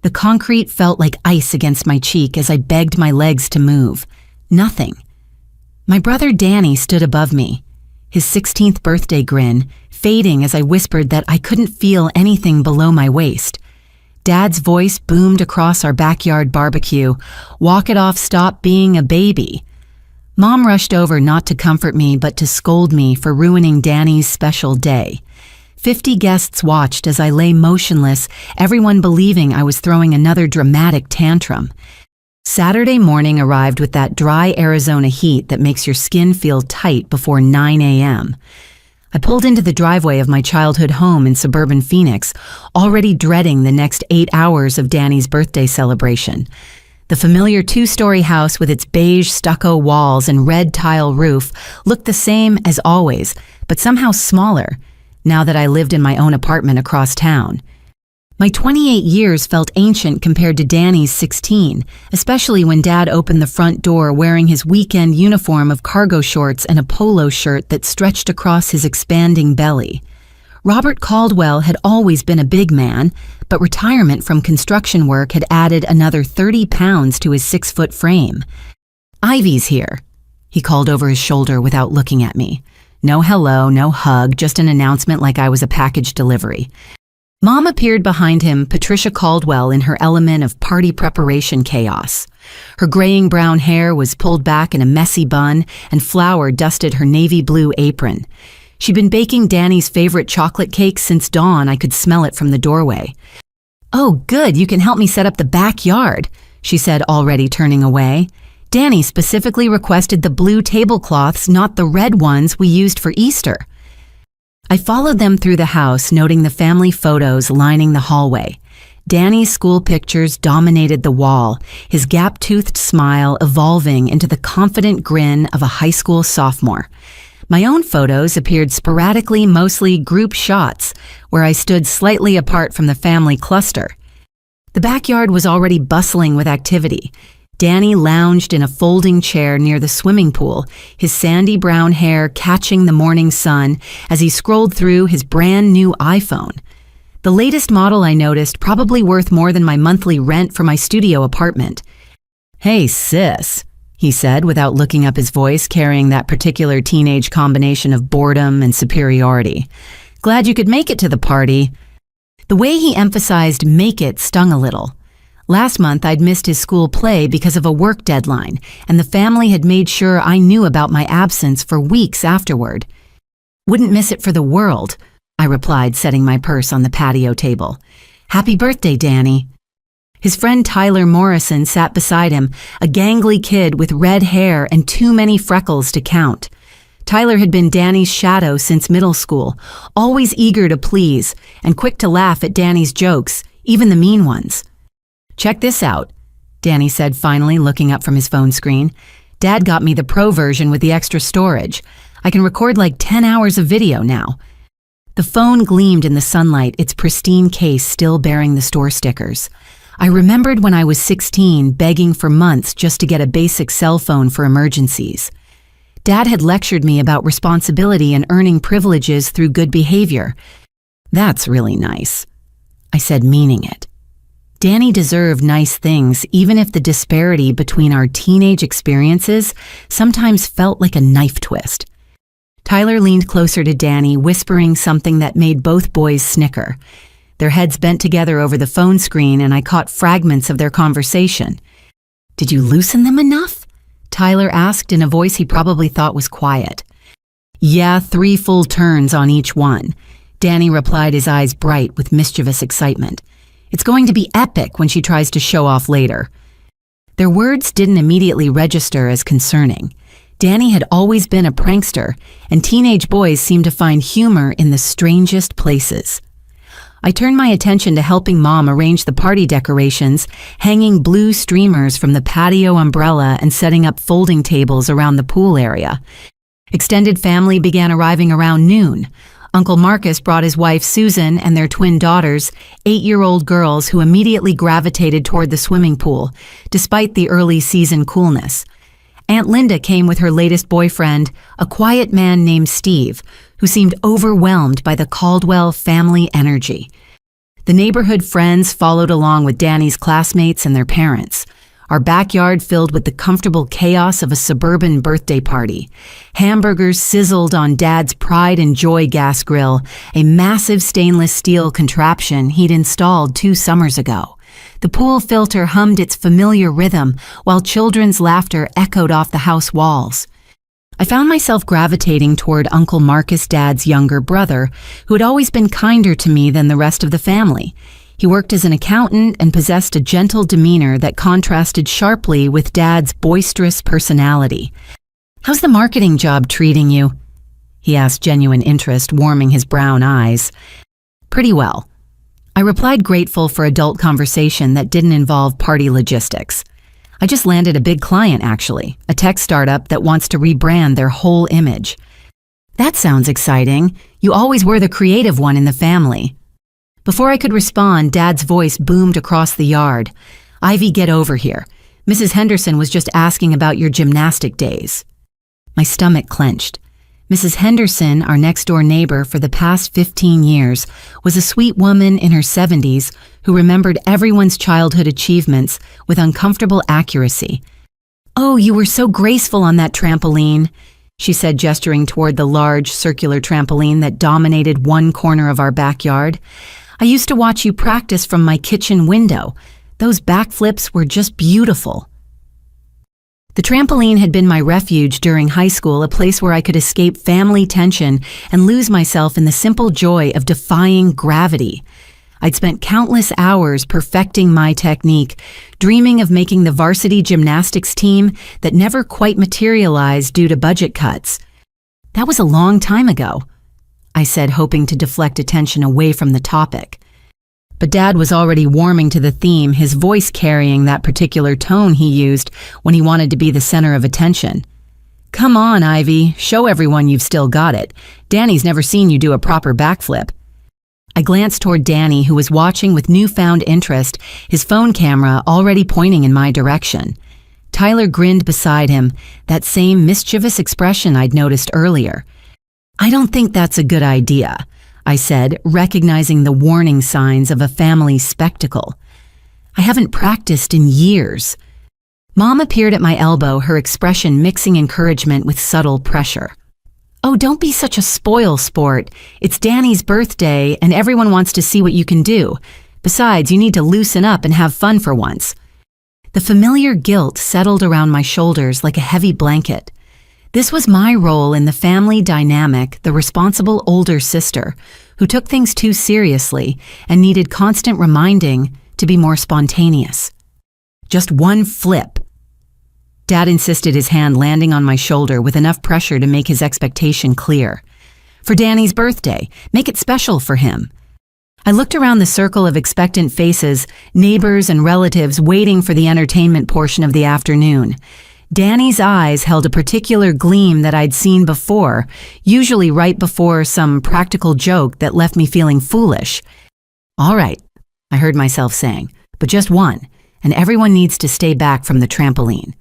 The concrete felt like ice against my cheek as I begged my legs to move. Nothing. My brother Danny stood above me, his 16th birthday grin fading as I whispered that I couldn't feel anything below my waist. Dad's voice boomed across our backyard barbecue. "Walk it off, stop being a baby." Mom rushed over not to comfort me but to scold me for ruining Danny's special day. 50 guests watched as I lay motionless, everyone believing I was throwing another dramatic tantrum. Saturday morning arrived with that dry Arizona heat that makes your skin feel tight before 9 a.m. I pulled into the driveway of my childhood home in suburban Phoenix, already dreading the next 8 hours of Danny's birthday celebration. The familiar 2-story house with its beige stucco walls and red tile roof looked the same as always, but somehow smaller, now that I lived in my own apartment across town. My 28 years felt ancient compared to Danny's 16, especially when Dad opened the front door wearing his weekend uniform of cargo shorts and a polo shirt that stretched across his expanding belly. Robert Caldwell had always been a big man, but retirement from construction work had added another 30 pounds to his 6-foot frame. "Ivy's here," he called over his shoulder without looking at me. No hello, no hug, just an announcement like I was a package delivery. Mom appeared behind him, Patricia Caldwell in her element of party preparation chaos. Her graying brown hair was pulled back in a messy bun, and flour dusted her navy blue apron. She'd been baking Danny's favorite chocolate cake since dawn. I could smell it from the doorway. "Oh, good, you can help me set up the backyard," she said, already turning away. "Danny specifically requested the blue tablecloths, not the red ones we used for Easter." I followed them through the house, noting the family photos lining the hallway. Danny's school pictures dominated the wall, his gap-toothed smile evolving into the confident grin of a high school sophomore. My own photos appeared sporadically, mostly group shots, where I stood slightly apart from the family cluster. The backyard was already bustling with activity. Danny lounged in a folding chair near the swimming pool, his sandy brown hair catching the morning sun as he scrolled through his brand new iPhone. The latest model, I noticed, probably worth more than my monthly rent for my studio apartment. "Hey, sis," he said without looking up, his voice carrying that particular teenage combination of boredom and superiority. "Glad you could make it to the party." The way he emphasized "make it" stung a little. Last month, I'd missed his school play because of a work deadline, and the family had made sure I knew about my absence for weeks afterward. "Wouldn't miss it for the world," I replied, setting my purse on the patio table. "Happy birthday, Danny." His friend Tyler Morrison sat beside him, a gangly kid with red hair and too many freckles to count. Tyler had been Danny's shadow since middle school, always eager to please and quick to laugh at Danny's jokes, even the mean ones. "Check this out," Danny said, finally looking up from his phone screen. "Dad got me the pro version with the extra storage. I can record like 10 hours of video now." The phone gleamed in the sunlight, its pristine case still bearing the store stickers. I remembered when I was 16, begging for months just to get a basic cell phone for emergencies. Dad had lectured me about responsibility and earning privileges through good behavior. "That's really nice," I said, meaning it. Danny deserved nice things, even if the disparity between our teenage experiences sometimes felt like a knife twist. Tyler leaned closer to Danny, whispering something that made both boys snicker. Their heads bent together over the phone screen, and I caught fragments of their conversation. "Did you loosen them enough?" Tyler asked in a voice he probably thought was quiet. "Yeah, 3 full turns on each one," Danny replied, his eyes bright with mischievous excitement. "It's going to be epic when she tries to show off later." Their words didn't immediately register as concerning. Danny had always been a prankster, and teenage boys seemed to find humor in the strangest places. I turned my attention to helping Mom arrange the party decorations, hanging blue streamers from the patio umbrella and setting up folding tables around the pool area. Extended family began arriving around noon. Uncle Marcus brought his wife Susan and their twin daughters, 8-year-old girls who immediately gravitated toward the swimming pool, despite the early season coolness. Aunt Linda came with her latest boyfriend, a quiet man named Steve, who seemed overwhelmed by the Caldwell family energy. The neighborhood friends followed along with Danny's classmates and their parents. Our backyard filled with the comfortable chaos of a suburban birthday party. Hamburgers sizzled on Dad's Pride and Joy gas grill, a massive stainless steel contraption he'd installed 2 summers ago. The pool filter hummed its familiar rhythm, while children's laughter echoed off the house walls. I found myself gravitating toward Uncle Marcus, Dad's younger brother, who had always been kinder to me than the rest of the family. He worked as an accountant and possessed a gentle demeanor that contrasted sharply with Dad's boisterous personality. "How's the marketing job treating you?" he asked, genuine interest warming his brown eyes. "Pretty well," I replied, grateful for adult conversation that didn't involve party logistics. "I just landed a big client, actually, a tech startup that wants to rebrand their whole image." "That sounds exciting. You always were the creative one in the family." Before I could respond, Dad's voice boomed across the yard. "Ivy, get over here. Mrs. Henderson was just asking about your gymnastic days." My stomach clenched. Mrs. Henderson, our next-door neighbor for the past 15 years, was a sweet woman in her 70s who remembered everyone's childhood achievements with uncomfortable accuracy. "Oh, you were so graceful on that trampoline," she said, gesturing toward the large, circular trampoline that dominated one corner of our backyard. "I used to watch you practice from my kitchen window. Those backflips were just beautiful." The trampoline had been my refuge during high school, a place where I could escape family tension and lose myself in the simple joy of defying gravity. I'd spent countless hours perfecting my technique, dreaming of making the varsity gymnastics team that never quite materialized due to budget cuts. "That was a long time ago," I said, hoping to deflect attention away from the topic. But Dad was already warming to the theme, his voice carrying that particular tone he used when he wanted to be the center of attention. "Come on, Ivy, show everyone you've still got it. Danny's never seen you do a proper backflip." I glanced toward Danny, who was watching with newfound interest, his phone camera already pointing in my direction. Tyler grinned beside him, that same mischievous expression I'd noticed earlier. "I don't think that's a good idea," I said, recognizing the warning signs of a family spectacle. "I haven't practiced in years." Mom appeared at my elbow, her expression mixing encouragement with subtle pressure. "Oh, don't be such a spoil sport. It's Danny's birthday, and everyone wants to see what you can do. Besides, you need to loosen up and have fun for once." The familiar guilt settled around my shoulders like a heavy blanket. This was my role in the family dynamic, the responsible older sister, who took things too seriously and needed constant reminding to be more spontaneous. "Just one flip." Dad insisted, his hand landing on my shoulder with enough pressure to make his expectation clear. "For Danny's birthday, make it special for him." I looked around the circle of expectant faces, neighbors and relatives waiting for the entertainment portion of the afternoon. Danny's eyes held a particular gleam that I'd seen before, usually right before some practical joke that left me feeling foolish. "All right," I heard myself saying, "but just one, and everyone needs to stay back from the trampoline."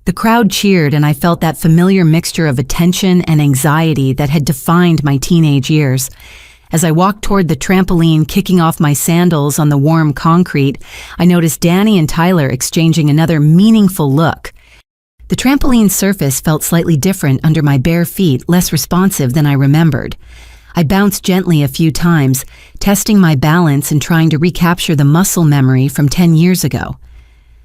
The crowd cheered, and I felt that familiar mixture of attention and anxiety that had defined my teenage years. As I walked toward the trampoline, kicking off my sandals on the warm concrete, I noticed Danny and Tyler exchanging another meaningful look. The trampoline surface felt slightly different under my bare feet, less responsive than I remembered. I bounced gently a few times, testing my balance and trying to recapture the muscle memory from 10 years ago.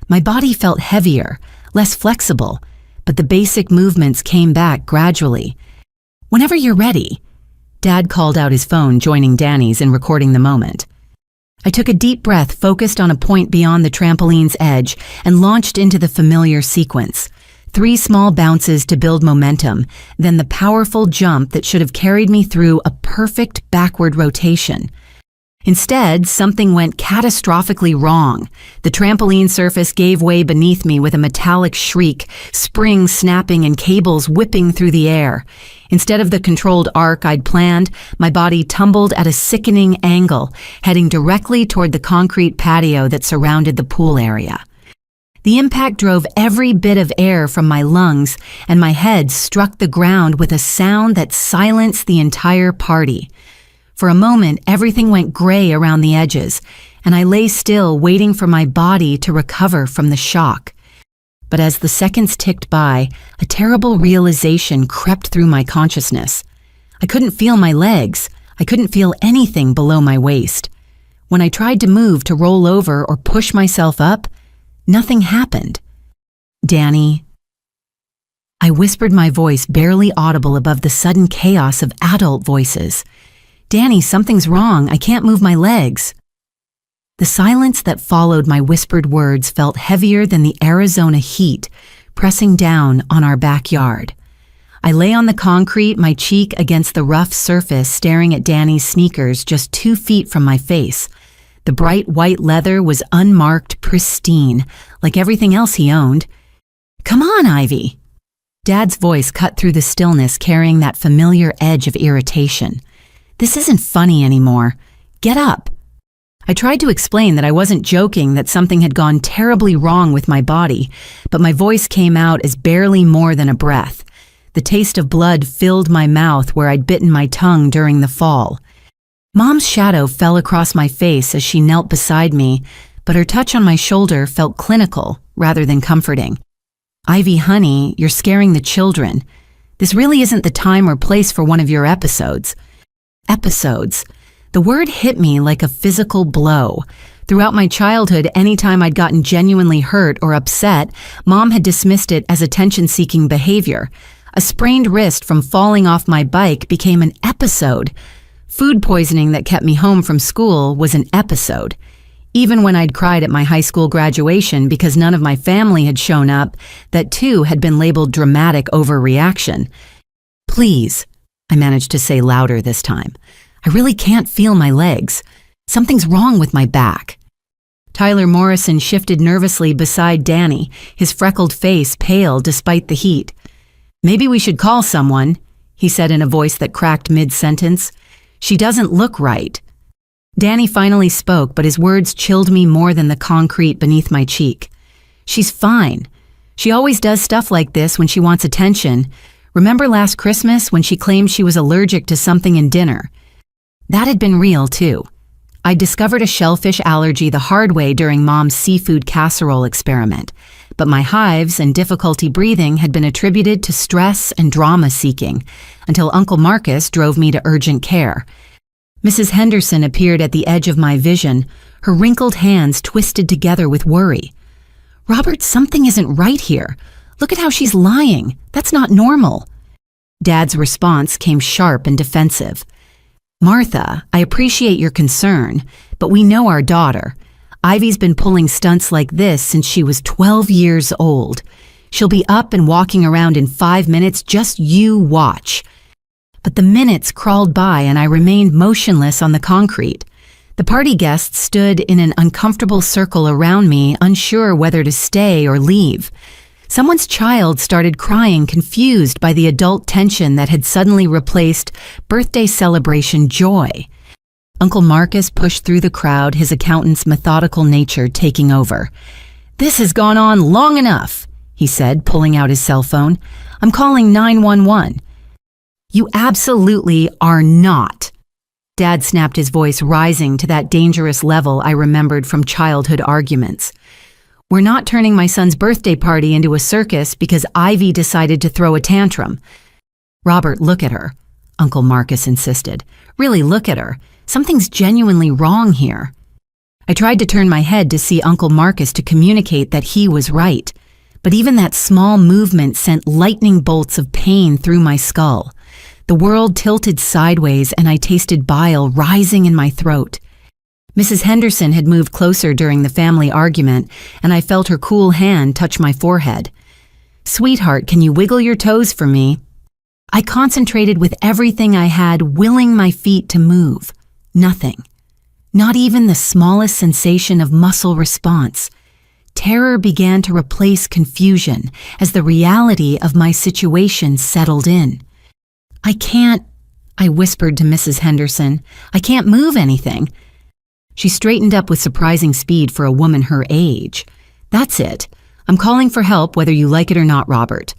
My body felt heavier, less flexible, but the basic movements came back gradually. "Whenever you're ready," Dad called out his phone, joining Danny's in recording the moment. I took a deep breath, focused on a point beyond the trampoline's edge, and launched into the familiar sequence. 3 small bounces to build momentum, then the powerful jump that should have carried me through a perfect backward rotation. Instead, something went catastrophically wrong. The trampoline surface gave way beneath me with a metallic shriek, springs snapping and cables whipping through the air. Instead of the controlled arc I'd planned, my body tumbled at a sickening angle, heading directly toward the concrete patio that surrounded the pool area. The impact drove every bit of air from my lungs, and my head struck the ground with a sound that silenced the entire party. For a moment, everything went gray around the edges, and I lay still, waiting for my body to recover from the shock. But as the seconds ticked by, a terrible realization crept through my consciousness. I couldn't feel my legs. I couldn't feel anything below my waist. When I tried to move to roll over or push myself up, nothing happened. "Danny." I whispered, my voice barely audible above the sudden chaos of adult voices. "Danny, something's wrong. I can't move my legs." The silence that followed my whispered words felt heavier than the Arizona heat, pressing down on our backyard. I lay on the concrete, my cheek against the rough surface, staring at Danny's sneakers just 2 feet from my face. The bright white leather was unmarked, pristine, like everything else he owned. "Come on, Ivy." Dad's voice cut through the stillness, carrying that familiar edge of irritation. "This isn't funny anymore. Get up." I tried to explain that I wasn't joking, that something had gone terribly wrong with my body, but my voice came out as barely more than a breath. The taste of blood filled my mouth where I'd bitten my tongue during the fall. Mom's shadow fell across my face as she knelt beside me, but her touch on my shoulder felt clinical rather than comforting. "Ivy, honey, you're scaring the children. This really isn't the time or place for one of your episodes." Episodes. The word hit me like a physical blow. Throughout my childhood, anytime I'd gotten genuinely hurt or upset, Mom had dismissed it as attention-seeking behavior. A sprained wrist from falling off my bike became an episode. Food poisoning that kept me home from school was an episode. Even when I'd cried at my high school graduation because none of my family had shown up, that too had been labeled dramatic overreaction. "Please," I managed to say louder this time. "I really can't feel my legs. Something's wrong with my back." Tyler Morrison shifted nervously beside Danny, his freckled face pale despite the heat. "Maybe we should call someone," he said in a voice that cracked mid-sentence. "She doesn't look right." Danny finally spoke, but his words chilled me more than the concrete beneath my cheek. "She's fine. She always does stuff like this when she wants attention. Remember last Christmas when she claimed she was allergic to something in dinner? That had been real, too. I discovered a shellfish allergy the hard way during Mom's seafood casserole experiment, but my hives and difficulty breathing had been attributed to stress and drama-seeking, until Uncle Marcus drove me to urgent care. Mrs. Henderson appeared at the edge of my vision, her wrinkled hands twisted together with worry. "Robert, something isn't right here. Look at how she's lying. That's not normal." Dad's response came sharp and defensive. "Martha, I appreciate your concern, but we know our daughter. Ivy's been pulling stunts like this since she was 12 years old. She'll be up and walking around in 5 minutes, just you watch." But the minutes crawled by and I remained motionless on the concrete. The party guests stood in an uncomfortable circle around me, unsure whether to stay or leave. Someone's child started crying, confused by the adult tension that had suddenly replaced birthday celebration joy. Uncle Marcus pushed through the crowd, his accountant's methodical nature taking over. "This has gone on long enough," he said, pulling out his cell phone. "I'm calling 911. "You absolutely are not." Dad snapped, his voice rising to that dangerous level I remembered from childhood arguments. "We're not turning my son's birthday party into a circus because Ivy decided to throw a tantrum." "Robert, look at her," Uncle Marcus insisted. "Really look at her. Something's genuinely wrong here." I tried to turn my head to see Uncle Marcus to communicate that he was right, but even that small movement sent lightning bolts of pain through my skull. The world tilted sideways and I tasted bile rising in my throat. Mrs. Henderson had moved closer during the family argument, and I felt her cool hand touch my forehead. "Sweetheart, can you wiggle your toes for me?" I concentrated with everything I had, willing my feet to move. Nothing. Not even the smallest sensation of muscle response. Terror began to replace confusion as the reality of my situation settled in. "I can't," I whispered to Mrs. Henderson. "I can't move anything." She straightened up with surprising speed for a woman her age. "That's it. I'm calling for help whether you like it or not, Robert."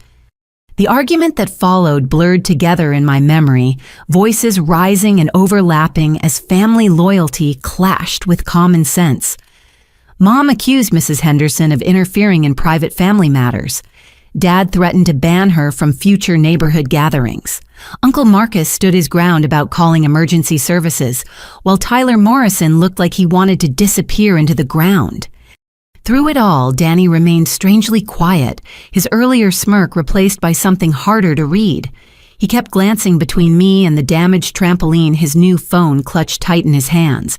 The argument that followed blurred together in my memory, voices rising and overlapping as family loyalty clashed with common sense. Mom accused Mrs. Henderson of interfering in private family matters. Dad threatened to ban her from future neighborhood gatherings. Uncle Marcus stood his ground about calling emergency services, while Tyler Morrison looked like he wanted to disappear into the ground. Through it all, Danny remained strangely quiet, his earlier smirk replaced by something harder to read. He kept glancing between me and the damaged trampoline his new phone clutched tight in his hands.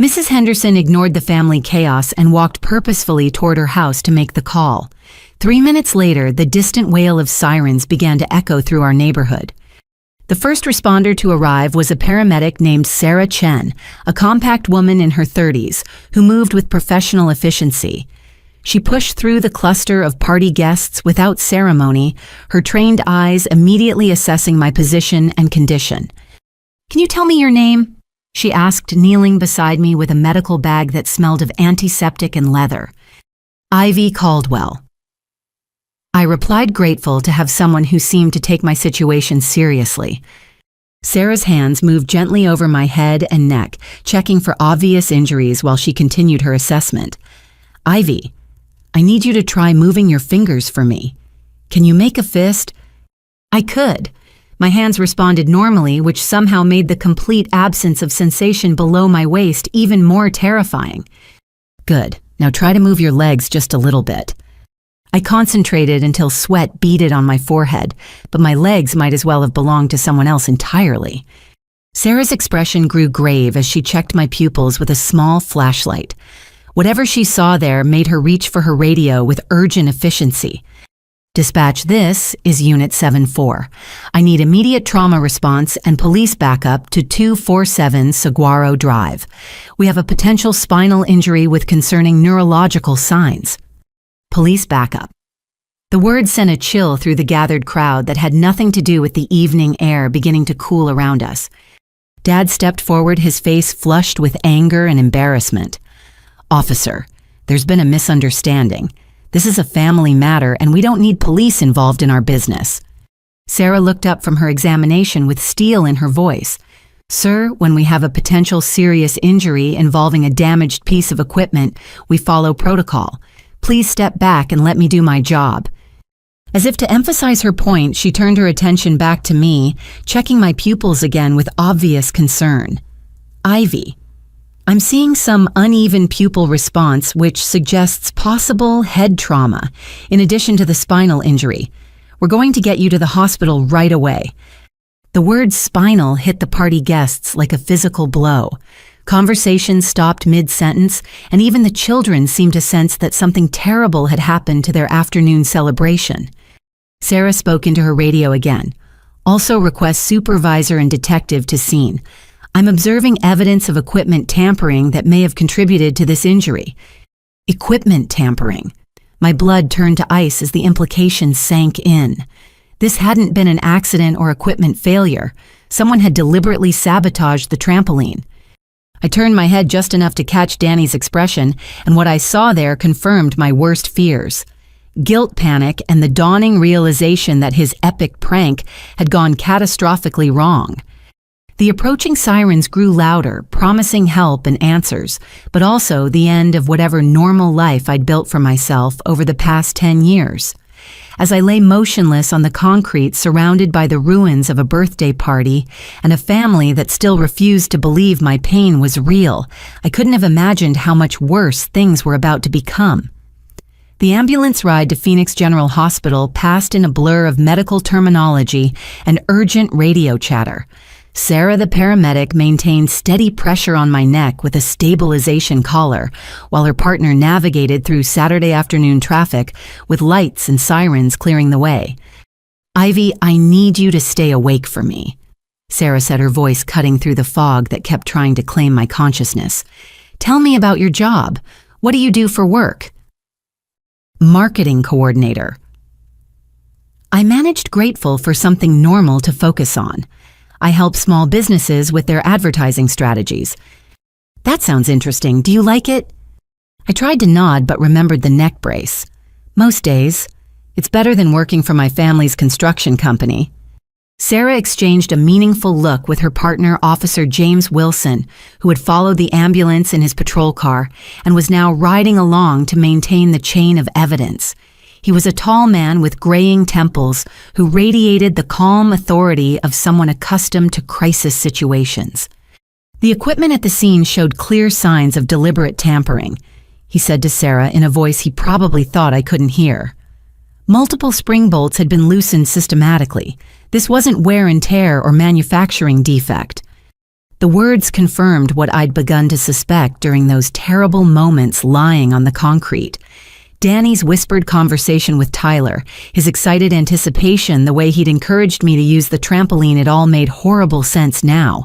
Mrs. Henderson ignored the family chaos and walked purposefully toward her house to make the call. 3 minutes later, the distant wail of sirens began to echo through our neighborhood. The first responder to arrive was a paramedic named Sarah Chen, a compact woman in her 30s, who moved with professional efficiency. She pushed through the cluster of party guests without ceremony, her trained eyes immediately assessing my position and condition. "Can you tell me your name?" she asked, kneeling beside me with a medical bag that smelled of antiseptic and leather. "Ivy Caldwell." I replied, grateful to have someone who seemed to take my situation seriously. Sarah's hands moved gently over my head and neck, checking for obvious injuries while she continued her assessment. "Ivy, I need you to try moving your fingers for me. Can you make a fist?" I could. My hands responded normally, which somehow made the complete absence of sensation below my waist even more terrifying. "Good. Now try to move your legs just a little bit." I concentrated until sweat beaded on my forehead, but my legs might as well have belonged to someone else entirely. Sarah's expression grew grave as she checked my pupils with a small flashlight. Whatever she saw there made her reach for her radio with urgent efficiency. "Dispatch, this is Unit 7-4. I need immediate trauma response and police backup to 247 Saguaro Drive. We have a potential spinal injury with concerning neurological signs." Police backup. The word sent a chill through the gathered crowd that had nothing to do with the evening air beginning to cool around us. Dad stepped forward, his face flushed with anger and embarrassment. "Officer, there's been a misunderstanding. This is a family matter and we don't need police involved in our business." Sarah looked up from her examination with steel in her voice. "Sir, when we have a potential serious injury involving a damaged piece of equipment, we follow protocol. Please step back and let me do my job." As if to emphasize her point, she turned her attention back to me, checking my pupils again with obvious concern. "Ivy, I'm seeing some uneven pupil response which suggests possible head trauma, in addition to the spinal injury. We're going to get you to the hospital right away." The word spinal hit the party guests like a physical blow. Conversations stopped mid-sentence, and even the children seemed to sense that something terrible had happened to their afternoon celebration. Sarah spoke into her radio again. "Also request supervisor and detective to scene. I'm observing evidence of equipment tampering that may have contributed to this injury." Equipment tampering. My blood turned to ice as the implication sank in. This hadn't been an accident or equipment failure. Someone had deliberately sabotaged the trampoline. I turned my head just enough to catch Danny's expression, and what I saw there confirmed my worst fears. Guilt panic and the dawning realization that his epic prank had gone catastrophically wrong. The approaching sirens grew louder, promising help and answers, but also the end of whatever normal life I'd built for myself over the past 10 years. As I lay motionless on the concrete surrounded by the ruins of a birthday party and a family that still refused to believe my pain was real, I couldn't have imagined how much worse things were about to become. The ambulance ride to Phoenix General Hospital passed in a blur of medical terminology and urgent radio chatter. Sarah, the paramedic, maintained steady pressure on my neck with a stabilization collar, while her partner navigated through Saturday afternoon traffic with lights and sirens clearing the way. "Ivy, I need you to stay awake for me," Sarah said, her voice cutting through the fog that kept trying to claim my consciousness. "Tell me about your job. What do you do for work?" "Marketing coordinator." I managed Grateful for something normal to focus on. I help small businesses with their advertising strategies. "That sounds interesting. Do you like it?" I tried to nod but remembered the neck brace. "Most days. It's better than working for my family's construction company." Sarah exchanged a meaningful look with her partner, Officer James Wilson, who had followed the ambulance in his patrol car and was now riding along to maintain the chain of evidence. He was a tall man with graying temples who radiated the calm authority of someone accustomed to crisis situations. "The equipment at the scene showed clear signs of deliberate tampering," he said to Sarah in a voice he probably thought I couldn't hear. "Multiple spring bolts had been loosened systematically. This wasn't wear and tear or manufacturing defect." The words confirmed what I'd begun to suspect during those terrible moments lying on the concrete. Danny's whispered conversation with Tyler, his excited anticipation, the way he'd encouraged me to use the trampoline, it all made horrible sense now.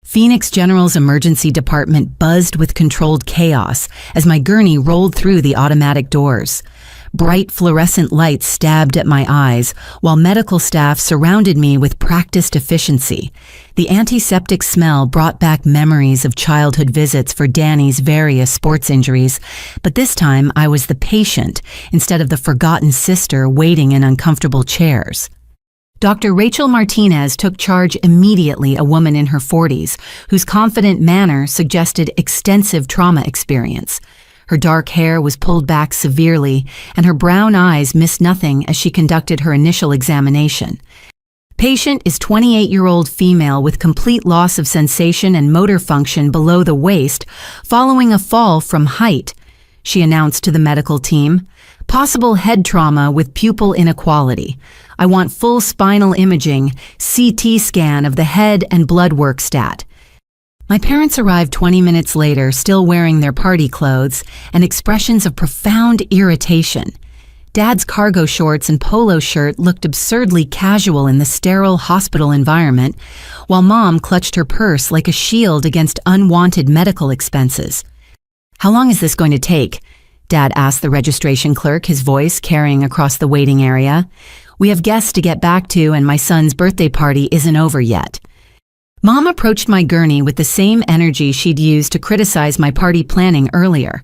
Phoenix General's emergency department buzzed with controlled chaos as my gurney rolled through the automatic doors. Bright fluorescent lights stabbed at my eyes, while medical staff surrounded me with practiced efficiency. The antiseptic smell brought back memories of childhood visits for Danny's various sports injuries, but this time I was the patient instead of the forgotten sister waiting in uncomfortable chairs. Dr. Rachel Martinez took charge immediately, a woman in her 40s, whose confident manner suggested extensive trauma experience. Her dark hair was pulled back severely, and her brown eyes missed nothing as she conducted her initial examination. "Patient is 28-year-old female with complete loss of sensation and motor function below the waist following a fall from height," she announced to the medical team. "Possible head trauma with pupil inequality. I want full spinal imaging, CT scan of the head and blood work stat." My parents arrived 20 minutes later, still wearing their party clothes and expressions of profound irritation. Dad's cargo shorts and polo shirt looked absurdly casual in the sterile hospital environment, while Mom clutched her purse like a shield against unwanted medical expenses. "How long is this going to take?" Dad asked the registration clerk, his voice carrying across the waiting area. "We have guests to get back to, and my son's birthday party isn't over yet." Mom approached my gurney with the same energy she'd used to criticize my party planning earlier.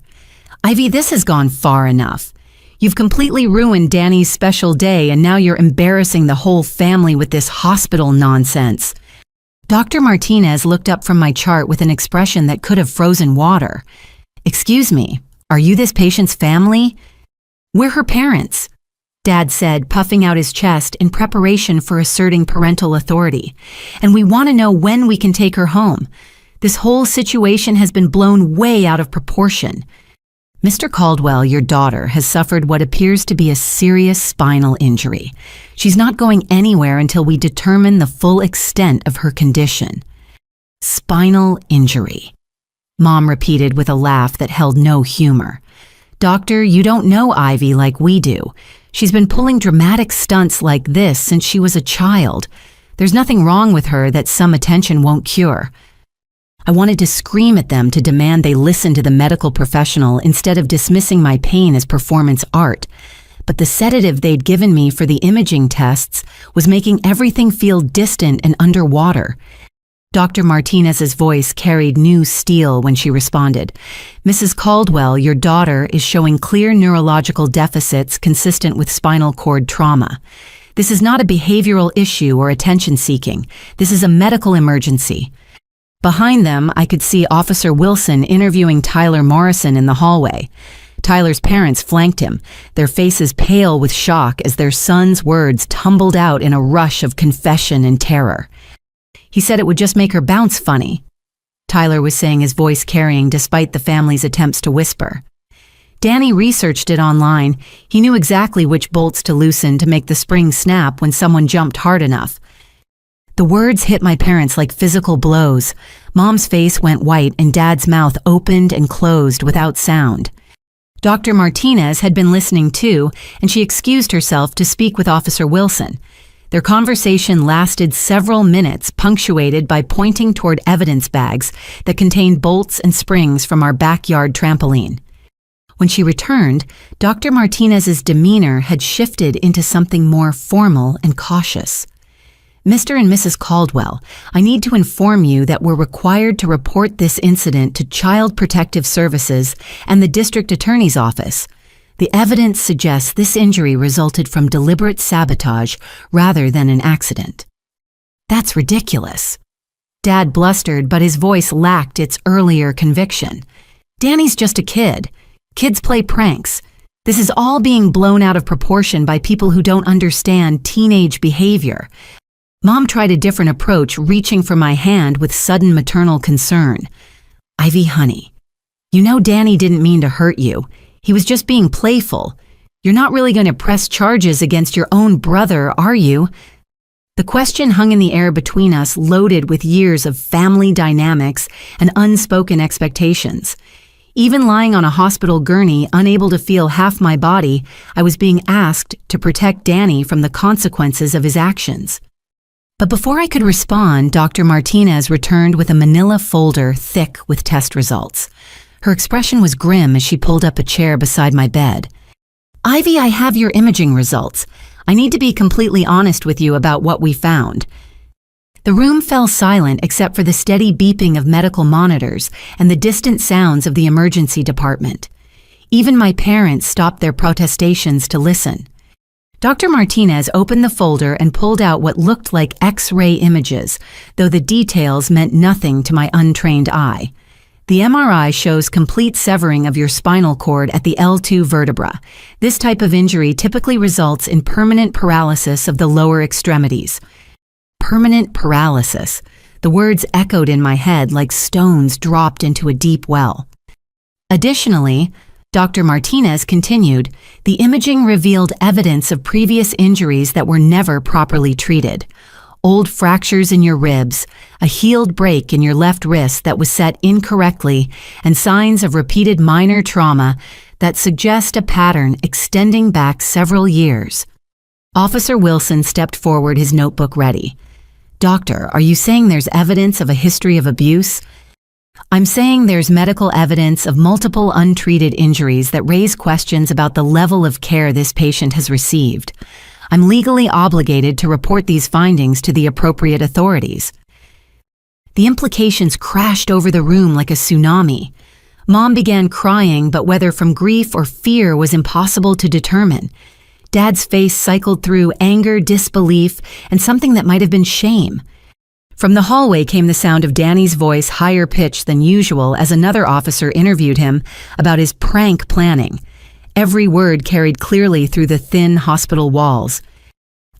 "Ivy, this has gone far enough. You've completely ruined Danny's special day, and now you're embarrassing the whole family with this hospital nonsense." Dr. Martinez looked up from my chart with an expression that could have frozen water. "Excuse me, are you this patient's family?" "We're her parents," Dad said, puffing out his chest in preparation for asserting parental authority. "And we want to know when we can take her home. This whole situation has been blown way out of proportion. Mr. Caldwell, your daughter, has suffered what appears to be a serious spinal injury. She's not going anywhere until we determine the full extent of her condition." "Spinal injury," Mom repeated with a laugh that held no humor. "Doctor, you don't know Ivy like we do. She's been pulling dramatic stunts like this since she was a child. There's nothing wrong with her that some attention won't cure." I wanted to scream at them to demand they listen to the medical professional instead of dismissing my pain as performance art. But the sedative they'd given me for the imaging tests was making everything feel distant and underwater. Dr. Martinez's voice carried new steel when she responded. "Mrs. Caldwell, your daughter is showing clear neurological deficits consistent with spinal cord trauma. This is not a behavioral issue or attention seeking. This is a medical emergency." Behind them, I could see Officer Wilson interviewing Tyler Morrison in the hallway. Tyler's parents flanked him, their faces pale with shock as their son's words tumbled out in a rush of confession and terror. "He said it would just make her bounce funny," Tyler was saying, his voice carrying despite the family's attempts to whisper. "Danny researched it online. He knew exactly which bolts to loosen to make the spring snap when someone jumped hard enough." The words hit my parents like physical blows. Mom's face went white and Dad's mouth opened and closed without sound. Dr. Martinez had been listening too, and she excused herself to speak with Officer Wilson. Their conversation lasted several minutes, punctuated by pointing toward evidence bags that contained bolts and springs from our backyard trampoline. When she returned, Dr. Martinez's demeanor had shifted into something more formal and cautious. "Mr. and Mrs. Caldwell, I need to inform you that we're required to report this incident to Child Protective Services and the District Attorney's Office. The evidence suggests this injury resulted from deliberate sabotage rather than an accident. That's ridiculous. Dad blustered, but his voice lacked its earlier conviction. Danny's just a kid. Kids play pranks. This is all being blown out of proportion by people who don't understand teenage behavior. Mom tried a different approach, reaching for my hand with sudden maternal concern. Ivy, honey, you know Danny didn't mean to hurt you. He was just being playful. You're not really going to press charges against your own brother, are you? The question hung in the air between us, loaded with years of family dynamics and unspoken expectations. Even lying on a hospital gurney, unable to feel half my body, I was being asked to protect Danny from the consequences of his actions. But before I could respond, Dr. Martinez returned with a manila folder thick with test results. Her expression was grim as she pulled up a chair beside my bed. Ivy, I have your imaging results. I need to be completely honest with you about what we found. The room fell silent except for the steady beeping of medical monitors and the distant sounds of the emergency department. Even my parents stopped their protestations to listen. Dr. Martinez opened the folder and pulled out what looked like X-ray images, though the details meant nothing to my untrained eye. The MRI shows complete severing of your spinal cord at the L2 vertebra. This type of injury typically results in permanent paralysis of the lower extremities. Permanent paralysis. The words echoed in my head like stones dropped into a deep well. Additionally, Dr. Martinez continued, the imaging revealed evidence of previous injuries that were never properly treated. Old fractures in your ribs, a healed break in your left wrist that was set incorrectly, and signs of repeated minor trauma that suggest a pattern extending back several years. Officer Wilson stepped forward, his notebook ready. Doctor, are you saying there's evidence of a history of abuse? I'm saying there's medical evidence of multiple untreated injuries that raise questions about the level of care this patient has received. I'm legally obligated to report these findings to the appropriate authorities. The implications crashed over the room like a tsunami. Mom began crying, but whether from grief or fear was impossible to determine. Dad's face cycled through anger, disbelief, and something that might have been shame. From the hallway came the sound of Danny's voice, higher pitched than usual, as another officer interviewed him about his prank planning. Every word carried clearly through the thin hospital walls.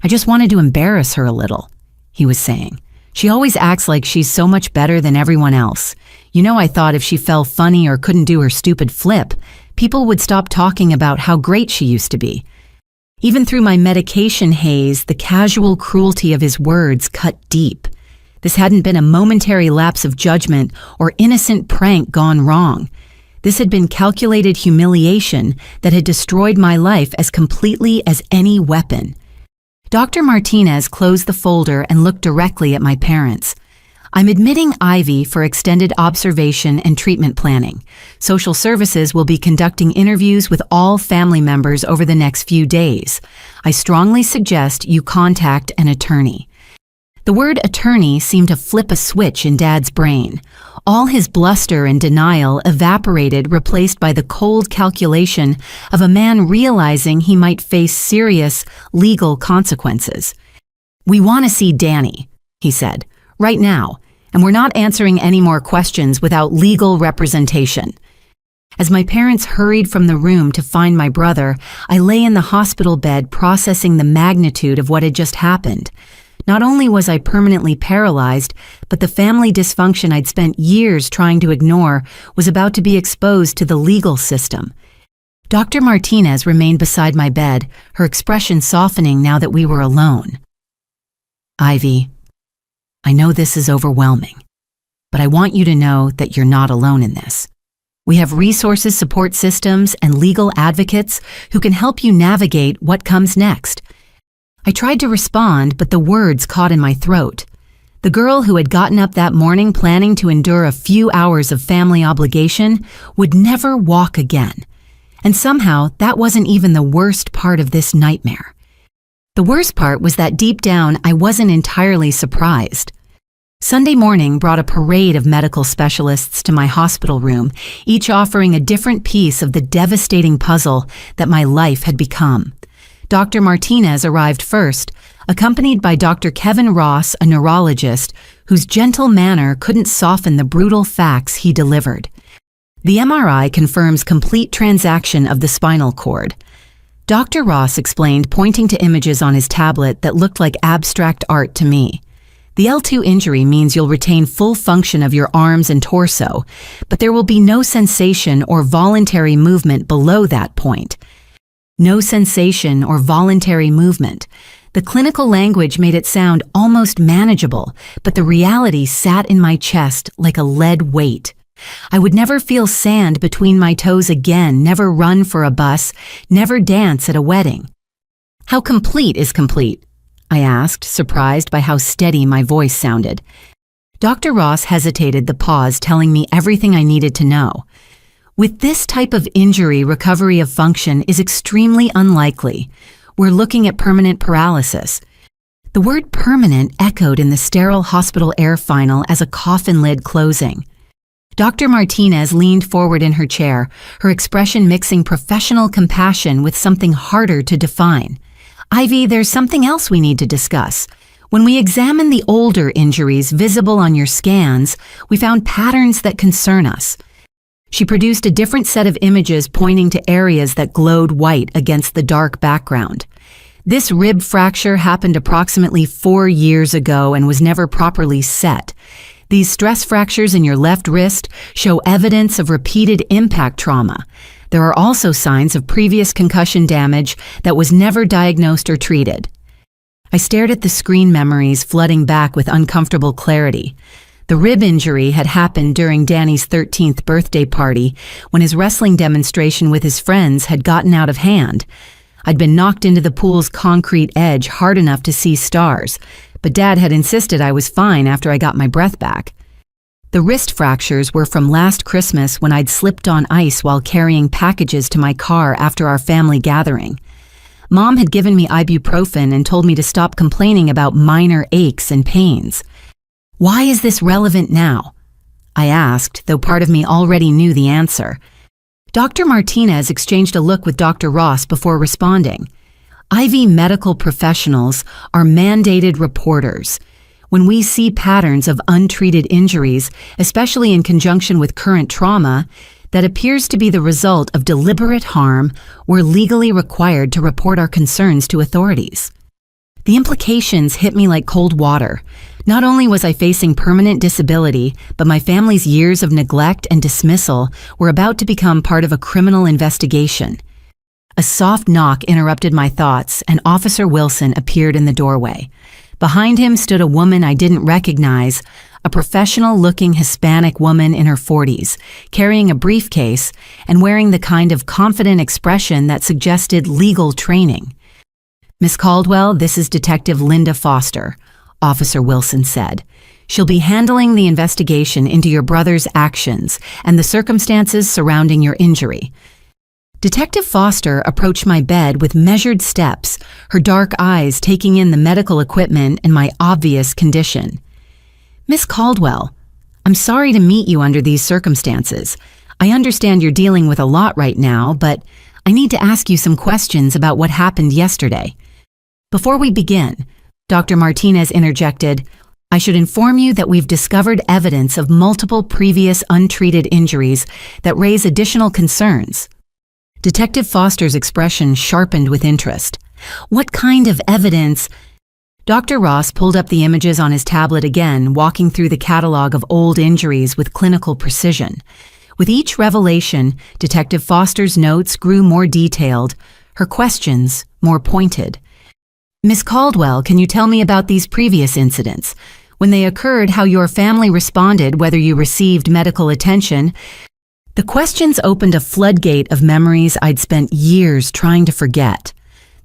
I just wanted to embarrass her a little, he was saying. She always acts like she's so much better than everyone else. You know, I thought if she fell funny or couldn't do her stupid flip, people would stop talking about how great she used to be. Even through my medication haze, the casual cruelty of his words cut deep. This hadn't been a momentary lapse of judgment or innocent prank gone wrong. This had been calculated humiliation that had destroyed my life as completely as any weapon. Dr. Martinez closed the folder and looked directly at my parents. I'm admitting Ivy for extended observation and treatment planning. Social services will be conducting interviews with all family members over the next few days. I strongly suggest you contact an attorney. The word attorney seemed to flip a switch in Dad's brain. All his bluster and denial evaporated, replaced by the cold calculation of a man realizing he might face serious legal consequences. We want to see Danny, he said, right now, and we're not answering any more questions without legal representation. As my parents hurried from the room to find my brother, I lay in the hospital bed processing the magnitude of what had just happened. Not only was I permanently paralyzed, but the family dysfunction I'd spent years trying to ignore was about to be exposed to the legal system. Dr. Martinez remained beside my bed, her expression softening now that we were alone. Ivy, I know this is overwhelming, but I want you to know that you're not alone in this. We have resources, support systems, and legal advocates who can help you navigate what comes next. I tried to respond, but the words caught in my throat. The girl who had gotten up that morning planning to endure a few hours of family obligation would never walk again. And somehow, that wasn't even the worst part of this nightmare. The worst part was that deep down, I wasn't entirely surprised. Sunday morning brought a parade of medical specialists to my hospital room, each offering a different piece of the devastating puzzle that my life had become. Dr. Martinez arrived first, accompanied by Dr. Kevin Ross, a neurologist, whose gentle manner couldn't soften the brutal facts he delivered. The MRI confirms complete transaction of the spinal cord. Dr. Ross explained, pointing to images on his tablet that looked like abstract art to me. The L2 injury means you'll retain full function of your arms and torso, but there will be no sensation or voluntary movement below that point. No sensation or voluntary movement. The clinical language made it sound almost manageable, but the reality sat in my chest like a lead weight. I would never feel sand between my toes again, never run for a bus, never dance at a wedding. How complete is complete? I asked, surprised by how steady my voice sounded. Dr. Ross hesitated the pause, telling me everything I needed to know. With this type of injury, recovery of function is extremely unlikely. We're looking at permanent paralysis. The word permanent echoed in the sterile hospital air final as a coffin lid closing. Dr. Martinez leaned forward in her chair, her expression mixing professional compassion with something harder to define. Ivy, there's something else we need to discuss. When we examined the older injuries visible on your scans, we found patterns that concern us. She produced a different set of images pointing to areas that glowed white against the dark background. This rib fracture happened approximately 4 years ago and was never properly set. These stress fractures in your left wrist show evidence of repeated impact trauma. There are also signs of previous concussion damage that was never diagnosed or treated. I stared at the screen memories flooding back with uncomfortable clarity. The rib injury had happened during Danny's 13th birthday party when his wrestling demonstration with his friends had gotten out of hand. I'd been knocked into the pool's concrete edge hard enough to see stars, but Dad had insisted I was fine after I got my breath back. The wrist fractures were from last Christmas when I'd slipped on ice while carrying packages to my car after our family gathering. Mom had given me ibuprofen and told me to stop complaining about minor aches and pains. Why is this relevant now? I asked, though part of me already knew the answer. Dr. Martinez exchanged a look with Dr. Ross before responding. IV medical professionals are mandated reporters. When we see patterns of untreated injuries, especially in conjunction with current trauma, that appears to be the result of deliberate harm, we're legally required to report our concerns to authorities. The implications hit me like cold water. Not only was I facing permanent disability, but my family's years of neglect and dismissal were about to become part of a criminal investigation. A soft knock interrupted my thoughts, and Officer Wilson appeared in the doorway. Behind him stood a woman I didn't recognize, a professional-looking Hispanic woman in her 40s, carrying a briefcase and wearing the kind of confident expression that suggested legal training. "Miss Caldwell, this is Detective Linda Foster," Officer Wilson said. "She'll be handling the investigation into your brother's actions and the circumstances surrounding your injury." Detective Foster approached my bed with measured steps, her dark eyes taking in the medical equipment and my obvious condition. "Miss Caldwell, I'm sorry to meet you under these circumstances. I understand you're dealing with a lot right now, but I need to ask you some questions about what happened yesterday." "Before we begin," Dr. Martinez interjected, "I should inform you that we've discovered evidence of multiple previous untreated injuries that raise additional concerns." Detective Foster's expression sharpened with interest. "What kind of evidence?" Dr. Ross pulled up the images on his tablet again, walking through the catalog of old injuries with clinical precision. With each revelation, Detective Foster's notes grew more detailed, her questions more pointed. "Miss Caldwell, can you tell me about these previous incidents? When they occurred, how your family responded, whether you received medical attention?" The questions opened a floodgate of memories I'd spent years trying to forget.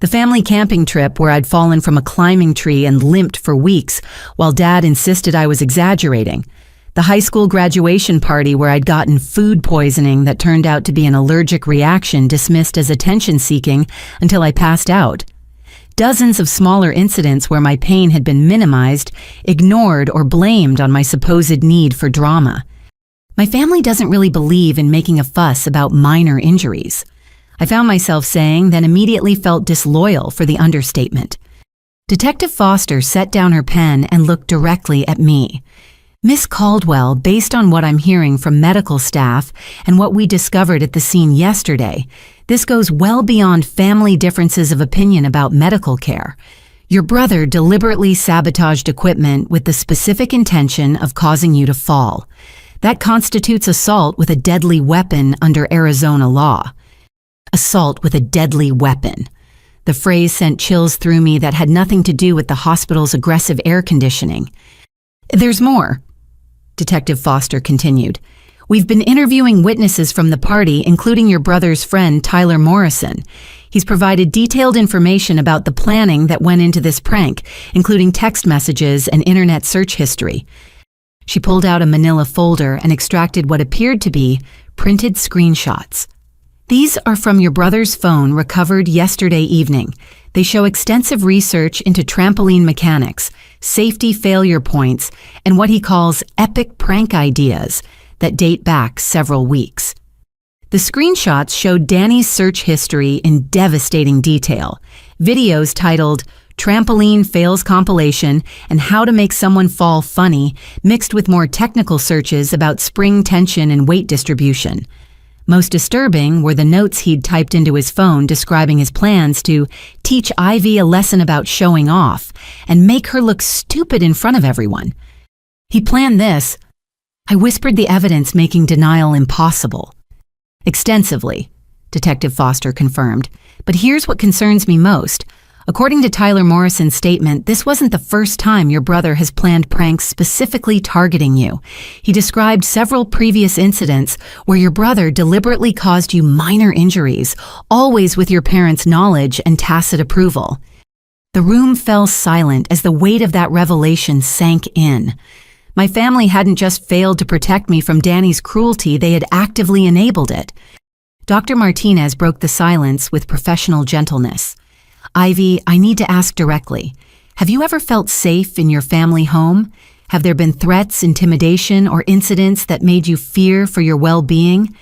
The family camping trip where I'd fallen from a climbing tree and limped for weeks while Dad insisted I was exaggerating. The high school graduation party where I'd gotten food poisoning that turned out to be an allergic reaction dismissed as attention-seeking until I passed out. dozens of smaller incidents where my pain had been minimized, ignored, or blamed on my supposed need for drama. My family doesn't really believe in making a fuss about minor injuries. I found myself saying, then immediately felt disloyal for the understatement. Detective Foster set down her pen and looked directly at me. Miss Caldwell, based on what I'm hearing from medical staff and what we discovered at the scene yesterday, this goes well beyond family differences of opinion about medical care. Your brother deliberately sabotaged equipment with the specific intention of causing you to fall. That constitutes assault with a deadly weapon under Arizona law. Assault with a deadly weapon. The phrase sent chills through me that had nothing to do with the hospital's aggressive air conditioning. There's more, Detective Foster continued. We've been interviewing witnesses from the party, including your brother's friend, Tyler Morrison. He's provided detailed information about the planning that went into this prank, including text messages and internet search history. She pulled out a manila folder and extracted what appeared to be printed screenshots. These are from your brother's phone recovered yesterday evening. They show extensive research into trampoline mechanics, safety failure points, and what he calls epic prank ideas that date back several weeks. The screenshots showed Danny's search history in devastating detail. Videos titled Trampoline Fails Compilation and How to Make Someone Fall Funny, mixed with more technical searches about spring tension and weight distribution. Most disturbing were the notes he'd typed into his phone describing his plans to teach Ivy a lesson about showing off and make her look stupid in front of everyone. He planned this. I whispered the evidence making denial impossible. Extensively, Detective Foster confirmed. But here's what concerns me most. According to Tyler Morrison's statement, this wasn't the first time your brother has planned pranks specifically targeting you. He described several previous incidents where your brother deliberately caused you minor injuries, always with your parents' knowledge and tacit approval. The room fell silent as the weight of that revelation sank in. My family hadn't just failed to protect me from Danny's cruelty, they had actively enabled it. Dr. Martinez broke the silence with professional gentleness. Ivy, I need to ask directly. Have you ever felt safe in your family home? Have there been threats, intimidation, or incidents that made you fear for your well-being?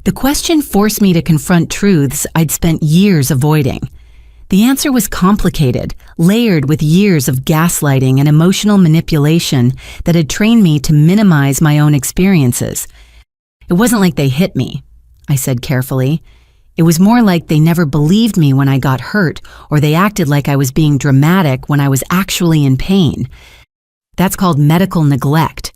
The question forced me to confront truths I'd spent years avoiding. The answer was complicated, layered with years of gaslighting and emotional manipulation that had trained me to minimize my own experiences. It wasn't like they hit me, I said carefully. It was more like they never believed me when I got hurt, or they acted like I was being dramatic when I was actually in pain. That's called medical neglect,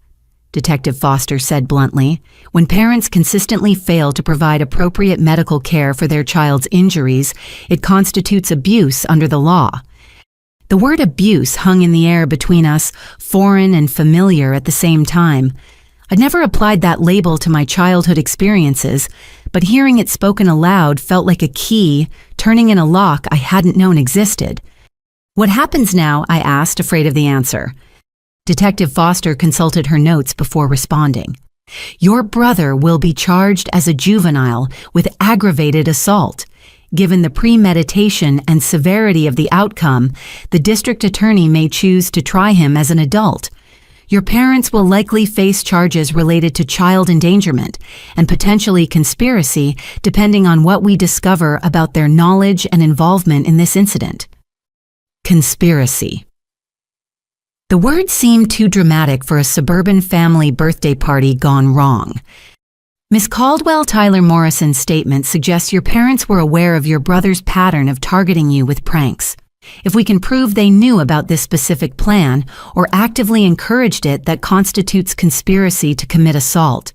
Detective Foster said bluntly. When parents consistently fail to provide appropriate medical care for their child's injuries, it constitutes abuse under the law. The word abuse hung in the air between us, foreign and familiar at the same time. I'd never applied that label to my childhood experiences, but hearing it spoken aloud felt like a key, turning in a lock I hadn't known existed. What happens now? I asked, afraid of the answer. Detective Foster consulted her notes before responding. Your brother will be charged as a juvenile with aggravated assault. Given the premeditation and severity of the outcome, the district attorney may choose to try him as an adult. Your parents will likely face charges related to child endangerment and potentially conspiracy, depending on what we discover about their knowledge and involvement in this incident. Conspiracy. The word seemed too dramatic for a suburban family birthday party gone wrong. Miss Caldwell Tyler Morrison's statement suggests your parents were aware of your brother's pattern of targeting you with pranks. If we can prove they knew about this specific plan or actively encouraged it, that constitutes conspiracy to commit assault.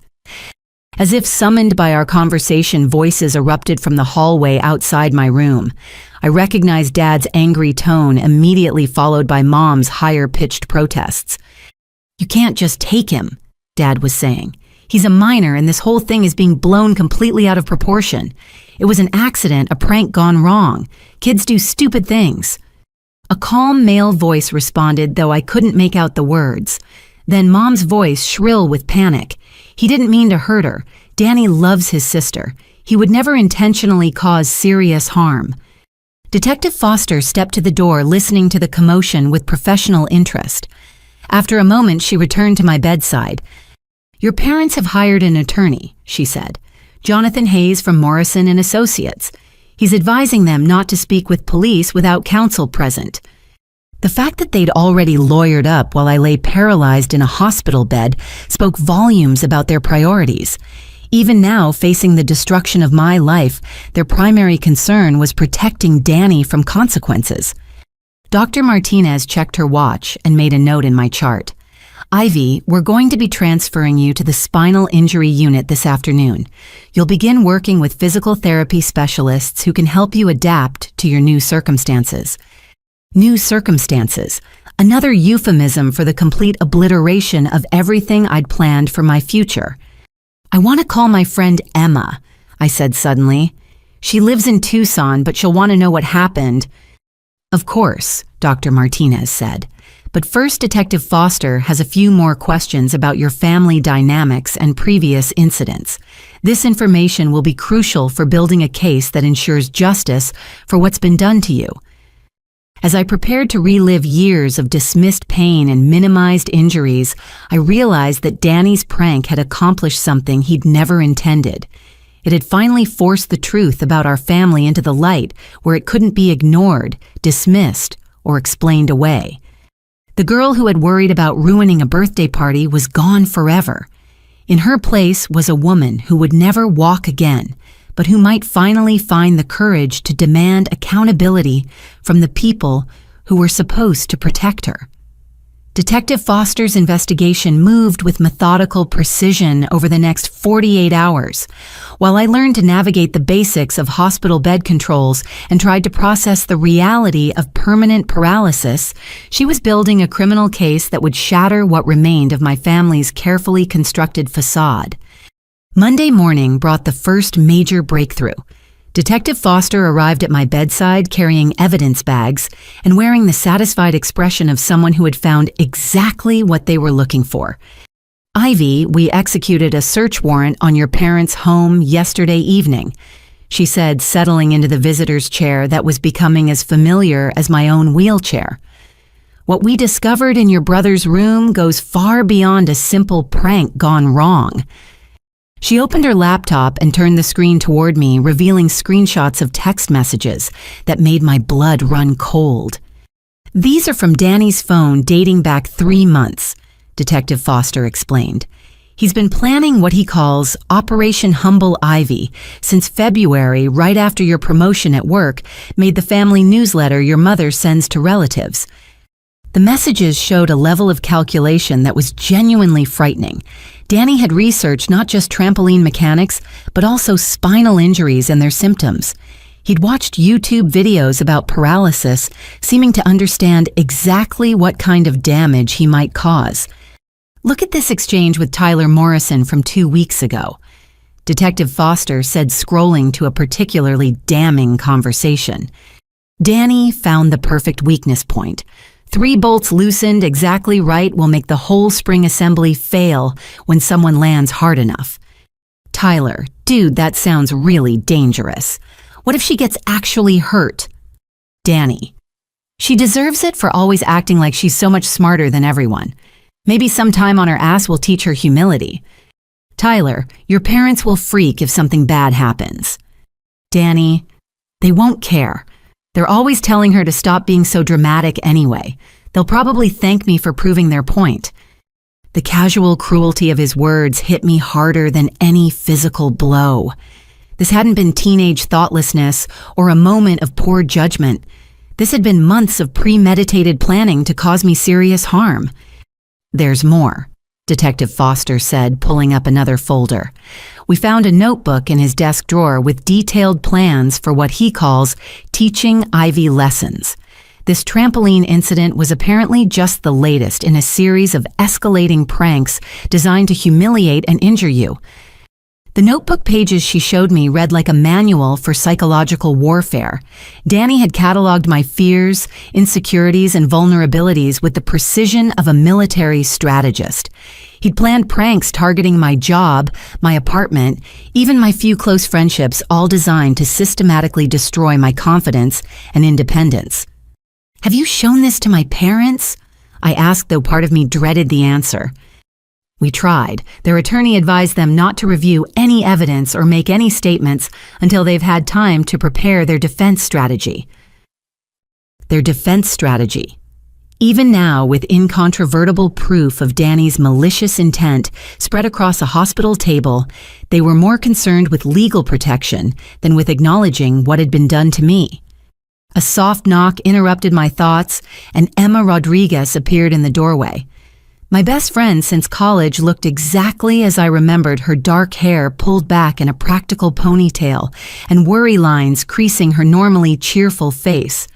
As if summoned by our conversation, voices erupted from the hallway outside my room. I recognized Dad's angry tone, immediately followed by Mom's higher-pitched protests. You can't just take him, Dad was saying. He's a minor and this whole thing is being blown completely out of proportion. It was an accident, a prank gone wrong. Kids do stupid things. A calm male voice responded, though I couldn't make out the words. Then Mom's voice, shrill with panic. He didn't mean to hurt her. Danny loves his sister. He would never intentionally cause serious harm. Detective Foster stepped to the door, listening to the commotion with professional interest. After a moment, she returned to my bedside. "Your parents have hired an attorney," she said. "Jonathan Hayes from Morrison and Associates. He's advising them not to speak with police without counsel present." The fact that they'd already lawyered up while I lay paralyzed in a hospital bed spoke volumes about their priorities. Even now, facing the destruction of my life, their primary concern was protecting Danny from consequences. Dr. Martinez checked her watch and made a note in my chart. "Ivy, we're going to be transferring you to the spinal injury unit this afternoon. You'll begin working with physical therapy specialists who can help you adapt to your new circumstances." New circumstances, another euphemism for the complete obliteration of everything I'd planned for my future. "I want to call my friend Emma," I said suddenly. "She lives in Tucson, but she'll want to know what happened." "Of course," Dr. Martinez said. "But first, Detective Foster has a few more questions about your family dynamics and previous incidents. This information will be crucial for building a case that ensures justice for what's been done to you." As I prepared to relive years of dismissed pain and minimized injuries, I realized that Danny's prank had accomplished something he'd never intended. It had finally forced the truth about our family into the light, where it couldn't be ignored, dismissed, or explained away. The girl who had worried about ruining a birthday party was gone forever. In her place was a woman who would never walk again, but who might finally find the courage to demand accountability from the people who were supposed to protect her. Detective Foster's investigation moved with methodical precision over the next 48 hours. While I learned to navigate the basics of hospital bed controls and tried to process the reality of permanent paralysis, she was building a criminal case that would shatter what remained of my family's carefully constructed facade. Monday morning brought the first major breakthrough. Detective Foster arrived at my bedside carrying evidence bags and wearing the satisfied expression of someone who had found exactly what they were looking for. "Ivy, we executed a search warrant on your parents' home yesterday evening," she said, settling into the visitor's chair that was becoming as familiar as my own wheelchair. "What we discovered in your brother's room goes far beyond a simple prank gone wrong." She opened her laptop and turned the screen toward me, revealing screenshots of text messages that made my blood run cold. "These are from Danny's phone dating back 3 months, Detective Foster explained. "He's been planning what he calls Operation Humble Ivy since February, right after your promotion at work made the family newsletter your mother sends to relatives." The messages showed a level of calculation that was genuinely frightening. Danny had researched not just trampoline mechanics, but also spinal injuries and their symptoms. He'd watched YouTube videos about paralysis, seeming to understand exactly what kind of damage he might cause. "Look at this exchange with Tyler Morrison from 2 weeks ago," Detective Foster said, scrolling to a particularly damning conversation. "Danny found the perfect weakness point. 3 bolts loosened exactly right will make the whole spring assembly fail when someone lands hard enough." "Tyler, dude, that sounds really dangerous. What if she gets actually hurt?" "Danny, she deserves it for always acting like she's so much smarter than everyone. Maybe some time on her ass will teach her humility." "Tyler, your parents will freak if something bad happens." "Danny, they won't care. They're always telling her to stop being so dramatic anyway. They'll probably thank me for proving their point." The casual cruelty of his words hit me harder than any physical blow. This hadn't been teenage thoughtlessness or a moment of poor judgment. This had been months of premeditated planning to cause me serious harm. "There's more," Detective Foster said, pulling up another folder. "We found a notebook in his desk drawer with detailed plans for what he calls teaching Ivy lessons. This trampoline incident was apparently just the latest in a series of escalating pranks designed to humiliate and injure you. The notebook pages she showed me read like a manual for psychological warfare. Danny had cataloged my fears, insecurities, and vulnerabilities with the precision of a military strategist. He'd planned pranks targeting my job, my apartment, even my few close friendships, all designed to systematically destroy my confidence and independence. "Have you shown this to my parents?" I asked, though part of me dreaded the answer. We tried. Their attorney advised them not to review any evidence or make any statements until they've had time to prepare their defense strategy. Their defense strategy. Even now, with incontrovertible proof of Danny's malicious intent spread across a hospital table, they were more concerned with legal protection than with acknowledging what had been done to me. A soft knock interrupted my thoughts, and Emma Rodriguez appeared in the doorway. My best friend since college looked exactly as I remembered, her dark hair pulled back in a practical ponytail and worry lines creasing her normally cheerful face.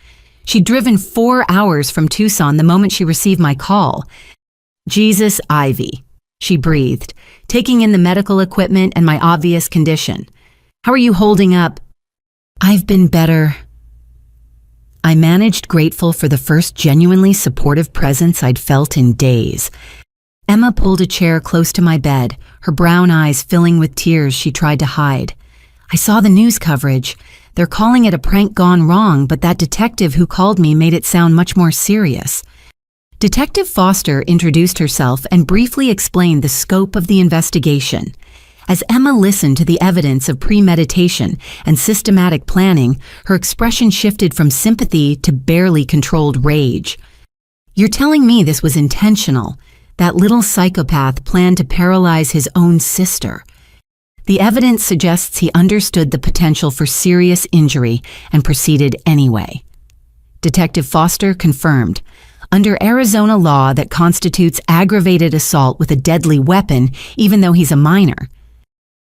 She'd driven 4 hours from Tucson the moment she received my call. "Jesus, Ivy," she breathed, taking in the medical equipment and my obvious condition. "How are you holding up?" "I've been better." I managed, grateful for the first genuinely supportive presence I'd felt in days. Emma pulled a chair close to my bed, her brown eyes filling with tears she tried to hide. "I saw the news coverage. They're calling it a prank gone wrong, but that detective who called me made it sound much more serious." Detective Foster introduced herself and briefly explained the scope of the investigation. As Emma listened to the evidence of premeditation and systematic planning, her expression shifted from sympathy to barely controlled rage. "You're telling me this was intentional? That little psychopath planned to paralyze his own sister?" The evidence suggests he understood the potential for serious injury and proceeded anyway. Detective Foster confirmed. Under Arizona law, that constitutes aggravated assault with a deadly weapon, even though he's a minor.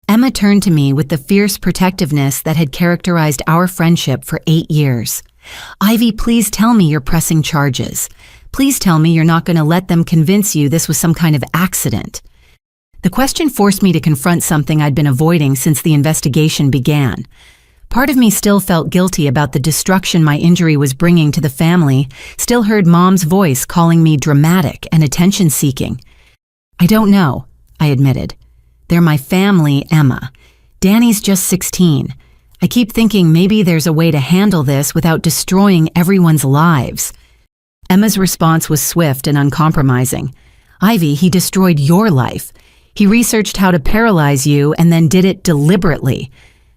Emma turned to me with the fierce protectiveness that had characterized our friendship for 8 years. "Ivy, please tell me you're pressing charges. Please tell me you're not going to let them convince you this was some kind of accident." The question forced me to confront something I'd been avoiding since the investigation began. Part of me still felt guilty about the destruction my injury was bringing to the family, still heard Mom's voice calling me dramatic and attention-seeking. "I don't know," I admitted. "They're my family, Emma. Danny's just 16. I keep thinking maybe there's a way to handle this without destroying everyone's lives." Emma's response was swift and uncompromising. "Ivy, he destroyed your life. He researched how to paralyze you and then did it deliberately.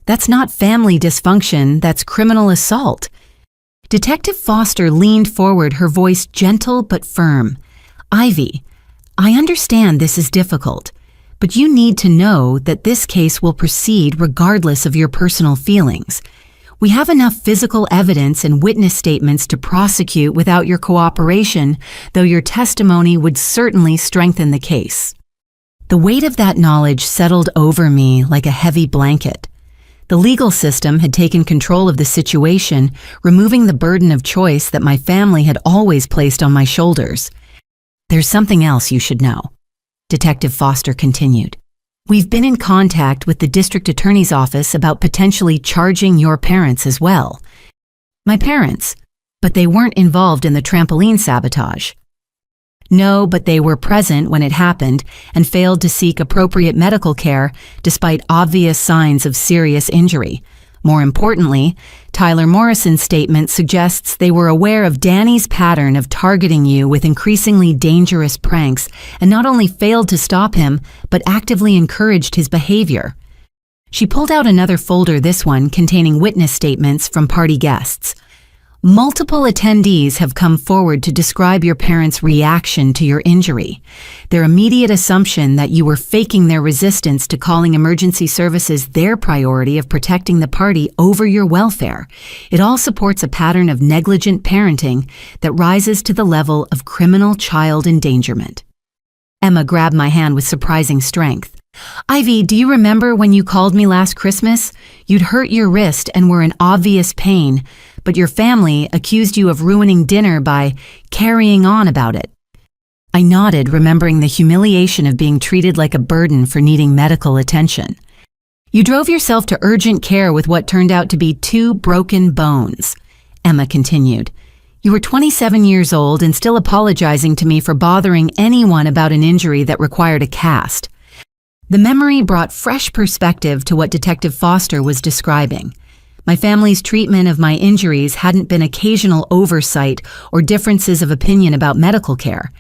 That's not family dysfunction, that's criminal assault." Detective Foster leaned forward, her voice gentle but firm. "Ivy, I understand this is difficult, but you need to know that this case will proceed regardless of your personal feelings. We have enough physical evidence and witness statements to prosecute without your cooperation, though your testimony would certainly strengthen the case." The weight of that knowledge settled over me like a heavy blanket. The legal system had taken control of the situation, removing the burden of choice that my family had always placed on my shoulders. "There's something else you should know," Detective Foster continued. "We've been in contact with the district attorney's office about potentially charging your parents as well." "My parents? But they weren't involved in the trampoline sabotage." "No, but they were present when it happened and failed to seek appropriate medical care despite obvious signs of serious injury. More importantly, Tyler Morrison's statement suggests they were aware of Danny's pattern of targeting you with increasingly dangerous pranks and not only failed to stop him, but actively encouraged his behavior." She pulled out another folder, this one containing witness statements from party guests. "Multiple attendees have come forward to describe your parents' reaction to your injury. Their immediate assumption that you were faking their resistance to calling emergency services their priority of protecting the party over your welfare. It all supports a pattern of negligent parenting that rises to the level of criminal child endangerment." Emma grabbed my hand with surprising strength. "Ivy, do you remember when you called me last Christmas? You'd hurt your wrist and were in obvious pain, but your family accused you of ruining dinner by carrying on about it." I nodded, remembering the humiliation of being treated like a burden for needing medical attention. You drove yourself to urgent care with what turned out to be 2 broken bones, Emma continued. You were 27 years old and still apologizing to me for bothering anyone about an injury that required a cast. The memory brought fresh perspective to what Detective Foster was describing. My family's treatment of my injuries hadn't been occasional oversight or differences of opinion about medical care.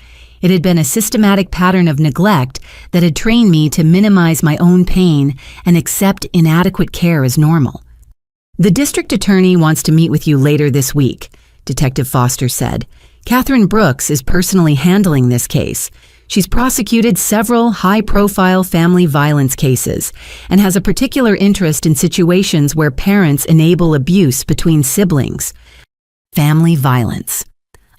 It had been a systematic pattern of neglect that had trained me to minimize my own pain and accept inadequate care as normal. The district attorney wants to meet with you later this week, Detective Foster said. Catherine Brooks is personally handling this case. She's prosecuted several high-profile family violence cases and has a particular interest in situations where parents enable abuse between siblings. Family violence.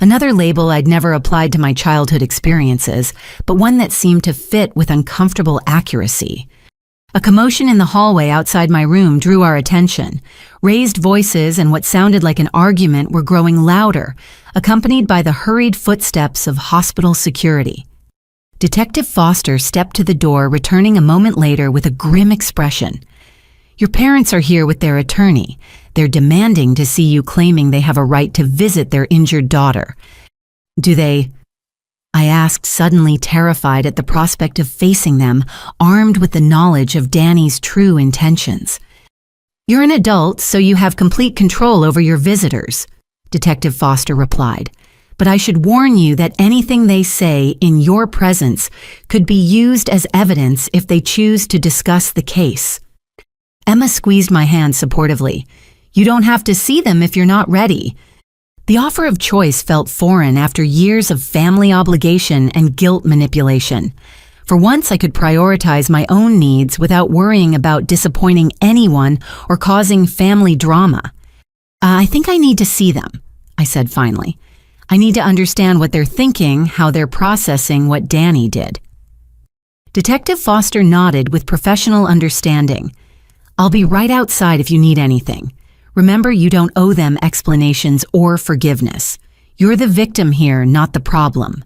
Another label I'd never applied to my childhood experiences, but one that seemed to fit with uncomfortable accuracy. A commotion in the hallway outside my room drew our attention. Raised voices and what sounded like an argument were growing louder, accompanied by the hurried footsteps of hospital security. Detective Foster stepped to the door, returning a moment later with a grim expression. Your parents are here with their attorney. They're demanding to see you, claiming they have a right to visit their injured daughter. Do they? I asked, suddenly terrified at the prospect of facing them, armed with the knowledge of Danny's true intentions. You're an adult, so you have complete control over your visitors, Detective Foster replied. But I should warn you that anything they say in your presence could be used as evidence if they choose to discuss the case. Emma squeezed my hand supportively. You don't have to see them if you're not ready. The offer of choice felt foreign after years of family obligation and guilt manipulation. For once, I could prioritize my own needs without worrying about disappointing anyone or causing family drama. I think I need to see them, I said finally. I need to understand what they're thinking, how they're processing what Danny did. Detective Foster nodded with professional understanding. I'll be right outside if you need anything. Remember, you don't owe them explanations or forgiveness. You're the victim here, not the problem.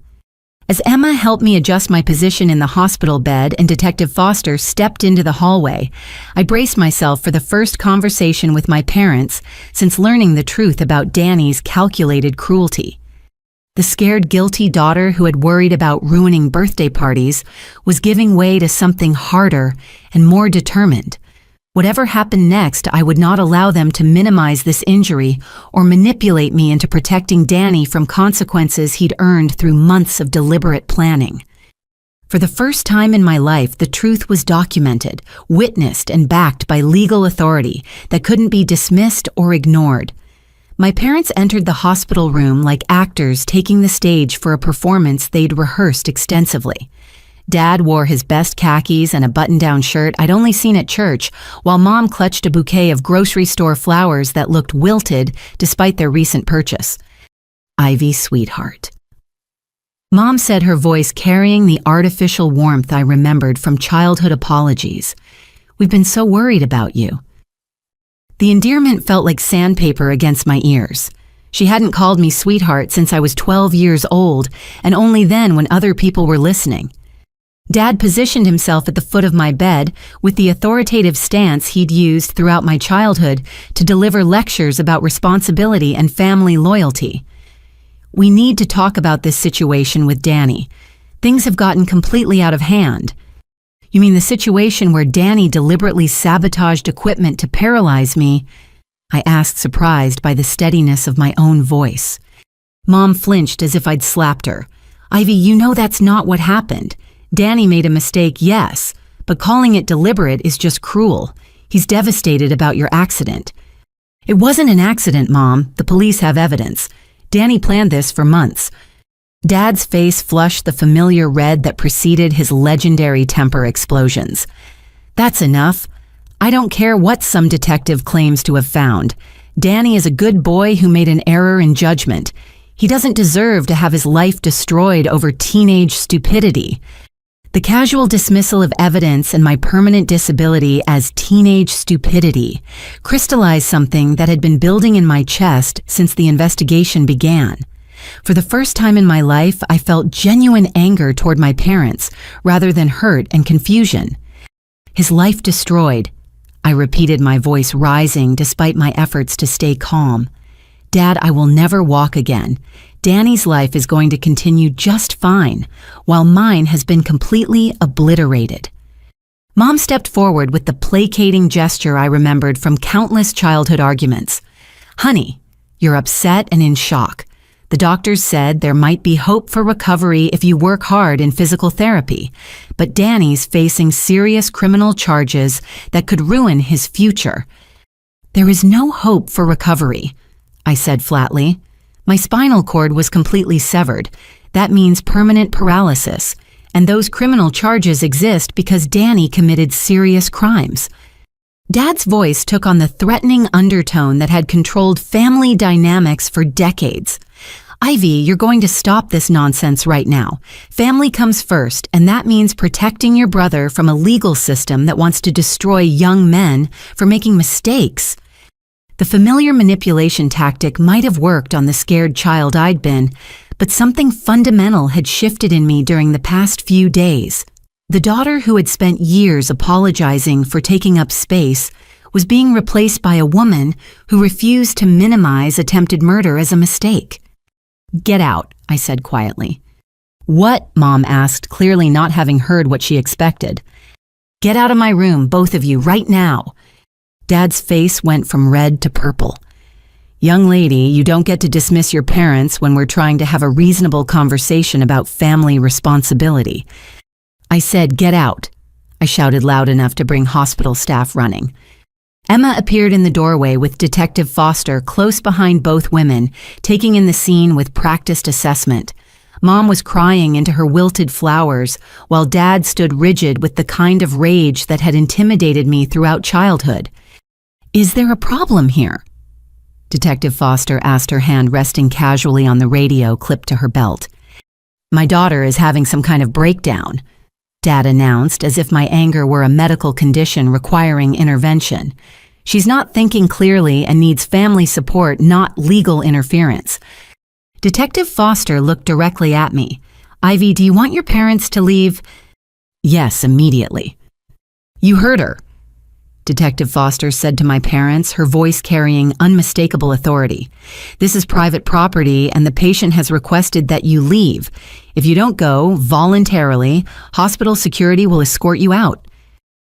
As Emma helped me adjust my position in the hospital bed and Detective Foster stepped into the hallway, I braced myself for the first conversation with my parents since learning the truth about Danny's calculated cruelty. The scared, guilty daughter who had worried about ruining birthday parties was giving way to something harder and more determined. Whatever happened next, I would not allow them to minimize this injury or manipulate me into protecting Danny from consequences he'd earned through months of deliberate planning. For the first time in my life, the truth was documented, witnessed, and backed by legal authority that couldn't be dismissed or ignored. My parents entered the hospital room like actors taking the stage for a performance they'd rehearsed extensively. Dad wore his best khakis and a button-down shirt I'd only seen at church, while Mom clutched a bouquet of grocery store flowers that looked wilted despite their recent purchase. Ivy, sweetheart. Mom said, her voice carrying the artificial warmth I remembered from childhood apologies. We've been so worried about you. The endearment felt like sandpaper against my ears. She hadn't called me sweetheart since I was 12 years old, and only then when other people were listening. Dad positioned himself at the foot of my bed with the authoritative stance he'd used throughout my childhood to deliver lectures about responsibility and family loyalty. We need to talk about this situation with Danny. Things have gotten completely out of hand. You mean the situation where Danny deliberately sabotaged equipment to paralyze me? I asked, surprised by the steadiness of my own voice. Mom flinched as if I'd slapped her. Ivy, you know that's not what happened. Danny made a mistake, yes, but calling it deliberate is just cruel. He's devastated about your accident. It wasn't an accident, Mom. The police have evidence. Danny planned this for months. Dad's face flushed the familiar red that preceded his legendary temper explosions. That's enough. I don't care what some detective claims to have found. Danny is a good boy who made an error in judgment. He doesn't deserve to have his life destroyed over teenage stupidity. The casual dismissal of evidence and my permanent disability as teenage stupidity crystallized something that had been building in my chest since the investigation began. For the first time in my life, I felt genuine anger toward my parents rather than hurt and confusion. His life destroyed. I repeated, my voice rising despite my efforts to stay calm. Dad, I will never walk again. Danny's life is going to continue just fine, while mine has been completely obliterated. Mom stepped forward with the placating gesture I remembered from countless childhood arguments. Honey, you're upset and in shock. The doctors said there might be hope for recovery if you work hard in physical therapy, but Danny's facing serious criminal charges that could ruin his future. There is no hope for recovery, I said flatly. My spinal cord was completely severed. That means permanent paralysis, and those criminal charges exist because Danny committed serious crimes. Dad's voice took on the threatening undertone that had controlled family dynamics for decades. Ivy, you're going to stop this nonsense right now. Family comes first, and that means protecting your brother from a legal system that wants to destroy young men for making mistakes. The familiar manipulation tactic might have worked on the scared child I'd been, but something fundamental had shifted in me during the past few days. The daughter who had spent years apologizing for taking up space was being replaced by a woman who refused to minimize attempted murder as a mistake. Get out, I said quietly. What? Mom asked, clearly not having heard what she expected. Get out of my room, both of you, right now. Dad's face went from red to purple. Young lady, you don't get to dismiss your parents when we're trying to have a reasonable conversation about family responsibility. I said, get out. I shouted loud enough to bring hospital staff running. Emma appeared in the doorway with Detective Foster close behind both women, taking in the scene with practiced assessment. Mom was crying into her wilted flowers, while Dad stood rigid with the kind of rage that had intimidated me throughout childhood. Is there a problem here? Detective Foster asked, her hand resting casually on the radio clipped to her belt. My daughter is having some kind of breakdown, Dad announced, as if my anger were a medical condition requiring intervention. She's not thinking clearly and needs family support, not legal interference. Detective Foster looked directly at me. Ivy, do you want your parents to leave? Yes, immediately. You heard her, Detective Foster said to my parents, her voice carrying unmistakable authority. This is private property and the patient has requested that you leave. If you don't go, voluntarily, hospital security will escort you out.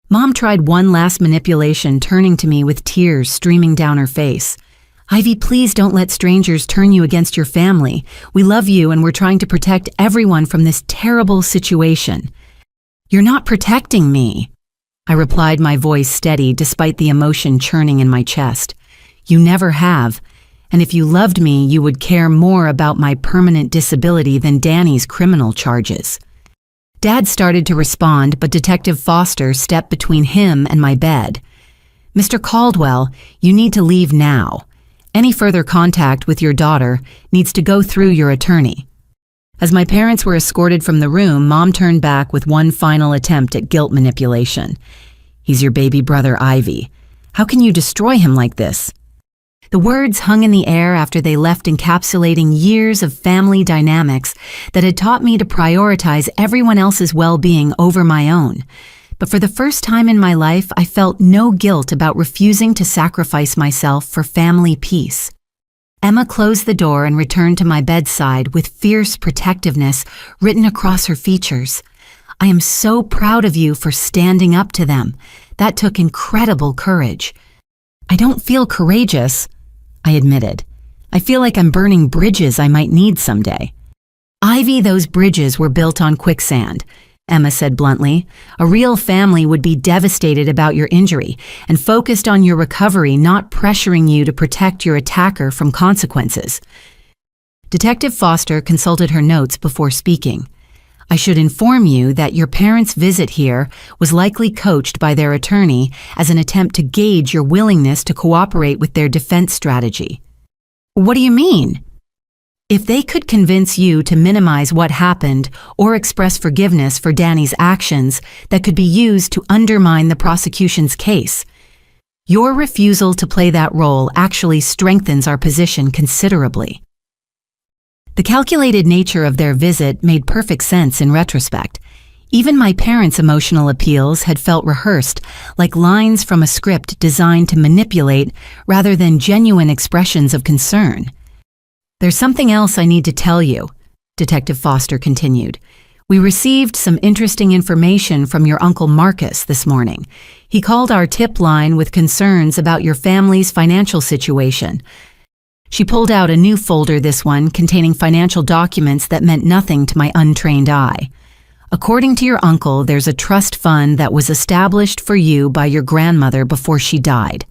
Mom tried one last manipulation, turning to me with tears streaming down her face. Ivy, please don't let strangers turn you against your family. We love you and we're trying to protect everyone from this terrible situation. You're not protecting me, I replied, my voice steady despite the emotion churning in my chest. You never have, and if you loved me, you would care more about my permanent disability than Danny's criminal charges. Dad started to respond, but Detective Foster stepped between him and my bed. Mr. Caldwell, you need to leave now. Any further contact with your daughter needs to go through your attorney. As my parents were escorted from the room, Mom turned back with one final attempt at guilt manipulation. He's your baby brother, Ivy. How can you destroy him like this? The words hung in the air after they left, encapsulating years of family dynamics that had taught me to prioritize everyone else's well-being over my own. But for the first time in my life, I felt no guilt about refusing to sacrifice myself for family peace. Emma closed the door and returned to my bedside with fierce protectiveness written across her features. I am so proud of you for standing up to them. That took incredible courage. I don't feel courageous, I admitted. I feel like I'm burning bridges I might need someday. Ivy, those bridges were built on quicksand, Emma said bluntly. A real family would be devastated about your injury and focused on your recovery, not pressuring you to protect your attacker from consequences. Detective Foster consulted her notes before speaking. I should inform you that your parents' visit here was likely coached by their attorney as an attempt to gauge your willingness to cooperate with their defense strategy. What do you mean? If they could convince you to minimize what happened or express forgiveness for Danny's actions, that could be used to undermine the prosecution's case. Your refusal to play that role actually strengthens our position considerably. The calculated nature of their visit made perfect sense in retrospect. Even my parents' emotional appeals had felt rehearsed, like lines from a script designed to manipulate rather than genuine expressions of concern. "There's something else I need to tell you," Detective Foster continued. "We received some interesting information from your Uncle Marcus this morning. He called our tip line with concerns about your family's financial situation." She pulled out a new folder, this one containing financial documents that meant nothing to my untrained eye. "According to your uncle, there's a trust fund that was established for you by your grandmother before she died.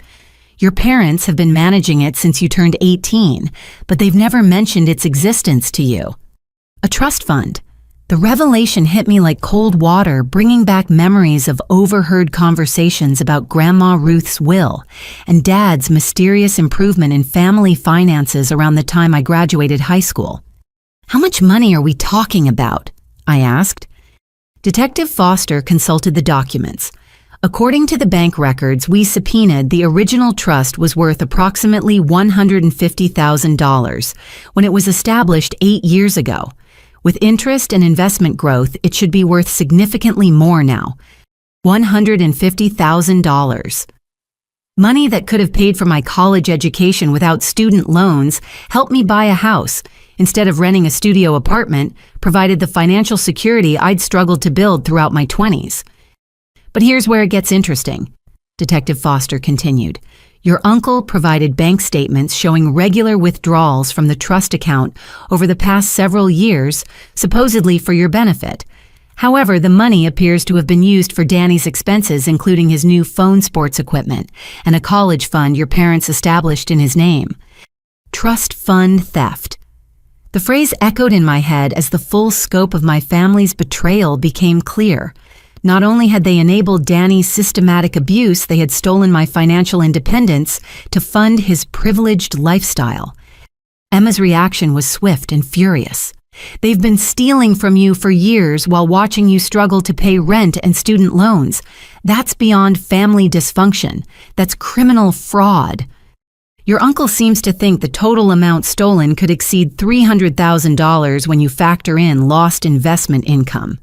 Your parents have been managing it since you turned 18, but they've never mentioned its existence to you." A trust fund. The revelation hit me like cold water, bringing back memories of overheard conversations about Grandma Ruth's will and Dad's mysterious improvement in family finances around the time I graduated high school. "How much money are we talking about?" I asked. Detective Foster consulted the documents. According to the bank records we subpoenaed, the original trust was worth approximately $150,000 when it was established 8 years ago. With interest and investment growth, it should be worth significantly more now. $150,000. Money that could have paid for my college education without student loans helped me buy a house, instead of renting a studio apartment, provided the financial security I'd struggled to build throughout my 20s. "But here's where it gets interesting," Detective Foster continued. "Your uncle provided bank statements showing regular withdrawals from the trust account over the past several years, supposedly for your benefit. However, the money appears to have been used for Danny's expenses, including his new phone sports equipment and a college fund your parents established in his name. Trust fund theft. The phrase echoed in my head as the full scope of my family's betrayal became clear. Not only had they enabled Danny's systematic abuse, they had stolen my financial independence to fund his privileged lifestyle. Emma's reaction was swift and furious. "They've been stealing from you for years while watching you struggle to pay rent and student loans. That's beyond family dysfunction. That's criminal fraud. Your uncle seems to think the total amount stolen could exceed $300,000 when you factor in lost investment income,"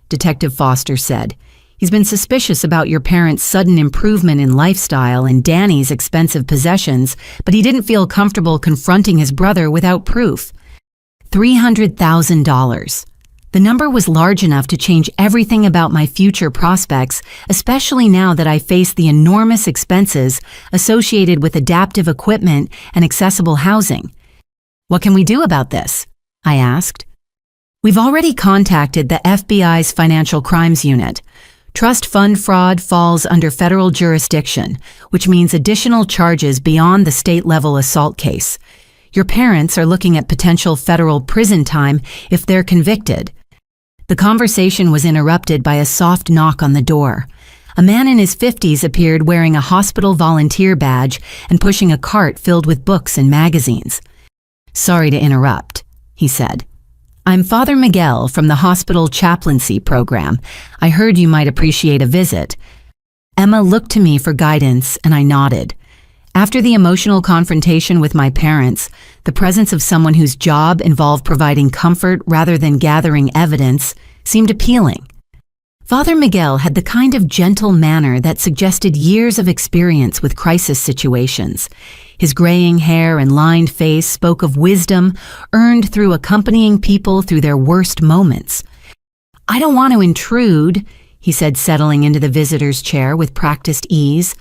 Detective Foster said. "He's been suspicious about your parents' sudden improvement in lifestyle and Danny's expensive possessions, but he didn't feel comfortable confronting his brother without proof." $300,000. The number was large enough to change everything about my future prospects, especially now that I face the enormous expenses associated with adaptive equipment and accessible housing. "What can we do about this?" I asked. "We've already contacted the FBI's Financial Crimes Unit. Trust fund fraud falls under federal jurisdiction, which means additional charges beyond the state-level assault case. Your parents are looking at potential federal prison time if they're convicted." The conversation was interrupted by a soft knock on the door. A man in his 50s appeared wearing a hospital volunteer badge and pushing a cart filled with books and magazines. "Sorry to interrupt," he said. "I'm Father Miguel from the hospital chaplaincy program. I heard you might appreciate a visit." Emma looked to me for guidance, and I nodded. After the emotional confrontation with my parents, the presence of someone whose job involved providing comfort rather than gathering evidence seemed appealing. Father Miguel had the kind of gentle manner that suggested years of experience with crisis situations. His graying hair and lined face spoke of wisdom earned through accompanying people through their worst moments. "I don't want to intrude," he said, settling into the visitor's chair with practiced ease.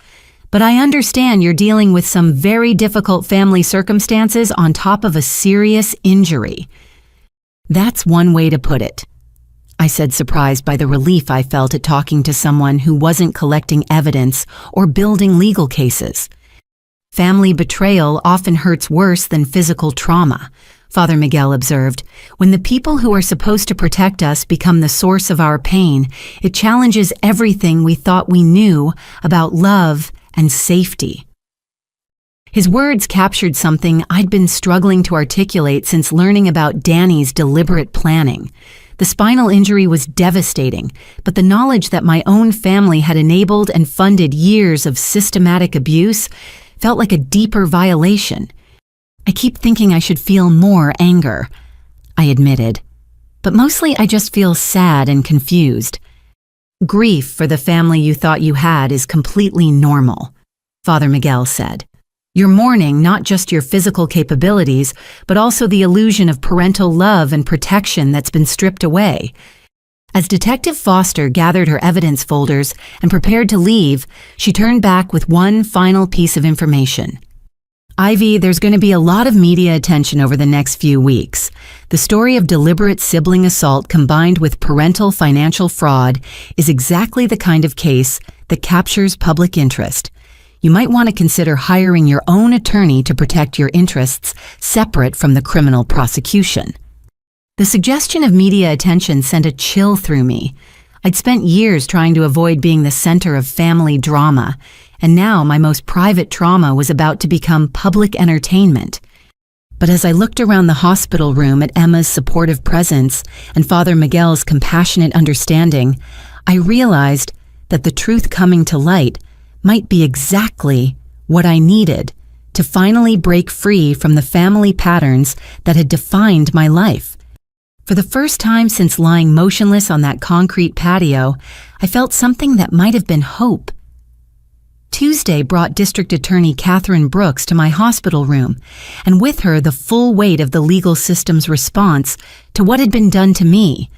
"But I understand you're dealing with some very difficult family circumstances on top of a serious injury." "That's one way to put it," I said, surprised by the relief I felt at talking to someone who wasn't collecting evidence or building legal cases. "Family betrayal often hurts worse than physical trauma," Father Miguel observed. "When the people who are supposed to protect us become the source of our pain, it challenges everything we thought we knew about love and safety." His words captured something I'd been struggling to articulate since learning about Danny's deliberate planning. The spinal injury was devastating, but the knowledge that my own family had enabled and funded years of systematic abuse felt like a deeper violation. "I keep thinking I should feel more anger," I admitted. "But mostly I just feel sad and confused. Grief for the family you thought you had is completely normal, Father Miguel said. You're mourning not just your physical capabilities, but also the illusion of parental love and protection that's been stripped away. As Detective Foster gathered her evidence folders and prepared to leave, she turned back with one final piece of information. Ivy, there's going to be a lot of media attention over the next few weeks. The story of deliberate sibling assault combined with parental financial fraud is exactly the kind of case that captures public interest. You might want to consider hiring your own attorney to protect your interests separate from the criminal prosecution. The suggestion of media attention sent a chill through me. I'd spent years trying to avoid being the center of family drama, and now my most private trauma was about to become public entertainment. But as I looked around the hospital room at Emma's supportive presence and Father Miguel's compassionate understanding, I realized that the truth coming to light might be exactly what I needed to finally break free from the family patterns that had defined my life. For the first time since lying motionless on that concrete patio, I felt something that might have been hope. Tuesday brought District Attorney Catherine Brooks to my hospital room, and with her the full weight of the legal system's response to what had been done to me.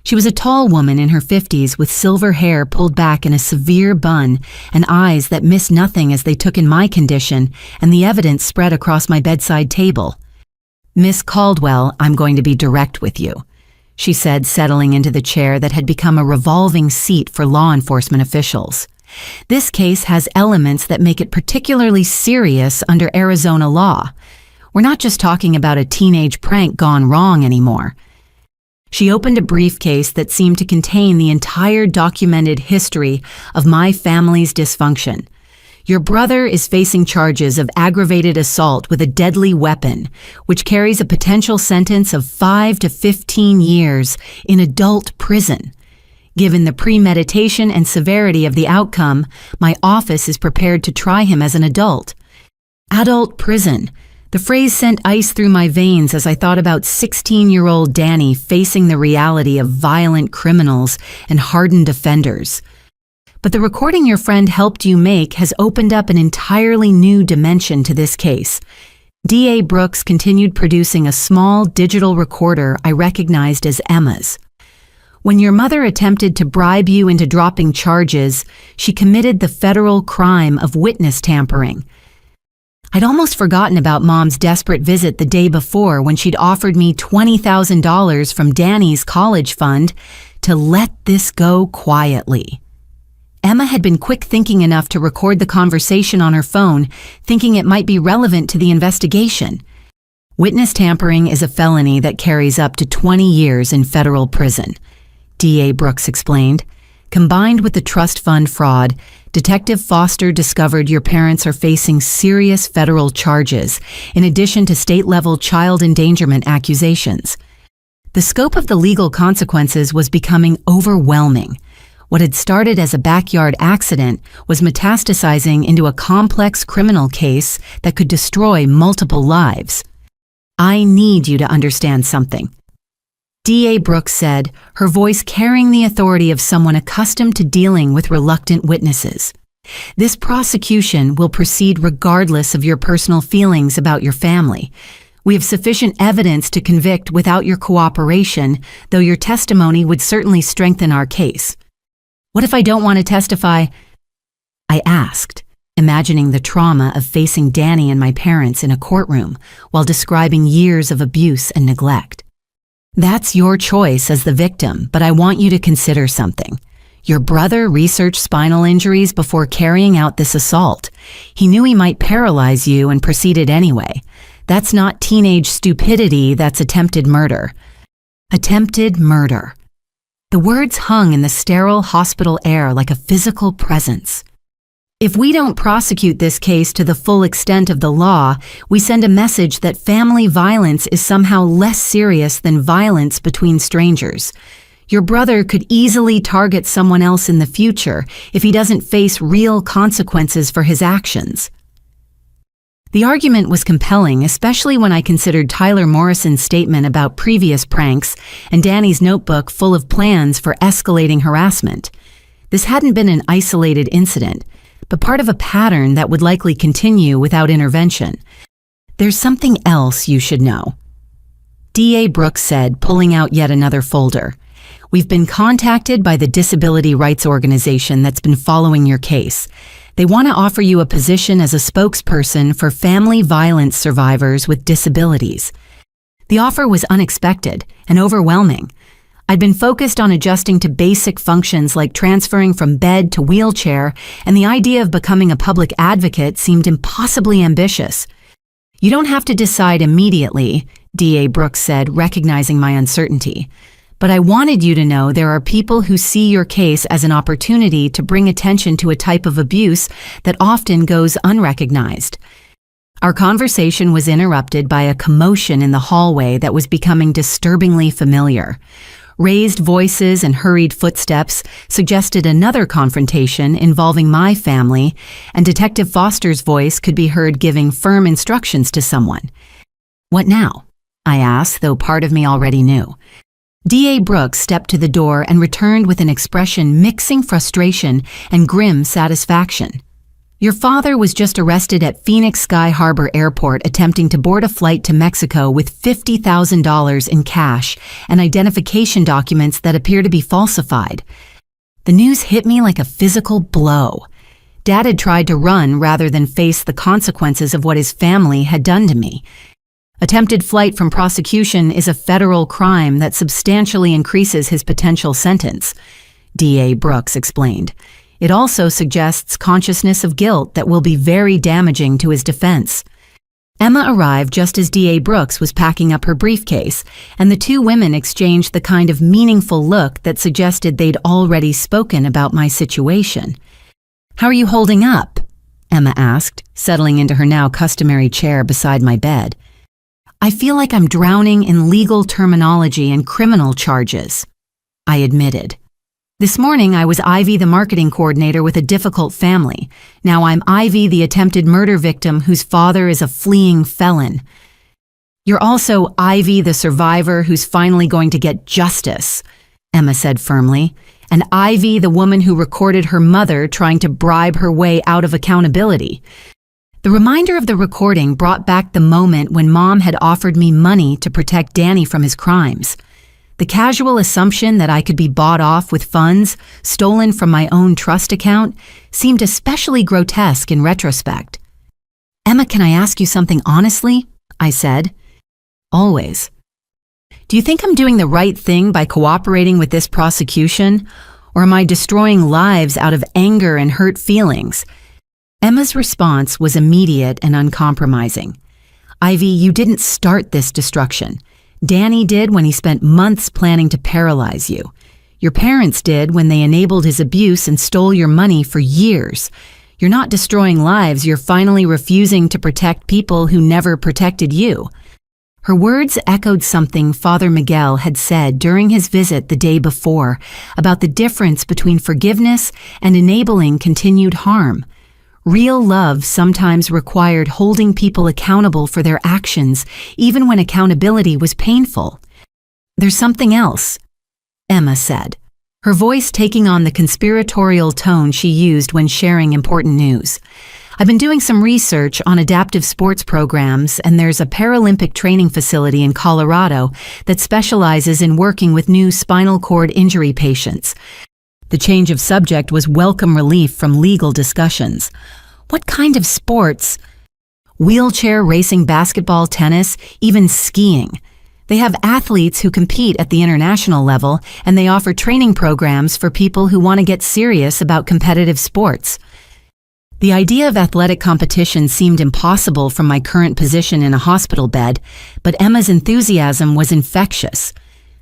She was a tall woman in her 50s with silver hair pulled back in a severe bun and eyes that missed nothing as they took in my condition and the evidence spread across my bedside table. "Miss Caldwell, I'm going to be direct with you," she said, settling into the chair that had become a revolving seat for law enforcement officials. "This case has elements that make it particularly serious under Arizona law. We're not just talking about a teenage prank gone wrong anymore." She opened a briefcase that seemed to contain the entire documented history of my family's dysfunction. "Your brother is facing charges of aggravated assault with a deadly weapon, which carries a potential sentence of 5 to 15 years in adult prison. Given the premeditation and severity of the outcome, my office is prepared to try him as an adult." Adult prison. The phrase sent ice through my veins as I thought about 16-year-old Danny facing the reality of violent criminals and hardened offenders. But the recording your friend helped you make has opened up an entirely new dimension to this case. DA Brooks continued producing a small digital recorder I recognized as Emma's. "When your mother attempted to bribe you into dropping charges, she committed the federal crime of witness tampering." I'd almost forgotten about Mom's desperate visit the day before when she'd offered me $20,000 from Danny's college fund to let this go quietly. Emma had been quick thinking enough to record the conversation on her phone, thinking it might be relevant to the investigation. "Witness tampering is a felony that carries up to 20 years in federal prison," DA Brooks explained. "Combined with the trust fund fraud, Detective Foster discovered your parents are facing serious federal charges, in addition to state-level child endangerment accusations." The scope of the legal consequences was becoming overwhelming. What had started as a backyard accident was metastasizing into a complex criminal case that could destroy multiple lives. "I need you to understand something," DA Brooks said, her voice carrying the authority of someone accustomed to dealing with reluctant witnesses. "This prosecution will proceed regardless of your personal feelings about your family. We have sufficient evidence to convict without your cooperation, though your testimony would certainly strengthen our case." "What if I don't want to testify?" I asked, imagining the trauma of facing Danny and my parents in a courtroom while describing years of abuse and neglect. "That's your choice as the victim, but I want you to consider something. Your brother researched spinal injuries before carrying out this assault. He knew he might paralyze you and proceeded anyway. That's not teenage stupidity, that's attempted murder." Attempted murder. The words hung in the sterile hospital air like a physical presence. If we don't prosecute this case to the full extent of the law, we send a message that family violence is somehow less serious than violence between strangers. Your brother could easily target someone else in the future if he doesn't face real consequences for his actions. The argument was compelling, especially when I considered Tyler Morrison's statement about previous pranks and Danny's notebook full of plans for escalating harassment. This hadn't been an isolated incident, but part of a pattern that would likely continue without intervention. "There's something else you should know," DA Brooks said, pulling out yet another folder. "We've been contacted by the disability rights organization that's been following your case. They want to offer you a position as a spokesperson for family violence survivors with disabilities." The offer was unexpected and overwhelming. I'd been focused on adjusting to basic functions like transferring from bed to wheelchair, and the idea of becoming a public advocate seemed impossibly ambitious. "You don't have to decide immediately," DA Brooks said, recognizing my uncertainty. "But I wanted you to know there are people who see your case as an opportunity to bring attention to a type of abuse that often goes unrecognized." Our conversation was interrupted by a commotion in the hallway that was becoming disturbingly familiar. Raised voices and hurried footsteps suggested another confrontation involving my family, and Detective Foster's voice could be heard giving firm instructions to someone. "What now?" I asked, though part of me already knew. DA Brooks stepped to the door and returned with an expression mixing frustration and grim satisfaction. "Your father was just arrested at Phoenix Sky Harbor Airport attempting to board a flight to Mexico with $50,000 in cash and identification documents that appear to be falsified." The news hit me like a physical blow. Dad had tried to run rather than face the consequences of what his family had done to me. Attempted flight from prosecution is a federal crime that substantially increases his potential sentence, DA Brooks explained. "It also suggests consciousness of guilt that will be very damaging to his defense." Emma arrived just as DA Brooks was packing up her briefcase, and the two women exchanged the kind of meaningful look that suggested they'd already spoken about my situation. "How are you holding up?" Emma asked, settling into her now customary chair beside my bed. "I feel like I'm drowning in legal terminology and criminal charges," I admitted. "This morning I was Ivy, the marketing coordinator with a difficult family. Now I'm Ivy, the attempted murder victim whose father is a fleeing felon. You're also Ivy, the survivor who's finally going to get justice," Emma said firmly, "and Ivy, the woman who recorded her mother trying to bribe her way out of accountability." The reminder of the recording brought back the moment when Mom had offered me money to protect Danny from his crimes. The casual assumption that I could be bought off with funds stolen from my own trust account seemed especially grotesque in retrospect. "Emma, can I ask you something honestly?" I said. "Always." "Do you think I'm doing the right thing by cooperating with this prosecution, or am I destroying lives out of anger and hurt feelings?" Emma's response was immediate and uncompromising. "Ivy, you didn't start this destruction. Danny did when he spent months planning to paralyze you. Your parents did when they enabled his abuse and stole your money for years. You're not destroying lives, you're finally refusing to protect people who never protected you." Her words echoed something Father Miguel had said during his visit the day before about the difference between forgiveness and enabling continued harm. Real love sometimes required holding people accountable for their actions, even when accountability was painful. "There's something else," Emma said, her voice taking on the conspiratorial tone she used when sharing important news. "I've been doing some research on adaptive sports programs, and there's a Paralympic training facility in Colorado that specializes in working with new spinal cord injury patients." The change of subject was welcome relief from legal discussions. "What kind of sports?" "Wheelchair racing, basketball, tennis, even skiing. They have athletes who compete at the international level, and they offer training programs for people who want to get serious about competitive sports." The idea of athletic competition seemed impossible from my current position in a hospital bed, but Emma's enthusiasm was infectious.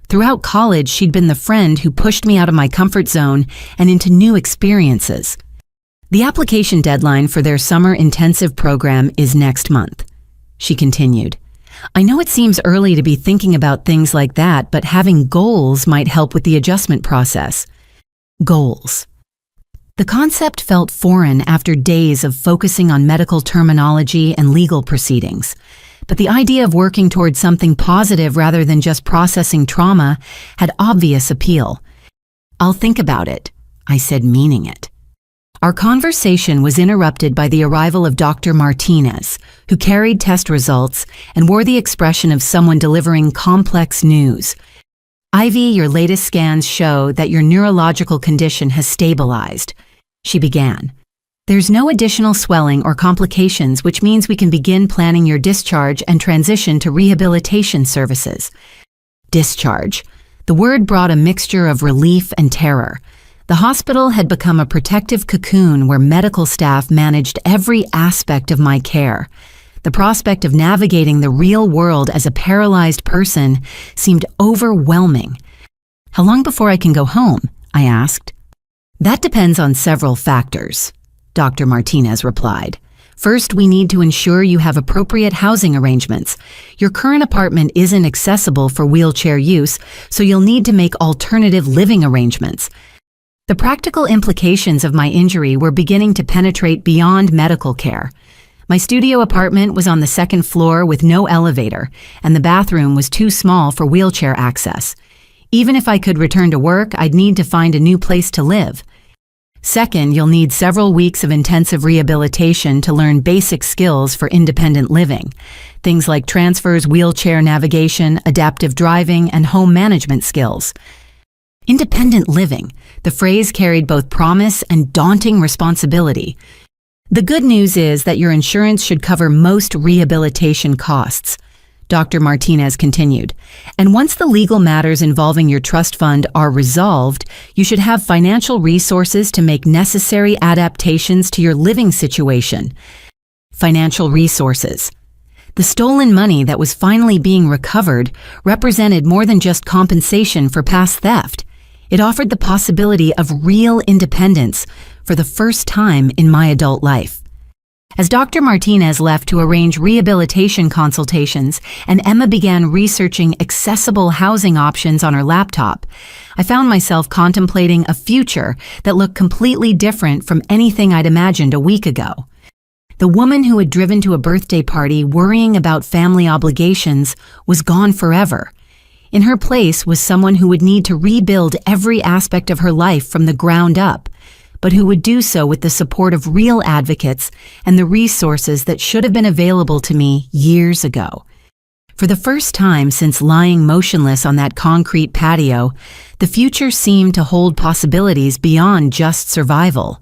Throughout college, she'd been the friend who pushed me out of my comfort zone and into new experiences. "The application deadline for their summer intensive program is next month," she continued. "I know it seems early to be thinking about things like that, but having goals might help with the adjustment process." Goals. The concept felt foreign after days of focusing on medical terminology and legal proceedings. But the idea of working towards something positive rather than just processing trauma had obvious appeal. "I'll think about it," I said, meaning it. Our conversation was interrupted by the arrival of Dr. Martinez, who carried test results and wore the expression of someone delivering complex news. Ivy, your latest scans show that your neurological condition has stabilized, she began. There's no additional swelling or complications, which means we can begin planning your discharge and transition to rehabilitation services. Discharge. The word brought a mixture of relief and terror. The hospital had become a protective cocoon where medical staff managed every aspect of my care. The prospect of navigating the real world as a paralyzed person seemed overwhelming. How long before I can go home? I asked. That depends on several factors, Dr. Martinez replied. First, we need to ensure you have appropriate housing arrangements. Your current apartment isn't accessible for wheelchair use, so you'll need to make alternative living arrangements. The practical implications of my injury were beginning to penetrate beyond medical care. My studio apartment was on the second floor with no elevator, and the bathroom was too small for wheelchair access. Even if I could return to work, I'd need to find a new place to live. Second, you'll need several weeks of intensive rehabilitation to learn basic skills for independent living. Things like transfers, wheelchair navigation, adaptive driving, and home management skills. Independent living. The phrase carried both promise and daunting responsibility. The good news is that your insurance should cover most rehabilitation costs, Dr. Martinez continued. And once the legal matters involving your trust fund are resolved, you should have financial resources to make necessary adaptations to your living situation. Financial resources. The stolen money that was finally being recovered represented more than just compensation for past theft. It offered the possibility of real independence for the first time in my adult life. As Dr. Martinez left to arrange rehabilitation consultations and Emma began researching accessible housing options on her laptop, I found myself contemplating a future that looked completely different from anything I'd imagined a week ago. The woman who had driven to a birthday party worrying about family obligations was gone forever. In her place was someone who would need to rebuild every aspect of her life from the ground up, but who would do so with the support of real advocates and the resources that should have been available to me years ago. For the first time since lying motionless on that concrete patio, the future seemed to hold possibilities beyond just survival.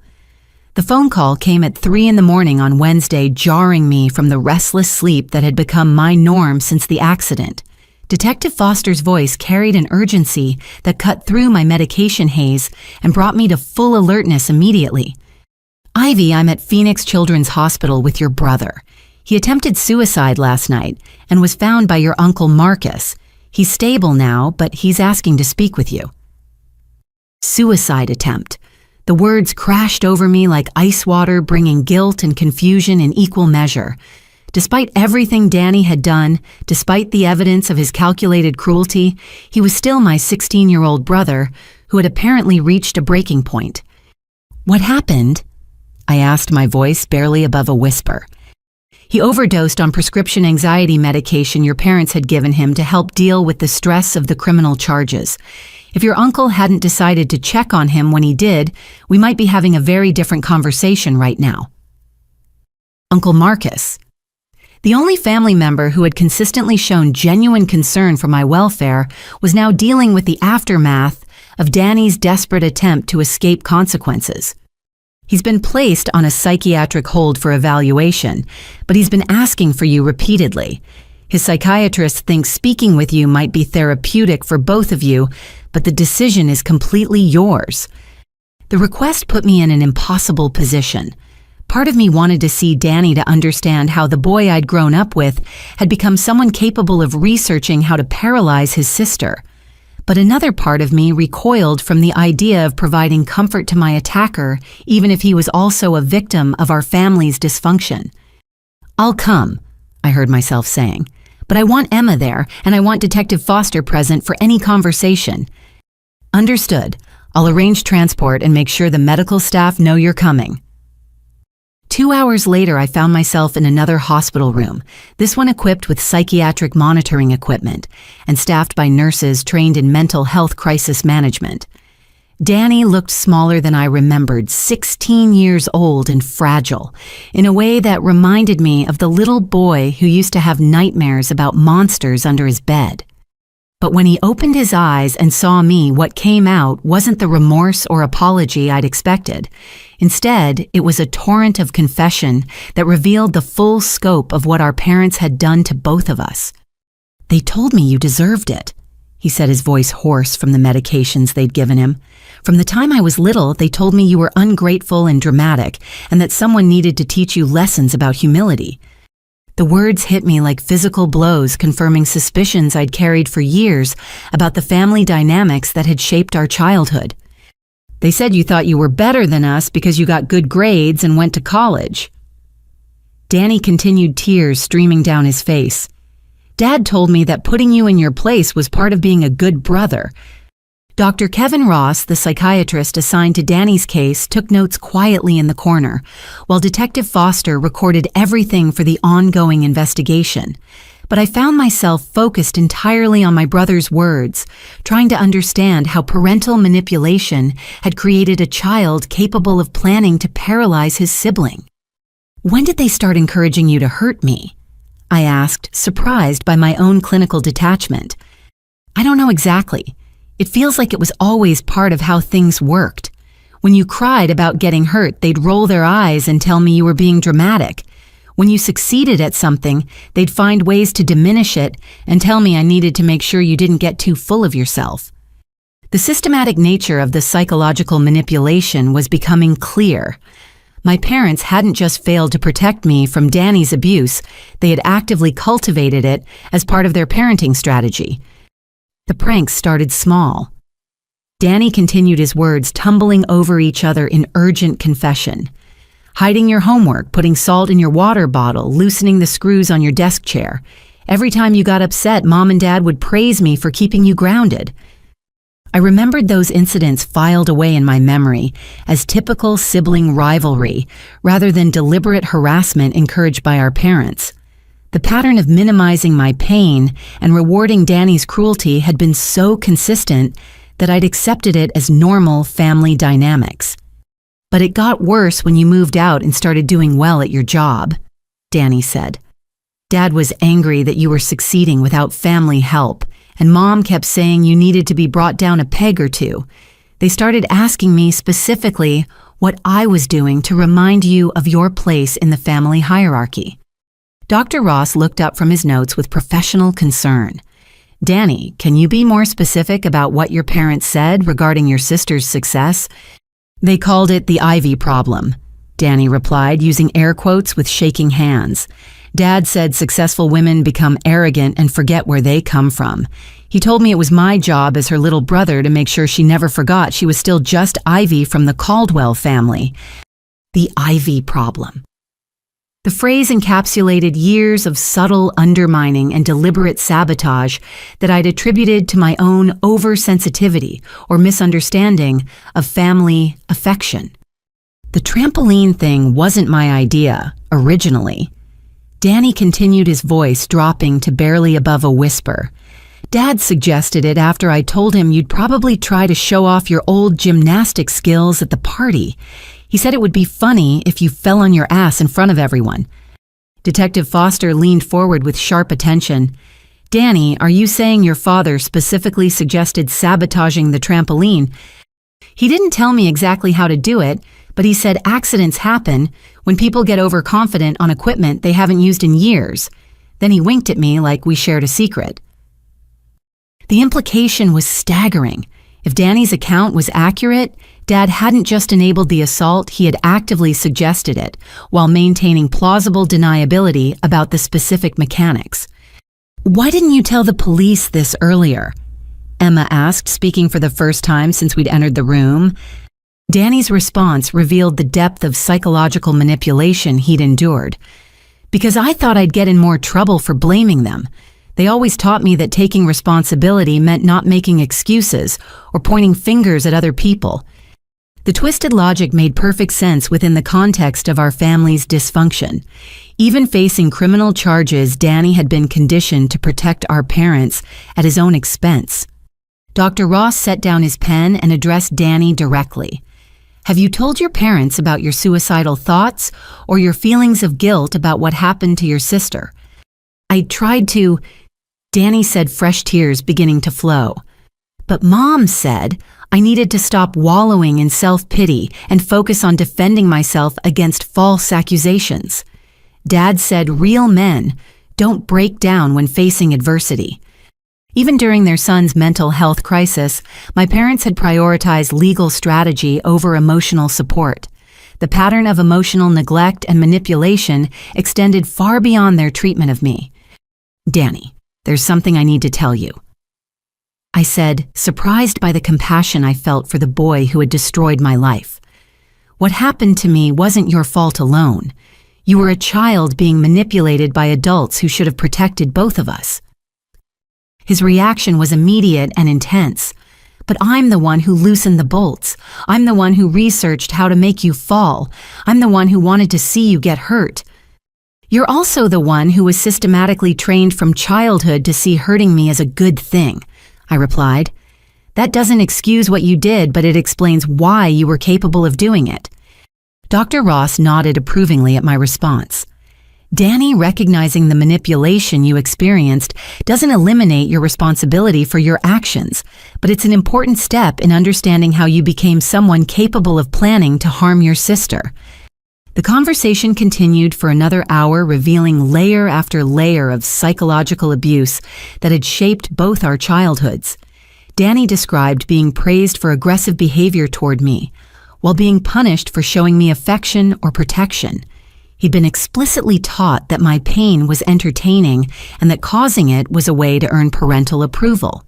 The phone call came at 3 a.m. on Wednesday, jarring me from the restless sleep that had become my norm since the accident. Detective Foster's voice carried an urgency that cut through my medication haze and brought me to full alertness immediately. Ivy, I'm at Phoenix Children's Hospital with your brother. He attempted suicide last night and was found by your uncle Marcus. He's stable now, but he's asking to speak with you. Suicide attempt. The words crashed over me like ice water, bringing guilt and confusion in equal measure. Despite everything Danny had done, despite the evidence of his calculated cruelty, he was still my 16-year-old brother, who had apparently reached a breaking point. What happened? I asked, my voice barely above a whisper. He overdosed on prescription anxiety medication your parents had given him to help deal with the stress of the criminal charges. If your uncle hadn't decided to check on him when he did, we might be having a very different conversation right now. Uncle Marcus. The only family member who had consistently shown genuine concern for my welfare was now dealing with the aftermath of Danny's desperate attempt to escape consequences. He's been placed on a psychiatric hold for evaluation, but he's been asking for you repeatedly. His psychiatrist thinks speaking with you might be therapeutic for both of you, but the decision is completely yours. The request put me in an impossible position. Part of me wanted to see Danny to understand how the boy I'd grown up with had become someone capable of researching how to paralyze his sister. But another part of me recoiled from the idea of providing comfort to my attacker, even if he was also a victim of our family's dysfunction. I'll come, I heard myself saying, but I want Emma there, and I want Detective Foster present for any conversation. Understood. I'll arrange transport and make sure the medical staff know you're coming. 2 hours later, I found myself in another hospital room, this one equipped with psychiatric monitoring equipment and staffed by nurses trained in mental health crisis management. Danny looked smaller than I remembered, 16 years old and fragile, in a way that reminded me of the little boy who used to have nightmares about monsters under his bed. But when he opened his eyes and saw me, what came out wasn't the remorse or apology I'd expected. Instead, it was a torrent of confession that revealed the full scope of what our parents had done to both of us. "They told me you deserved it," he said, his voice hoarse from the medications they'd given him. "From the time I was little, they told me you were ungrateful and dramatic, and that someone needed to teach you lessons about humility." The words hit me like physical blows, confirming suspicions I'd carried for years about the family dynamics that had shaped our childhood. "They said you thought you were better than us because you got good grades and went to college." Danny continued, tears streaming down his face. "Dad told me that putting you in your place was part of being a good brother." Dr. Kevin Ross, the psychiatrist assigned to Danny's case, took notes quietly in the corner, while Detective Foster recorded everything for the ongoing investigation. But I found myself focused entirely on my brother's words, trying to understand how parental manipulation had created a child capable of planning to paralyze his sibling. "When did they start encouraging you to hurt me?" I asked, surprised by my own clinical detachment. "I don't know exactly. It feels like it was always part of how things worked. When you cried about getting hurt, they'd roll their eyes and tell me you were being dramatic. When you succeeded at something, they'd find ways to diminish it and tell me I needed to make sure you didn't get too full of yourself." The systematic nature of the psychological manipulation was becoming clear. My parents hadn't just failed to protect me from Danny's abuse, they had actively cultivated it as part of their parenting strategy. The pranks started small. Danny continued his words, tumbling over each other in urgent confession. "Hiding your homework, putting salt in your water bottle, loosening the screws on your desk chair. Every time you got upset, Mom and Dad would praise me for keeping you grounded." I remembered those incidents filed away in my memory as typical sibling rivalry rather than deliberate harassment encouraged by our parents. The pattern of minimizing my pain and rewarding Danny's cruelty had been so consistent that I'd accepted it as normal family dynamics. "But it got worse when you moved out and started doing well at your job," Danny said. "Dad was angry that you were succeeding without family help, and Mom kept saying you needed to be brought down a peg or two. They started asking me specifically what I was doing to remind you of your place in the family hierarchy." Dr. Ross looked up from his notes with professional concern. "Danny, can you be more specific about what your parents said regarding your sister's success?" "They called it the Ivy problem," Danny replied, using air quotes with shaking hands. "Dad said successful women become arrogant and forget where they come from. He told me it was my job as her little brother to make sure she never forgot she was still just Ivy from the Caldwell family." The Ivy problem. The phrase encapsulated years of subtle undermining and deliberate sabotage that I'd attributed to my own oversensitivity or misunderstanding of family affection. "The trampoline thing wasn't my idea, originally." Danny continued, his voice dropping to barely above a whisper. "Dad suggested it after I told him you'd probably try to show off your old gymnastic skills at the party. He said it would be funny if you fell on your ass in front of everyone." Detective Foster leaned forward with sharp attention. "Danny, are you saying your father specifically suggested sabotaging the trampoline?" "He didn't tell me exactly how to do it, but he said accidents happen when people get overconfident on equipment they haven't used in years." Then he winked at me like we shared a secret. The implication was staggering. If Danny's account was accurate, Dad hadn't just enabled the assault, he had actively suggested it, while maintaining plausible deniability about the specific mechanics. "Why didn't you tell the police this earlier?" Emma asked, speaking for the first time since we'd entered the room. Danny's response revealed the depth of psychological manipulation he'd endured. "Because I thought I'd get in more trouble for blaming them. They always taught me that taking responsibility meant not making excuses or pointing fingers at other people." The twisted logic made perfect sense within the context of our family's dysfunction. Even facing criminal charges, Danny had been conditioned to protect our parents at his own expense. Dr. Ross set down his pen and addressed Danny directly. Have you told your parents about your suicidal thoughts or your feelings of guilt about what happened to your sister? I tried to, Danny said, fresh tears beginning to flow. But Mom said I needed to stop wallowing in self-pity and focus on defending myself against false accusations. Dad said real men don't break down when facing adversity. Even during their son's mental health crisis, my parents had prioritized legal strategy over emotional support. The pattern of emotional neglect and manipulation extended far beyond their treatment of me. Danny, there's something I need to tell you, I said, surprised by the compassion I felt for the boy who had destroyed my life. What happened to me wasn't your fault alone. You were a child being manipulated by adults who should have protected both of us. His reaction was immediate and intense. But I'm the one who loosened the bolts. I'm the one who researched how to make you fall. I'm the one who wanted to see you get hurt. You're also the one who was systematically trained from childhood to see hurting me as a good thing, I replied. That doesn't excuse what you did, but it explains why you were capable of doing it. Dr. Ross nodded approvingly at my response. Danny, recognizing the manipulation you experienced doesn't eliminate your responsibility for your actions, but it's an important step in understanding how you became someone capable of planning to harm your sister. The conversation continued for another hour, revealing layer after layer of psychological abuse that had shaped both our childhoods. Danny described being praised for aggressive behavior toward me, while being punished for showing me affection or protection. He'd been explicitly taught that my pain was entertaining and that causing it was a way to earn parental approval.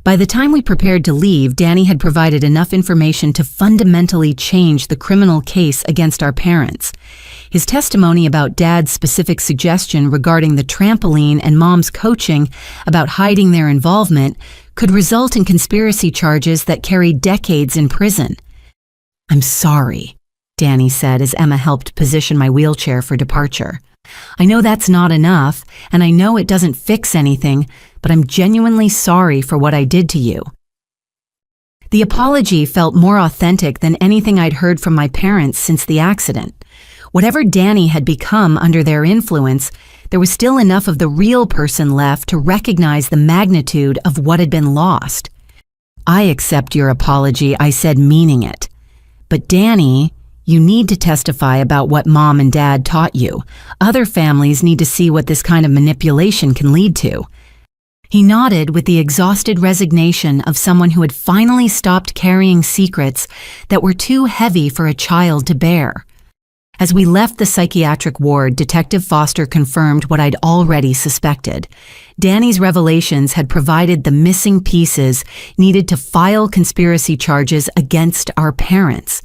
By the time we prepared to leave, Danny had provided enough information to fundamentally change the criminal case against our parents. His testimony about Dad's specific suggestion regarding the trampoline and Mom's coaching about hiding their involvement could result in conspiracy charges that carried decades in prison. I'm sorry, Danny said as Emma helped position my wheelchair for departure. I know that's not enough, and I know it doesn't fix anything, but I'm genuinely sorry for what I did to you. The apology felt more authentic than anything I'd heard from my parents since the accident. Whatever Danny had become under their influence, there was still enough of the real person left to recognize the magnitude of what had been lost. I accept your apology, I said, meaning it. But Danny, you need to testify about what Mom and Dad taught you. Other families need to see what this kind of manipulation can lead to. He nodded with the exhausted resignation of someone who had finally stopped carrying secrets that were too heavy for a child to bear. As we left the psychiatric ward, Detective Foster confirmed what I'd already suspected. Danny's revelations had provided the missing pieces needed to file conspiracy charges against our parents.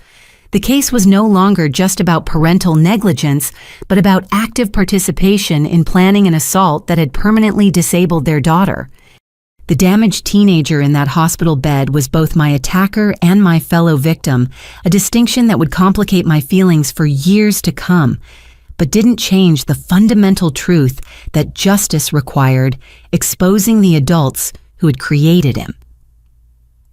The case was no longer just about parental negligence, but about active participation in planning an assault that had permanently disabled their daughter. The damaged teenager in that hospital bed was both my attacker and my fellow victim, a distinction that would complicate my feelings for years to come, but didn't change the fundamental truth that justice required exposing the adults who had created him.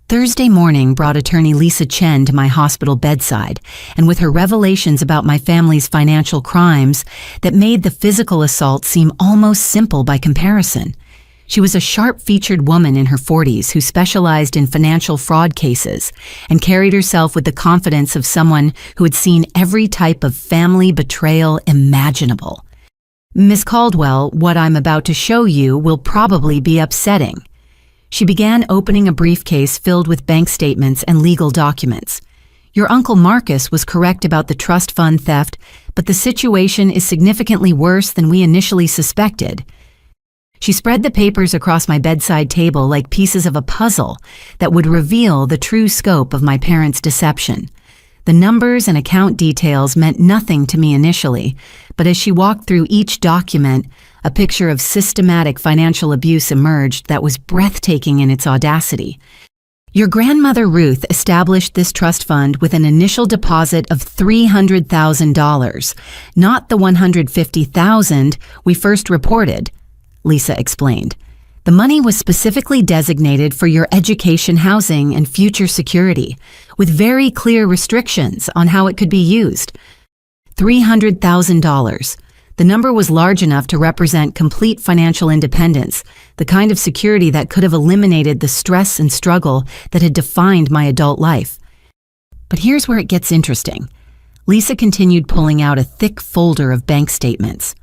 Thursday morning brought attorney Lisa Chen to my hospital bedside, and with her revelations about my family's financial crimes that made the physical assault seem almost simple by comparison. She was a sharp-featured woman in her 40s who specialized in financial fraud cases and carried herself with the confidence of someone who had seen every type of family betrayal imaginable. Miss Caldwell, what I'm about to show you will probably be upsetting. She began opening a briefcase filled with bank statements and legal documents. Your Uncle Marcus was correct about the trust fund theft, but the situation is significantly worse than we initially suspected. She spread the papers across my bedside table like pieces of a puzzle that would reveal the true scope of my parents' deception. The numbers and account details meant nothing to me initially, but as she walked through each document, a picture of systematic financial abuse emerged that was breathtaking in its audacity. Your grandmother Ruth established this trust fund with an initial deposit of $300,000, not the $150,000 we first reported, Lisa explained. The money was specifically designated for your education, housing, and future security, with very clear restrictions on how it could be used. $300,000. The number was large enough to represent complete financial independence, the kind of security that could have eliminated the stress and struggle that had defined my adult life. But here's where it gets interesting. Lisa continued pulling out a thick folder of bank statements.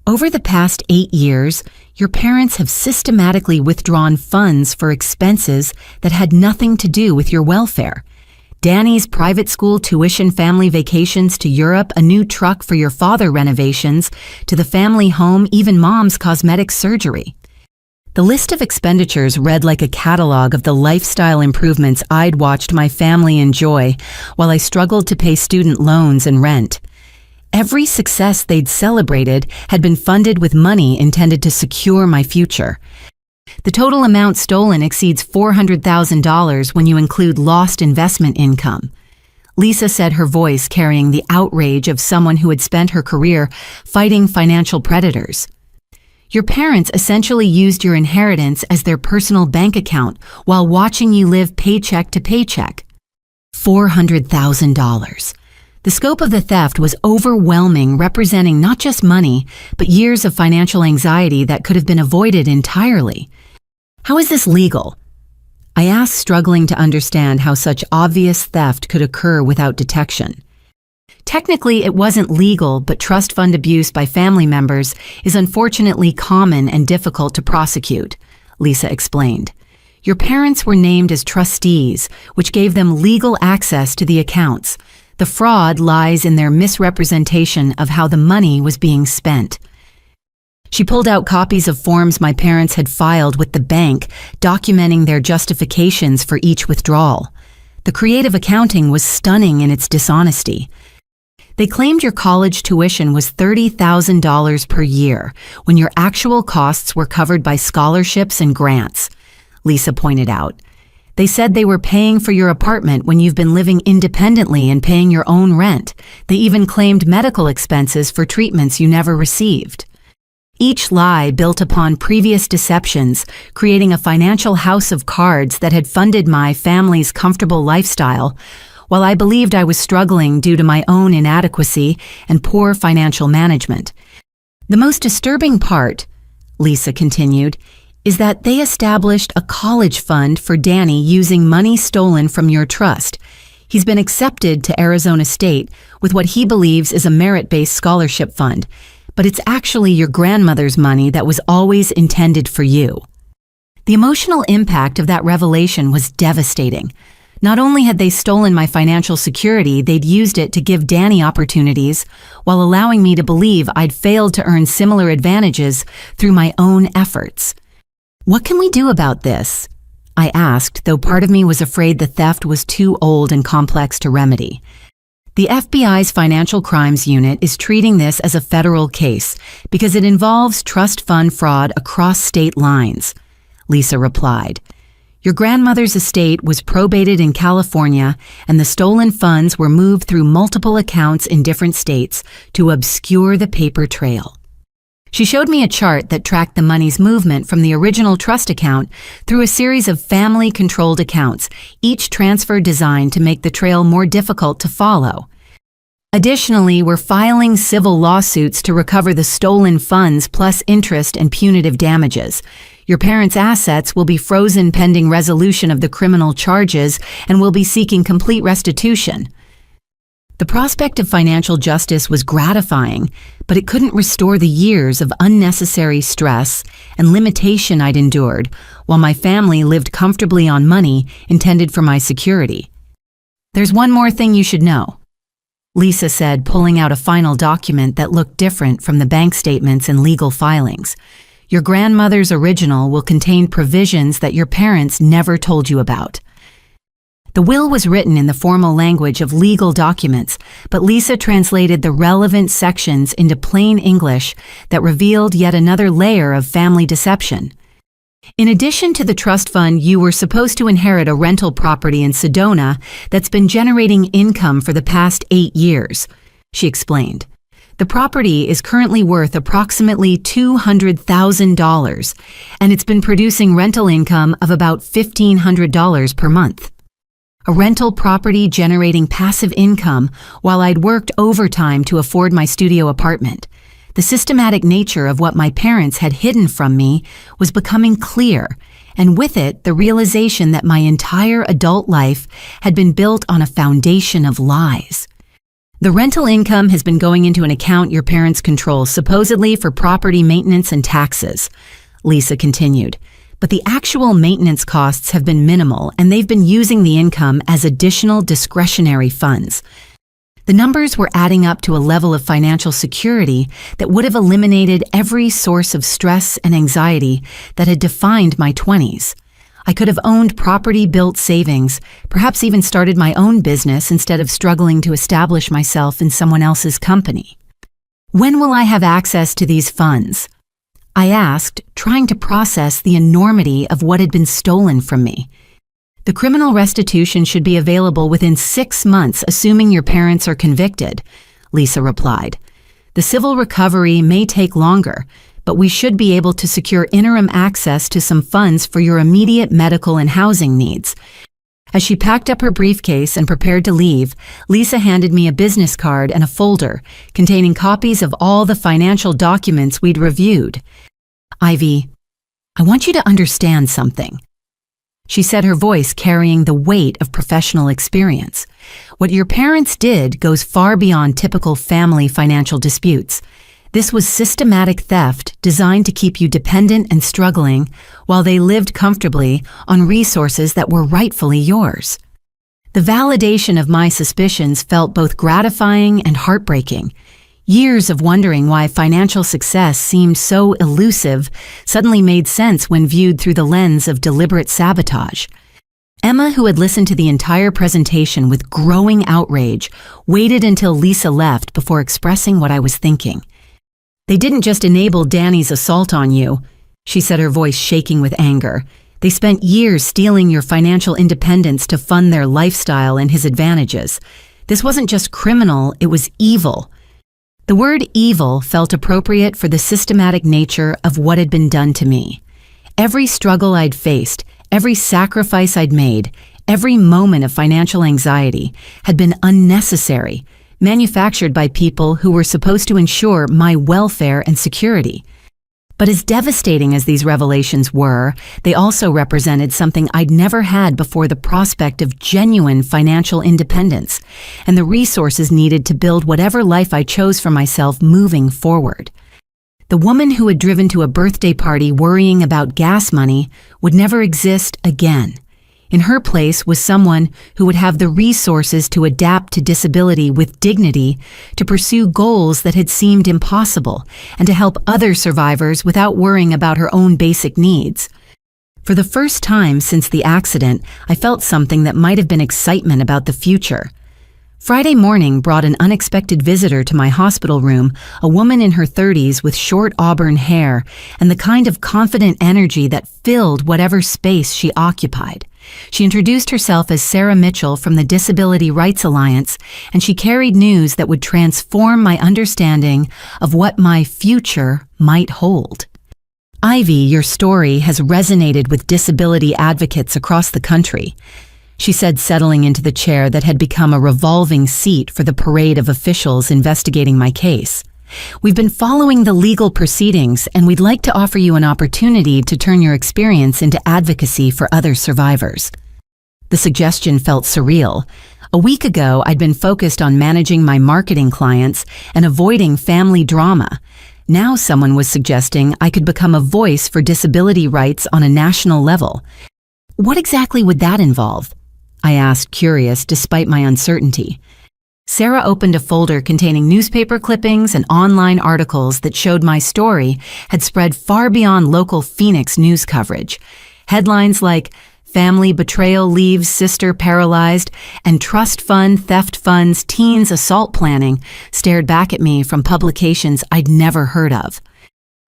Over the past 8 years, your parents have systematically withdrawn funds for expenses that had nothing to do with your welfare. Danny's private school tuition, family vacations to Europe, a new truck for your father, renovations to the family home, even mom's cosmetic surgery. The list of expenditures read like a catalog of the lifestyle improvements I'd watched my family enjoy while I struggled to pay student loans and rent. Every success they'd celebrated had been funded with money intended to secure my future. The total amount stolen exceeds $400,000 when you include lost investment income. Lisa said, her voice carrying the outrage of someone who had spent her career fighting financial predators. Your parents essentially used your inheritance as their personal bank account while watching you live paycheck to paycheck. $400,000. The scope of the theft was overwhelming, representing not just money, but years of financial anxiety that could have been avoided entirely. How is this legal? I asked, struggling to understand how such obvious theft could occur without detection. Technically, it wasn't legal, but trust fund abuse by family members is unfortunately common and difficult to prosecute, Lisa explained. Your parents were named as trustees, which gave them legal access to the accounts. The fraud lies in their misrepresentation of how the money was being spent. She pulled out copies of forms my parents had filed with the bank, documenting their justifications for each withdrawal. The creative accounting was stunning in its dishonesty. They claimed your college tuition was $30,000 per year, when your actual costs were covered by scholarships and grants, Lisa pointed out. They said they were paying for your apartment when you've been living independently and paying your own rent. They even claimed medical expenses for treatments you never received. Each lie built upon previous deceptions, creating a financial house of cards that had funded my family's comfortable lifestyle, while I believed I was struggling due to my own inadequacy and poor financial management. The most disturbing part, Lisa continued, is that they established a college fund for Danny using money stolen from your trust. He's been accepted to Arizona State with what he believes is a merit-based scholarship fund, but it's actually your grandmother's money that was always intended for you. The emotional impact of that revelation was devastating. Not only had they stolen my financial security, they'd used it to give Danny opportunities while allowing me to believe I'd failed to earn similar advantages through my own efforts. What can we do about this? I asked, though part of me was afraid the theft was too old and complex to remedy. The FBI's Financial Crimes Unit is treating this as a federal case because it involves trust fund fraud across state lines, Lisa replied. Your grandmother's estate was probated in California, and the stolen funds were moved through multiple accounts in different states to obscure the paper trail. She showed me a chart that tracked the money's movement from the original trust account through a series of family-controlled accounts, each transfer designed to make the trail more difficult to follow. Additionally, we're filing civil lawsuits to recover the stolen funds plus interest and punitive damages. Your parents' assets will be frozen pending resolution of the criminal charges and will be seeking complete restitution. The prospect of financial justice was gratifying, but it couldn't restore the years of unnecessary stress and limitation I'd endured while my family lived comfortably on money intended for my security. There's one more thing you should know, Lisa said, pulling out a final document that looked different from the bank statements and legal filings. Your grandmother's original will contain provisions that your parents never told you about. The will was written in the formal language of legal documents, but Lisa translated the relevant sections into plain English that revealed yet another layer of family deception. In addition to the trust fund, you were supposed to inherit a rental property in Sedona that's been generating income for the past 8 years, she explained. The property is currently worth approximately $200,000, and it's been producing rental income of about $1,500 per month. A rental property generating passive income while I'd worked overtime to afford my studio apartment. The systematic nature of what my parents had hidden from me was becoming clear, and with it, the realization that my entire adult life had been built on a foundation of lies. The rental income has been going into an account your parents control, supposedly for property maintenance and taxes, Lisa continued. But the actual maintenance costs have been minimal, and they've been using the income as additional discretionary funds. The numbers were adding up to a level of financial security that would have eliminated every source of stress and anxiety that had defined my 20s. I could have owned property-built savings, perhaps even started my own business instead of struggling to establish myself in someone else's company. When will I have access to these funds? I asked, trying to process the enormity of what had been stolen from me. The criminal restitution should be available within 6 months, assuming your parents are convicted, Lisa replied. The civil recovery may take longer, but we should be able to secure interim access to some funds for your immediate medical and housing needs. As she packed up her briefcase and prepared to leave, Lisa handed me a business card and a folder containing copies of all the financial documents we'd reviewed. Ivy, I want you to understand something, she said, her voice carrying the weight of professional experience. What your parents did goes far beyond typical family financial disputes. This was systematic theft designed to keep you dependent and struggling while they lived comfortably on resources that were rightfully yours. The validation of my suspicions felt both gratifying and heartbreaking. Years of wondering why financial success seemed so elusive suddenly made sense when viewed through the lens of deliberate sabotage. Emma, who had listened to the entire presentation with growing outrage, waited until Lisa left before expressing what I was thinking. They didn't just enable Danny's assault on you, she said, her voice shaking with anger. They spent years stealing your financial independence to fund their lifestyle and his advantages. This wasn't just criminal, it was evil. The word evil felt appropriate for the systematic nature of what had been done to me. Every struggle I'd faced, every sacrifice I'd made, every moment of financial anxiety had been unnecessary, manufactured by people who were supposed to ensure my welfare and security. But as devastating as these revelations were, they also represented something I'd never had before: the prospect of genuine financial independence and the resources needed to build whatever life I chose for myself moving forward. The woman who had driven to a birthday party worrying about gas money would never exist again. In her place was someone who would have the resources to adapt to disability with dignity, to pursue goals that had seemed impossible, and to help other survivors without worrying about her own basic needs. For the first time since the accident, I felt something that might have been excitement about the future. Friday morning brought an unexpected visitor to my hospital room, a woman in her 30s with short auburn hair and the kind of confident energy that filled whatever space she occupied. She introduced herself as Sarah Mitchell from the Disability Rights Alliance, and she carried news that would transform my understanding of what my future might hold. Ivy, your story has resonated with disability advocates across the country, she said, settling into the chair that had become a revolving seat for the parade of officials investigating my case. We've been following the legal proceedings, and we'd like to offer you an opportunity to turn your experience into advocacy for other survivors. The suggestion felt surreal. A week ago, I'd been focused on managing my marketing clients and avoiding family drama. Now someone was suggesting I could become a voice for disability rights on a national level. What exactly would that involve? I asked, curious despite my uncertainty. Sarah opened a folder containing newspaper clippings and online articles that showed my story had spread far beyond local Phoenix news coverage. Headlines like "Family Betrayal Leaves Sister Paralyzed" and "Trust Fund Theft Funds Teens Assault Planning" stared back at me from publications I'd never heard of.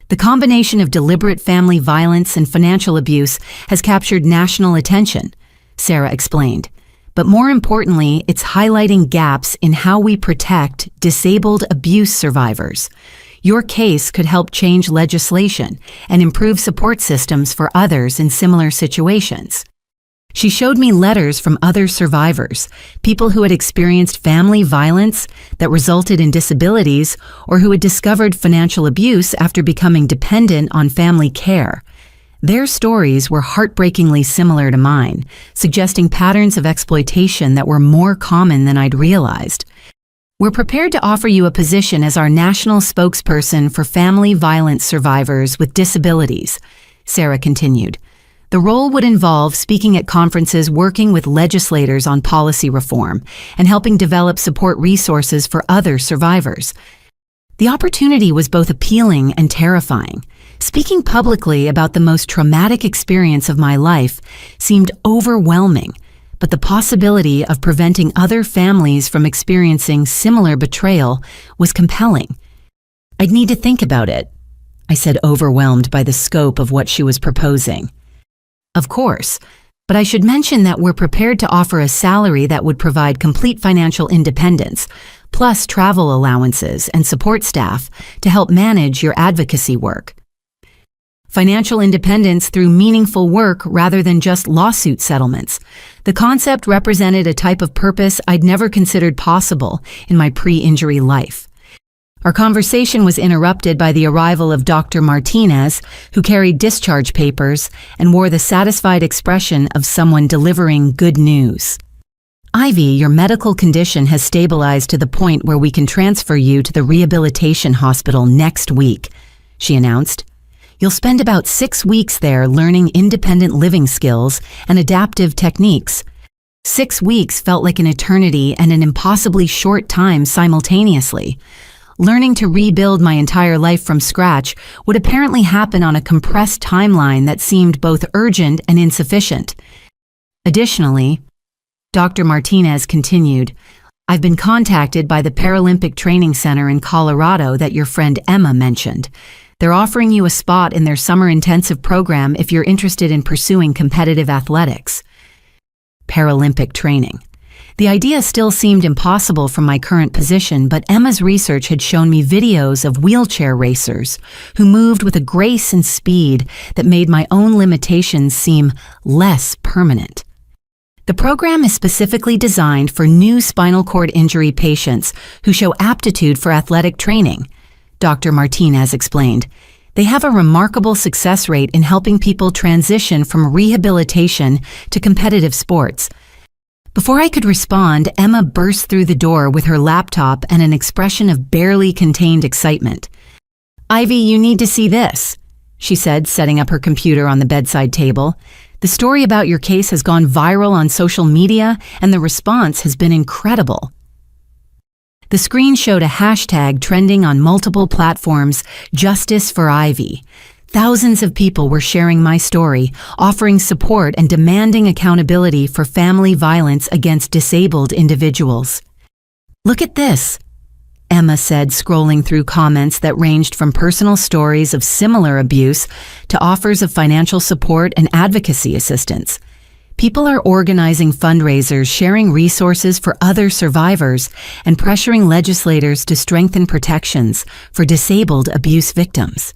The combination of deliberate family violence and financial abuse has captured national attention, Sarah explained. But more importantly, it's highlighting gaps in how we protect disabled abuse survivors. Your case could help change legislation and improve support systems for others in similar situations. She showed me letters from other survivors, people who had experienced family violence that resulted in disabilities or who had discovered financial abuse after becoming dependent on family care. Their stories were heartbreakingly similar to mine, suggesting patterns of exploitation that were more common than I'd realized. We're prepared to offer you a position as our national spokesperson for family violence survivors with disabilities, Sarah continued. The role would involve speaking at conferences, working with legislators on policy reform, and helping develop support resources for other survivors. The opportunity was both appealing and terrifying. Speaking publicly about the most traumatic experience of my life seemed overwhelming, but the possibility of preventing other families from experiencing similar betrayal was compelling. I'd need to think about it, I said, overwhelmed by the scope of what she was proposing. Of course, but I should mention that we're prepared to offer a salary that would provide complete financial independence, plus travel allowances and support staff to help manage your advocacy work. Financial independence through meaningful work rather than just lawsuit settlements. The concept represented a type of purpose I'd never considered possible in my pre-injury life. Our conversation was interrupted by the arrival of Dr. Martinez, who carried discharge papers and wore the satisfied expression of someone delivering good news. Ivy, your medical condition has stabilized to the point where we can transfer you to the rehabilitation hospital next week, she announced. You'll spend about 6 weeks there learning independent living skills and adaptive techniques. 6 weeks felt like an eternity and an impossibly short time simultaneously. Learning to rebuild my entire life from scratch would apparently happen on a compressed timeline that seemed both urgent and insufficient. Additionally, Dr. Martinez continued, I've been contacted by the Paralympic Training Center in Colorado that your friend Emma mentioned. They're offering you a spot in their summer intensive program if you're interested in pursuing competitive athletics. Paralympic training. The idea still seemed impossible from my current position, but Emma's research had shown me videos of wheelchair racers who moved with a grace and speed that made my own limitations seem less permanent. The program is specifically designed for new spinal cord injury patients who show aptitude for athletic training, Dr. Martinez explained. They have a remarkable success rate in helping people transition from rehabilitation to competitive sports. Before I could respond, Emma burst through the door with her laptop and an expression of barely contained excitement. Ivy, you need to see this, she said, setting up her computer on the bedside table. The story about your case has gone viral on social media, and the response has been incredible. The screen showed a hashtag trending on multiple platforms, Justice for Ivy. Thousands of people were sharing my story, offering support and demanding accountability for family violence against disabled individuals. Look at this, Emma said, scrolling through comments that ranged from personal stories of similar abuse to offers of financial support and advocacy assistance. People are organizing fundraisers, sharing resources for other survivors, and pressuring legislators to strengthen protections for disabled abuse victims.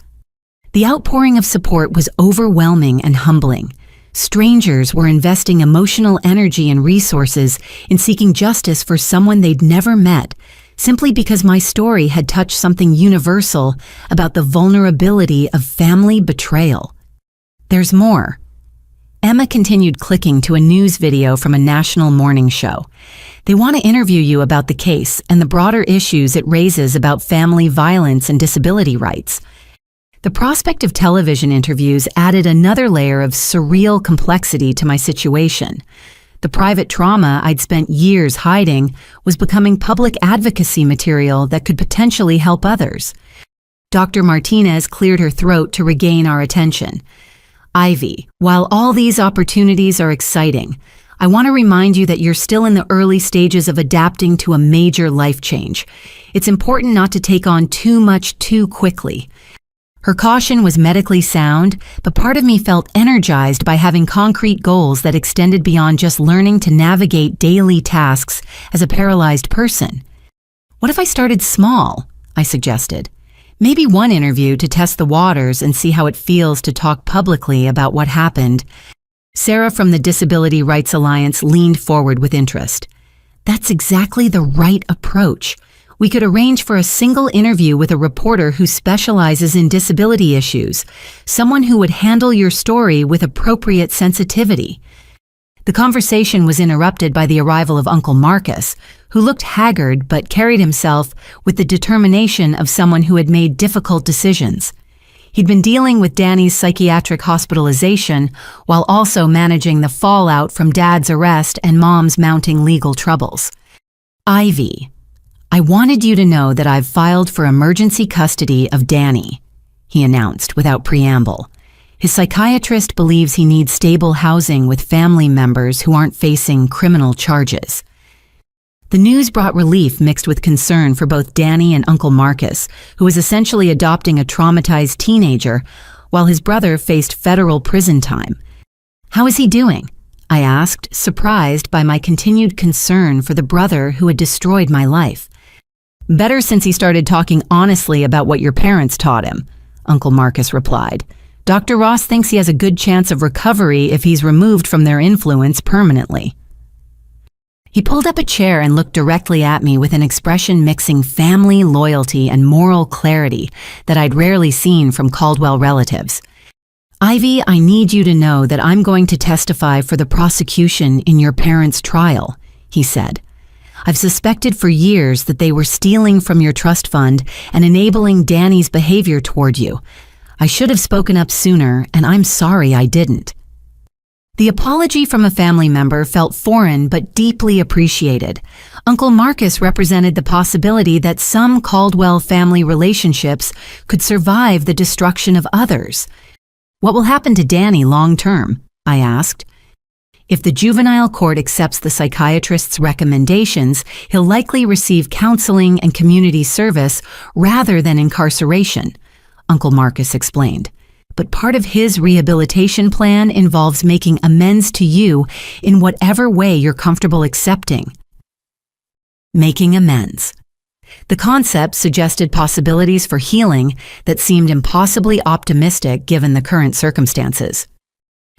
The outpouring of support was overwhelming and humbling. Strangers were investing emotional energy and resources in seeking justice for someone they'd never met, simply because my story had touched something universal about the vulnerability of family betrayal. There's more. Emma continued, clicking to a news video from a national morning show. They want to interview you about the case and the broader issues it raises about family violence and disability rights. The prospect of television interviews added another layer of surreal complexity to my situation. The private trauma I'd spent years hiding was becoming public advocacy material that could potentially help others. Dr. Martinez cleared her throat to regain our attention. Ivy, while all these opportunities are exciting, I want to remind you that you're still in the early stages of adapting to a major life change. It's important not to take on too much too quickly. Her caution was medically sound, but part of me felt energized by having concrete goals that extended beyond just learning to navigate daily tasks as a paralyzed person. What if I started small? I suggested. Maybe one interview to test the waters and see how it feels to talk publicly about what happened. Sarah from the Disability Rights Alliance leaned forward with interest. That's exactly the right approach. We could arrange for a single interview with a reporter who specializes in disability issues, someone who would handle your story with appropriate sensitivity. The conversation was interrupted by the arrival of Uncle Marcus, who looked haggard but carried himself with the determination of someone who had made difficult decisions. He'd been dealing with Danny's psychiatric hospitalization while also managing the fallout from Dad's arrest and Mom's mounting legal troubles. Ivy, I wanted you to know that I've filed for emergency custody of Danny, he announced without preamble. His psychiatrist believes he needs stable housing with family members who aren't facing criminal charges. The news brought relief mixed with concern for both Danny and Uncle Marcus, who was essentially adopting a traumatized teenager, while his brother faced federal prison time. How is he doing? I asked, surprised by my continued concern for the brother who had destroyed my life. Better since he started talking honestly about what your parents taught him, Uncle Marcus replied. Dr. Ross thinks he has a good chance of recovery if he's removed from their influence permanently. He pulled up a chair and looked directly at me with an expression mixing family loyalty and moral clarity that I'd rarely seen from Caldwell relatives. Ivy, I need you to know that I'm going to testify for the prosecution in your parents' trial, he said. I've suspected for years that they were stealing from your trust fund and enabling Danny's behavior toward you. I should have spoken up sooner, and I'm sorry I didn't. The apology from a family member felt foreign but deeply appreciated. Uncle Marcus represented the possibility that some Caldwell family relationships could survive the destruction of others. What will happen to Danny long term? I asked. If the juvenile court accepts the psychiatrist's recommendations, he'll likely receive counseling and community service rather than incarceration, Uncle Marcus explained. But part of his rehabilitation plan involves making amends to you in whatever way you're comfortable accepting. Making amends. The concept suggested possibilities for healing that seemed impossibly optimistic given the current circumstances.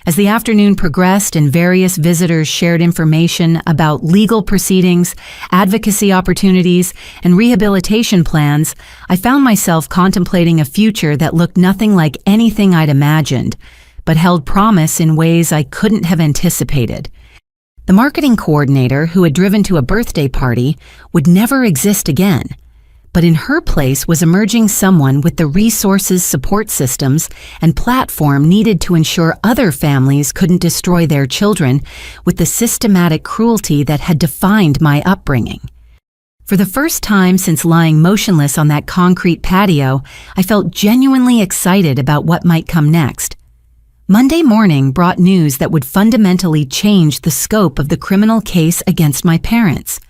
As the afternoon progressed and various visitors shared information about legal proceedings, advocacy opportunities, and rehabilitation plans, I found myself contemplating a future that looked nothing like anything I'd imagined, but held promise in ways I couldn't have anticipated. The marketing coordinator who had driven to a birthday party would never exist again. But in her place was emerging someone with the resources, support systems, and platform needed to ensure other families couldn't destroy their children with the systematic cruelty that had defined my upbringing. For the first time since lying motionless on that concrete patio, I felt genuinely excited about what might come next. Monday morning brought news that would fundamentally change the scope of the criminal case against my parents.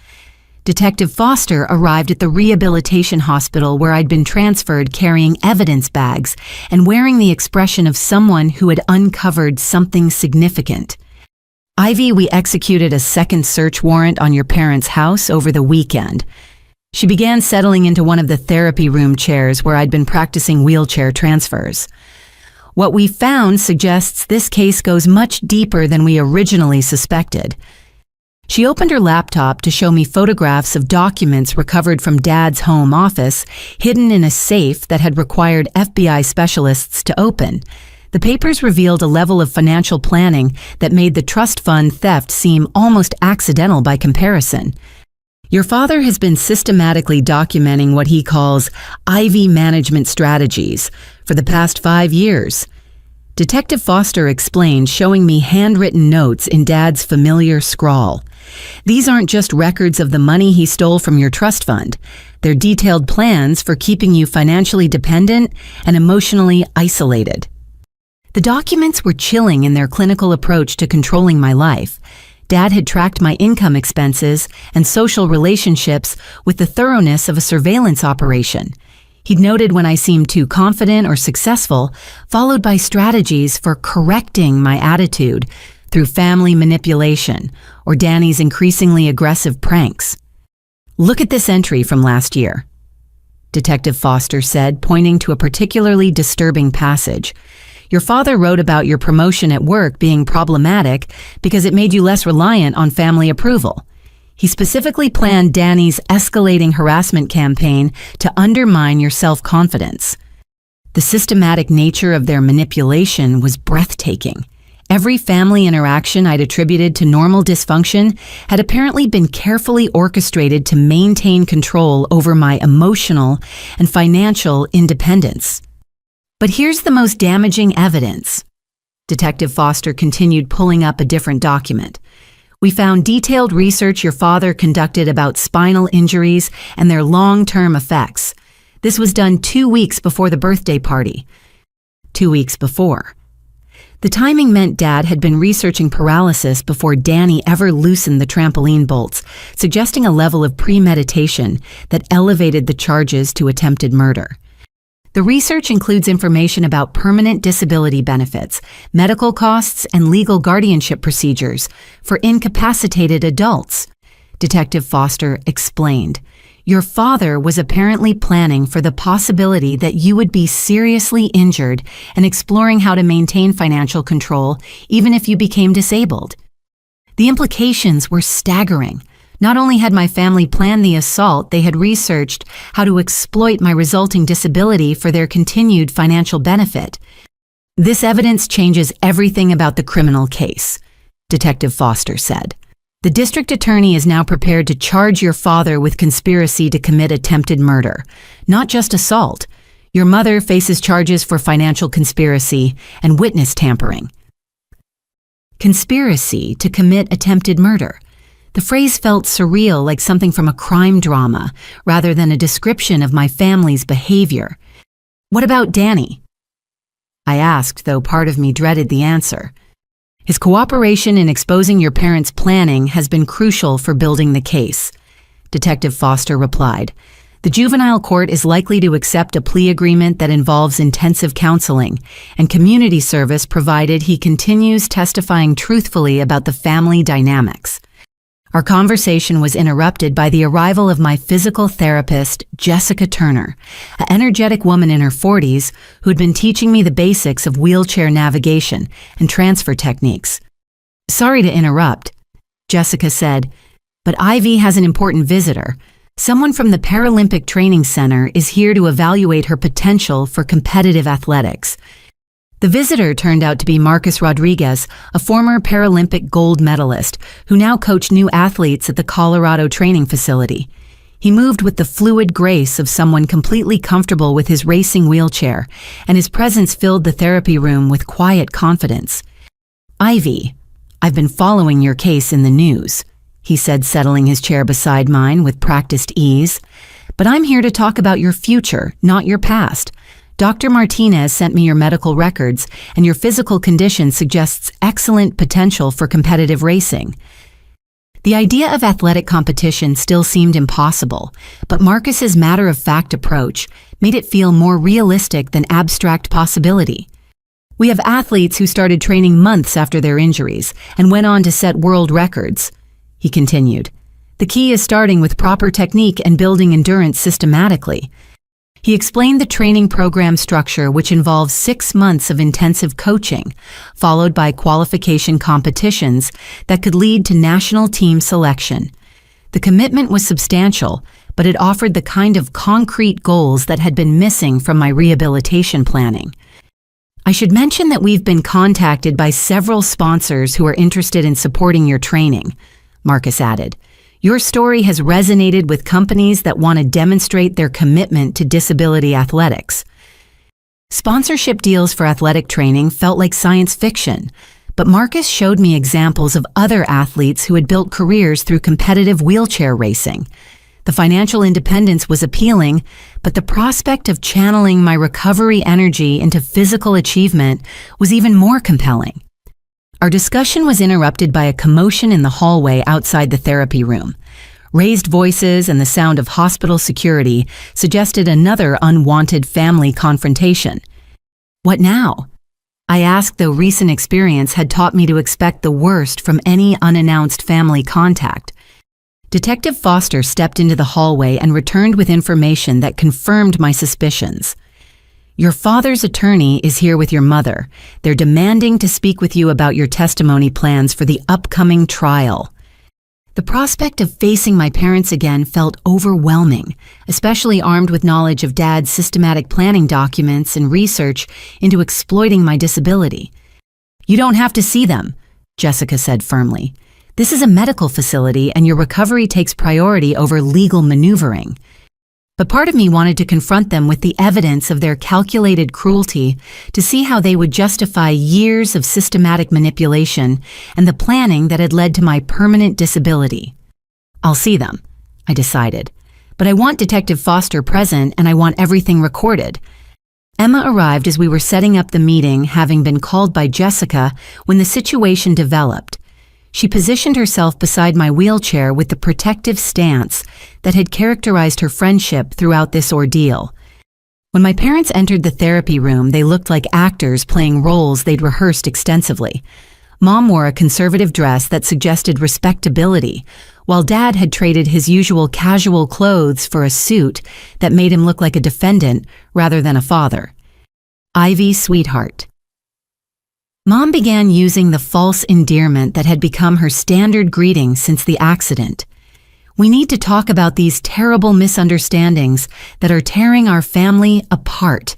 Detective Foster arrived at the rehabilitation hospital where I'd been transferred carrying evidence bags and wearing the expression of someone who had uncovered something significant. Ivy, we executed a second search warrant on your parents' house over the weekend. She began settling into one of the therapy room chairs where I'd been practicing wheelchair transfers. What we found suggests this case goes much deeper than we originally suspected. She opened her laptop to show me photographs of documents recovered from Dad's home office, hidden in a safe that had required FBI specialists to open. The papers revealed a level of financial planning that made the trust fund theft seem almost accidental by comparison. Your father has been systematically documenting what he calls Ivy management strategies for the past 5 years. Detective Foster explained, showing me handwritten notes in Dad's familiar scrawl. These aren't just records of the money he stole from your trust fund. They're detailed plans for keeping you financially dependent and emotionally isolated. The documents were chilling in their clinical approach to controlling my life. Dad had tracked my income expenses and social relationships with the thoroughness of a surveillance operation. He'd noted when I seemed too confident or successful, followed by strategies for correcting my attitude through family manipulation or Danny's increasingly aggressive pranks. "Look at this entry from last year," Detective Foster said, pointing to a particularly disturbing passage. "Your father wrote about your promotion at work being problematic because it made you less reliant on family approval. He specifically planned Danny's escalating harassment campaign to undermine your self-confidence." The systematic nature of their manipulation was breathtaking. Every family interaction I'd attributed to normal dysfunction had apparently been carefully orchestrated to maintain control over my emotional and financial independence. "But here's the most damaging evidence." Detective Foster continued, pulling up a different document. "We found detailed research your father conducted about spinal injuries and their long-term effects. This was done 2 weeks before the birthday party." 2 weeks before. The timing meant Dad had been researching paralysis before Danny ever loosened the trampoline bolts, suggesting a level of premeditation that elevated the charges to attempted murder. The research includes information about permanent disability benefits, medical costs, and legal guardianship procedures for incapacitated adults, Detective Foster explained. "Your father was apparently planning for the possibility that you would be seriously injured and exploring how to maintain financial control even if you became disabled." The implications were staggering. Not only had my family planned the assault, they had researched how to exploit my resulting disability for their continued financial benefit. "This evidence changes everything about the criminal case," Detective Foster said. "The district attorney is now prepared to charge your father with conspiracy to commit attempted murder, not just assault. Your mother faces charges for financial conspiracy and witness tampering." Conspiracy to commit attempted murder. The phrase felt surreal, like something from a crime drama, rather than a description of my family's behavior. "What about Danny?" I asked, though part of me dreaded the answer. "His cooperation in exposing your parents' planning has been crucial for building the case," Detective Foster replied. "The juvenile court is likely to accept a plea agreement that involves intensive counseling and community service provided he continues testifying truthfully about the family dynamics." Our conversation was interrupted by the arrival of my physical therapist, Jessica Turner, an energetic woman in her 40s who had been teaching me the basics of wheelchair navigation and transfer techniques. "Sorry to interrupt," Jessica said, "but Ivy has an important visitor. Someone from the Paralympic Training Center is here to evaluate her potential for competitive athletics." The visitor turned out to be Marcus Rodriguez, a former Paralympic gold medalist who now coached new athletes at the Colorado training facility. He moved with the fluid grace of someone completely comfortable with his racing wheelchair, and his presence filled the therapy room with quiet confidence. "Ivy, I've been following your case in the news," he said, settling his chair beside mine with practiced ease. "But I'm here to talk about your future, not your past. Dr. Martinez sent me your medical records, and your physical condition suggests excellent potential for competitive racing." The idea of athletic competition still seemed impossible, but Marcus's matter-of-fact approach made it feel more realistic than abstract possibility. "We have athletes who started training months after their injuries and went on to set world records," he continued. "The key is starting with proper technique and building endurance systematically." He explained the training program structure, which involves 6 months of intensive coaching, followed by qualification competitions that could lead to national team selection. The commitment was substantial, but it offered the kind of concrete goals that had been missing from my rehabilitation planning. "I should mention that we've been contacted by several sponsors who are interested in supporting your training," Marcus added. "Your story has resonated with companies that want to demonstrate their commitment to disability athletics." Sponsorship deals for athletic training felt like science fiction, but Marcus showed me examples of other athletes who had built careers through competitive wheelchair racing. The financial independence was appealing, but the prospect of channeling my recovery energy into physical achievement was even more compelling. Our discussion was interrupted by a commotion in the hallway outside the therapy room. Raised voices and the sound of hospital security suggested another unwanted family confrontation. What now? I asked, though recent experience had taught me to expect the worst from any unannounced family contact. Detective Foster stepped into the hallway and returned with information that confirmed my suspicions. Your father's attorney is here with your mother. They're demanding to speak with you about your testimony plans for the upcoming trial. The prospect of facing my parents again felt overwhelming, especially armed with knowledge of Dad's systematic planning documents and research into exploiting my disability. You don't have to see them, Jessica said firmly. This is a medical facility and your recovery takes priority over legal maneuvering. But part of me wanted to confront them with the evidence of their calculated cruelty to see how they would justify years of systematic manipulation and the planning that had led to my permanent disability. I'll see them, I decided. But I want Detective Foster present and I want everything recorded. Emma arrived as we were setting up the meeting, having been called by Jessica when the situation developed. She positioned herself beside my wheelchair with the protective stance that had characterized her friendship throughout this ordeal. When my parents entered the therapy room, they looked like actors playing roles they'd rehearsed extensively. Mom wore a conservative dress that suggested respectability, while Dad had traded his usual casual clothes for a suit that made him look like a defendant rather than a father. Ivy, sweetheart. Mom began using the false endearment that had become her standard greeting since the accident. We need to talk about these terrible misunderstandings that are tearing our family apart.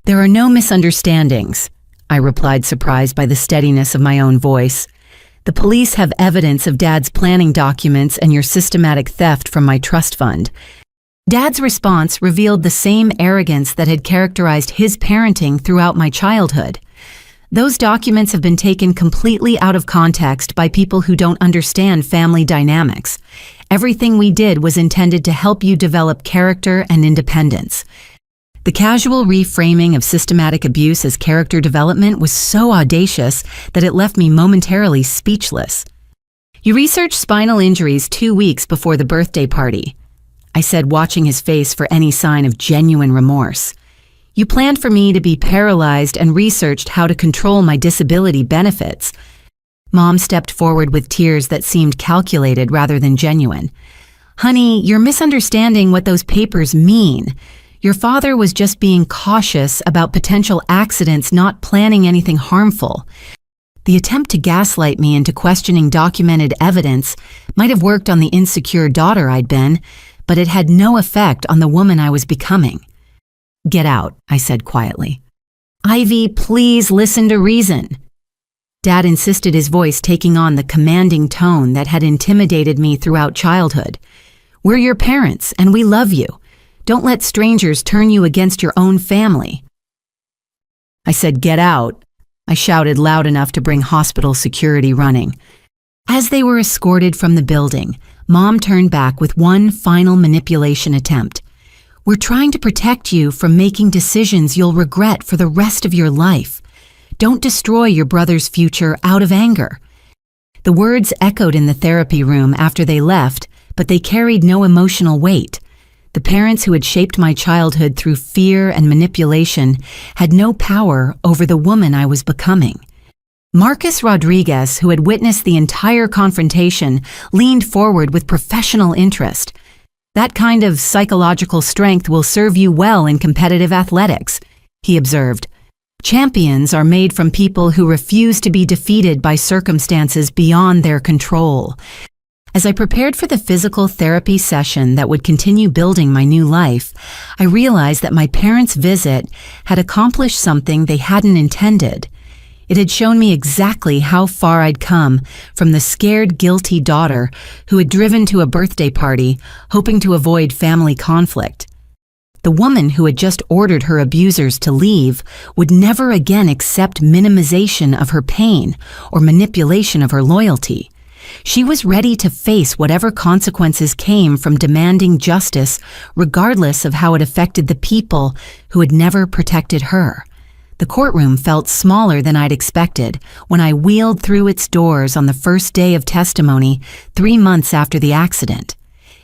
There are no misunderstandings, I replied, surprised by the steadiness of my own voice. The police have evidence of Dad's planning documents and your systematic theft from my trust fund. Dad's response revealed the same arrogance that had characterized his parenting throughout my childhood. Those documents have been taken completely out of context by people who don't understand family dynamics. Everything we did was intended to help you develop character and independence. The casual reframing of systematic abuse as character development was so audacious that it left me momentarily speechless. You researched spinal injuries 2 weeks before the birthday party, I said, watching his face for any sign of genuine remorse. You planned for me to be paralyzed and researched how to control my disability benefits. Mom stepped forward with tears that seemed calculated rather than genuine. Honey, you're misunderstanding what those papers mean. Your father was just being cautious about potential accidents, not planning anything harmful. The attempt to gaslight me into questioning documented evidence might have worked on the insecure daughter I'd been, but it had no effect on the woman I was becoming. Get out, I said quietly. Ivy, please listen to reason. Dad insisted, his voice taking on the commanding tone that had intimidated me throughout childhood. We're your parents, and we love you. Don't let strangers turn you against your own family. I said, get out. I shouted loud enough to bring hospital security running. As they were escorted from the building, Mom turned back with one final manipulation attempt. We're trying to protect you from making decisions you'll regret for the rest of your life. Don't destroy your brother's future out of anger. The words echoed in the therapy room after they left, but they carried no emotional weight. The parents who had shaped my childhood through fear and manipulation had no power over the woman I was becoming. Marcus Rodriguez, who had witnessed the entire confrontation, leaned forward with professional interest. That kind of psychological strength will serve you well in competitive athletics, he observed. Champions are made from people who refuse to be defeated by circumstances beyond their control. As I prepared for the physical therapy session that would continue building my new life, I realized that my parents' visit had accomplished something they hadn't intended. It had shown me exactly how far I'd come from the scared, guilty daughter who had driven to a birthday party, hoping to avoid family conflict. The woman who had just ordered her abusers to leave would never again accept minimization of her pain or manipulation of her loyalty. She was ready to face whatever consequences came from demanding justice, regardless of how it affected the people who had never protected her. The courtroom felt smaller than I'd expected when I wheeled through its doors on the first day of testimony 3 months after the accident.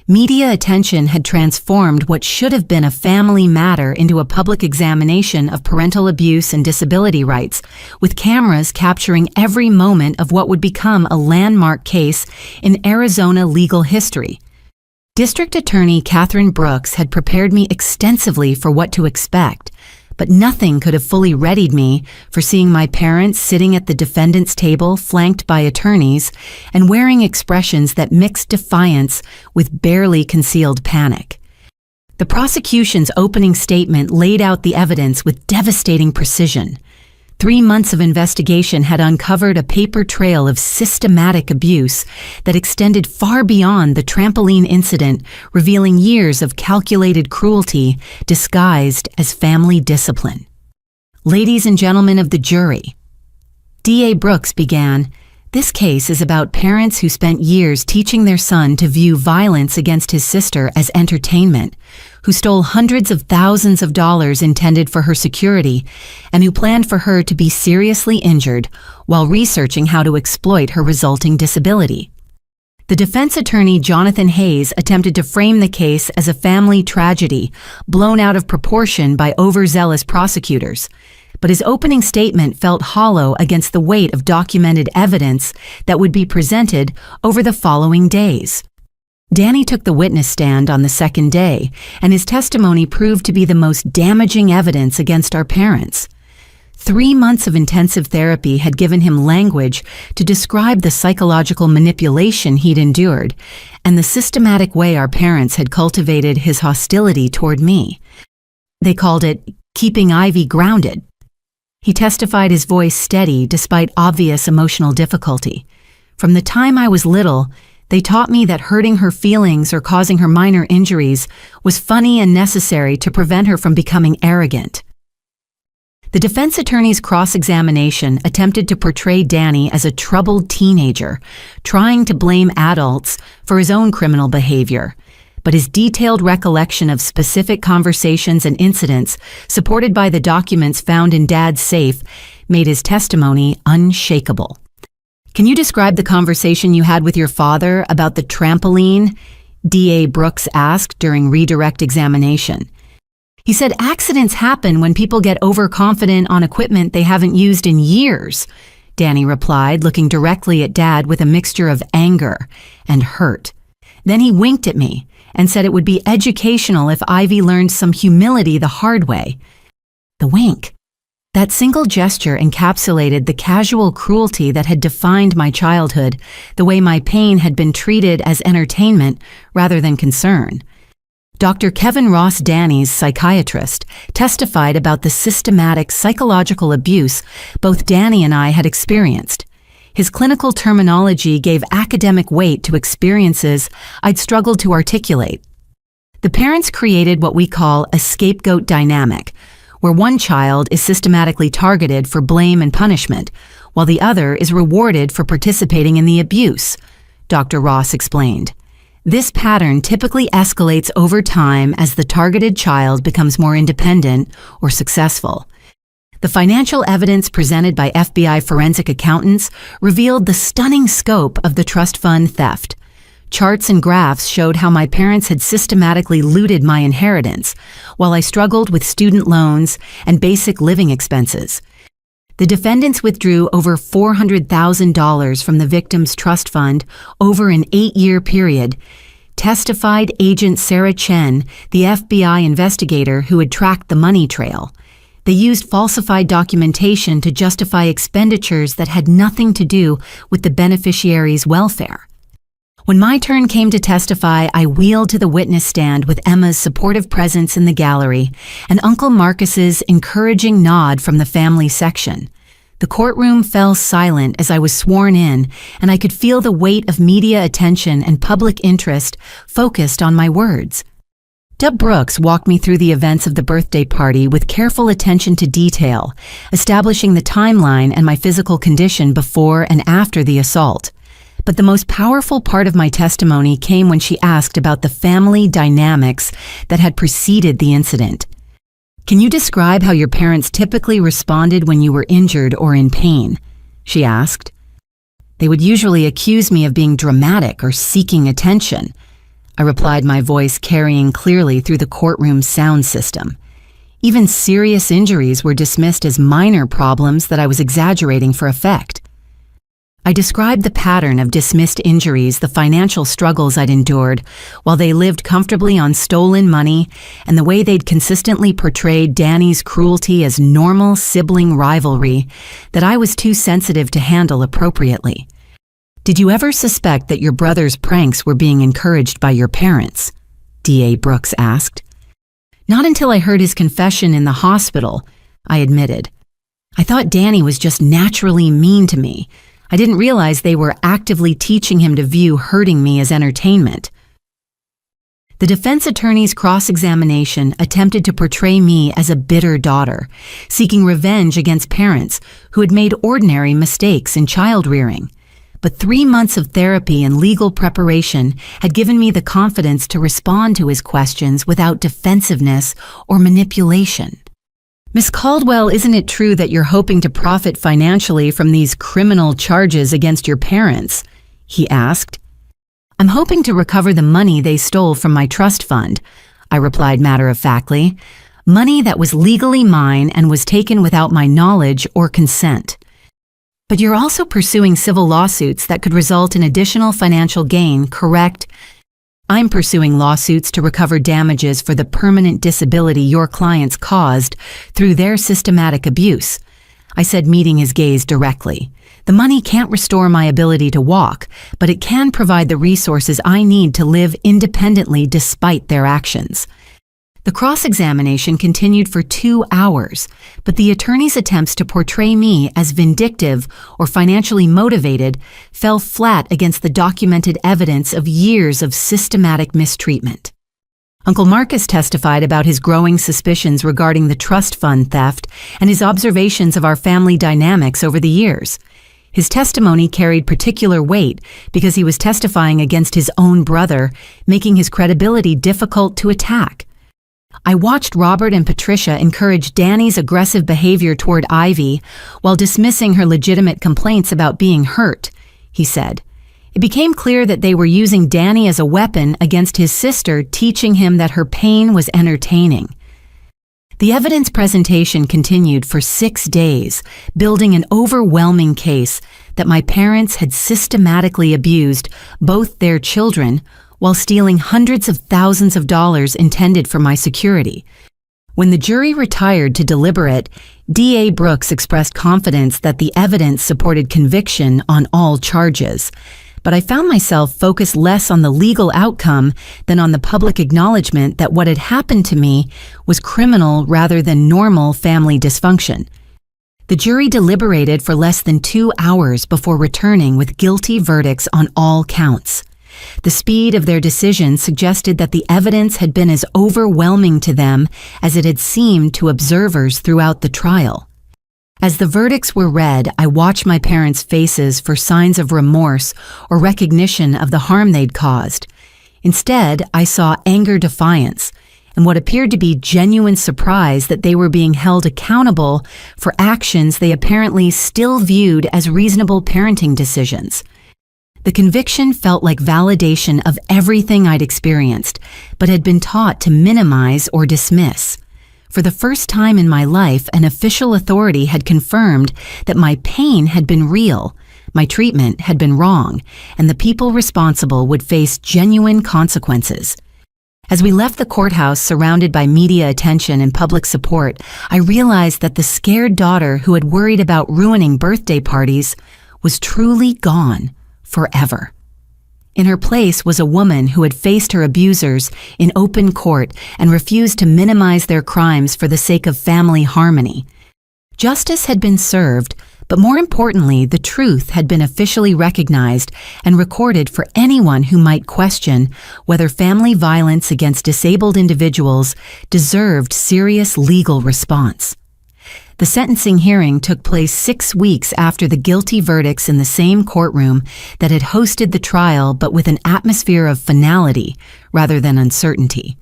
Media attention had transformed what should have been a family matter into a public examination of parental abuse and disability rights, with cameras capturing every moment of what would become a landmark case in Arizona legal history. District Attorney Catherine Brooks had prepared me extensively for what to expect, but nothing could have fully readied me for seeing my parents sitting at the defendant's table flanked by attorneys and wearing expressions that mixed defiance with barely concealed panic. The prosecution's opening statement laid out the evidence with devastating precision. 3 months of investigation had uncovered a paper trail of systematic abuse that extended far beyond the trampoline incident, revealing years of calculated cruelty disguised as family discipline. Ladies and gentlemen of the jury, D.A. Brooks began, "This case is about parents who spent years teaching their son to view violence against his sister as entertainment, who stole hundreds of thousands of dollars intended for her security, and who planned for her to be seriously injured while researching how to exploit her resulting disability." The defense attorney Jonathan Hayes attempted to frame the case as a family tragedy blown out of proportion by overzealous prosecutors, but his opening statement felt hollow against the weight of documented evidence that would be presented over the following days. Danny took the witness stand on the second day, and his testimony proved to be the most damaging evidence against our parents. 3 months of intensive therapy had given him language to describe the psychological manipulation he'd endured and the systematic way our parents had cultivated his hostility toward me. They called it keeping Ivy grounded. He testified, his voice steady despite obvious emotional difficulty. "From the time I was little, they taught me that hurting her feelings or causing her minor injuries was funny and necessary to prevent her from becoming arrogant." The defense attorney's cross-examination attempted to portray Danny as a troubled teenager, trying to blame adults for his own criminal behavior. But his detailed recollection of specific conversations and incidents, supported by the documents found in Dad's safe, made his testimony unshakable. "Can you describe the conversation you had with your father about the trampoline?" D.A. Brooks asked during redirect examination. "He said accidents happen when people get overconfident on equipment they haven't used in years," Danny replied, looking directly at Dad with a mixture of anger and hurt. Then he winked at me and said it would be educational if Ivy learned some humility the hard way. The wink. That single gesture encapsulated the casual cruelty that had defined my childhood, the way my pain had been treated as entertainment rather than concern. Dr. Kevin Ross Danny's psychiatrist testified about the systematic psychological abuse both Danny and I had experienced. His clinical terminology gave academic weight to experiences I'd struggled to articulate. The parents created what we call a scapegoat dynamic, where one child is systematically targeted for blame and punishment, while the other is rewarded for participating in the abuse, Dr. Ross explained. This pattern typically escalates over time as the targeted child becomes more independent or successful. The financial evidence presented by FBI forensic accountants revealed the stunning scope of the trust fund theft. Charts and graphs showed how my parents had systematically looted my inheritance, while I struggled with student loans and basic living expenses. The defendants withdrew over $400,000 from the victim's trust fund over an 8-year period, testified Agent Sarah Chen, the FBI investigator who had tracked the money trail. They used falsified documentation to justify expenditures that had nothing to do with the beneficiary's welfare. When my turn came to testify, I wheeled to the witness stand with Emma's supportive presence in the gallery and Uncle Marcus's encouraging nod from the family section. The courtroom fell silent as I was sworn in, and I could feel the weight of media attention and public interest focused on my words. Deb Brooks walked me through the events of the birthday party with careful attention to detail, establishing the timeline and my physical condition before and after the assault. But the most powerful part of my testimony came when she asked about the family dynamics that had preceded the incident. "Can you describe how your parents typically responded when you were injured or in pain?" she asked. "They would usually accuse me of being dramatic or seeking attention," I replied, my voice carrying clearly through the courtroom's sound system. Even serious injuries were dismissed as minor problems that I was exaggerating for effect. I described the pattern of dismissed injuries, the financial struggles I'd endured while they lived comfortably on stolen money, and the way they'd consistently portrayed Danny's cruelty as normal sibling rivalry that I was too sensitive to handle appropriately. "Did you ever suspect that your brother's pranks were being encouraged by your parents?" DA Brooks asked. "Not until I heard his confession in the hospital," I admitted. "I thought Danny was just naturally mean to me. I didn't realize they were actively teaching him to view hurting me as entertainment." The defense attorney's cross-examination attempted to portray me as a bitter daughter, seeking revenge against parents who had made ordinary mistakes in child-rearing. But 3 months of therapy and legal preparation had given me the confidence to respond to his questions without defensiveness or manipulation. "Miss Caldwell, isn't it true that you're hoping to profit financially from these criminal charges against your parents?" he asked. "I'm hoping to recover the money they stole from my trust fund," I replied matter-of-factly. "Money that was legally mine and was taken without my knowledge or consent." "But you're also pursuing civil lawsuits that could result in additional financial gain, correct?" "I'm pursuing lawsuits to recover damages for the permanent disability your clients caused through their systematic abuse," I said, meeting his gaze directly. "The money can't restore my ability to walk, but it can provide the resources I need to live independently despite their actions." The cross-examination continued for 2 hours, but the attorney's attempts to portray me as vindictive or financially motivated fell flat against the documented evidence of years of systematic mistreatment. Uncle Marcus testified about his growing suspicions regarding the trust fund theft and his observations of our family dynamics over the years. His testimony carried particular weight because he was testifying against his own brother, making his credibility difficult to attack. I watched Robert and Patricia encourage Danny's aggressive behavior toward Ivy while dismissing her legitimate complaints about being hurt, he said. It became clear that they were using Danny as a weapon against his sister, teaching him that her pain was entertaining. The evidence presentation continued for 6 days, building an overwhelming case that my parents had systematically abused both their children while stealing hundreds of thousands of dollars intended for my security. When the jury retired to deliberate, DA Brooks expressed confidence that the evidence supported conviction on all charges, but I found myself focused less on the legal outcome than on the public acknowledgement that what had happened to me was criminal rather than normal family dysfunction. The jury deliberated for less than 2 hours before returning with guilty verdicts on all counts. The speed of their decision suggested that the evidence had been as overwhelming to them as it had seemed to observers throughout the trial. As the verdicts were read, I watched my parents' faces for signs of remorse or recognition of the harm they'd caused. Instead, I saw anger defiance and what appeared to be genuine surprise that they were being held accountable for actions they apparently still viewed as reasonable parenting decisions. The conviction felt like validation of everything I'd experienced, but had been taught to minimize or dismiss. For the first time in my life, an official authority had confirmed that my pain had been real, my treatment had been wrong, and the people responsible would face genuine consequences. As we left the courthouse surrounded by media attention and public support, I realized that the scared daughter who had worried about ruining birthday parties was truly gone. Forever. In her place was a woman who had faced her abusers in open court and refused to minimize their crimes for the sake of family harmony. Justice had been served, but more importantly, the truth had been officially recognized and recorded for anyone who might question whether family violence against disabled individuals deserved serious legal response. The sentencing hearing took place 6 weeks after the guilty verdicts in the same courtroom that had hosted the trial, but with an atmosphere of finality rather than uncertainty.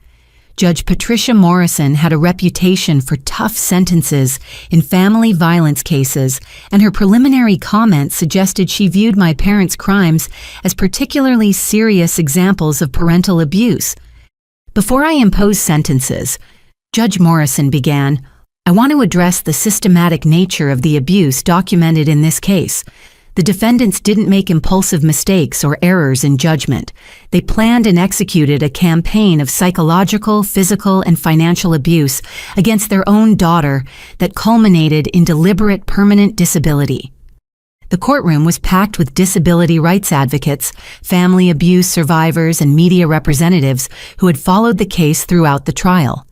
Judge Patricia Morrison had a reputation for tough sentences in family violence cases, and her preliminary comments suggested she viewed my parents' crimes as particularly serious examples of parental abuse. Before I impose sentences, Judge Morrison began, I want to address the systematic nature of the abuse documented in this case. The defendants didn't make impulsive mistakes or errors in judgment. They planned and executed a campaign of psychological, physical, and financial abuse against their own daughter that culminated in deliberate permanent disability. The courtroom was packed with disability rights advocates, family abuse survivors, and media representatives who had followed the case throughout the trial.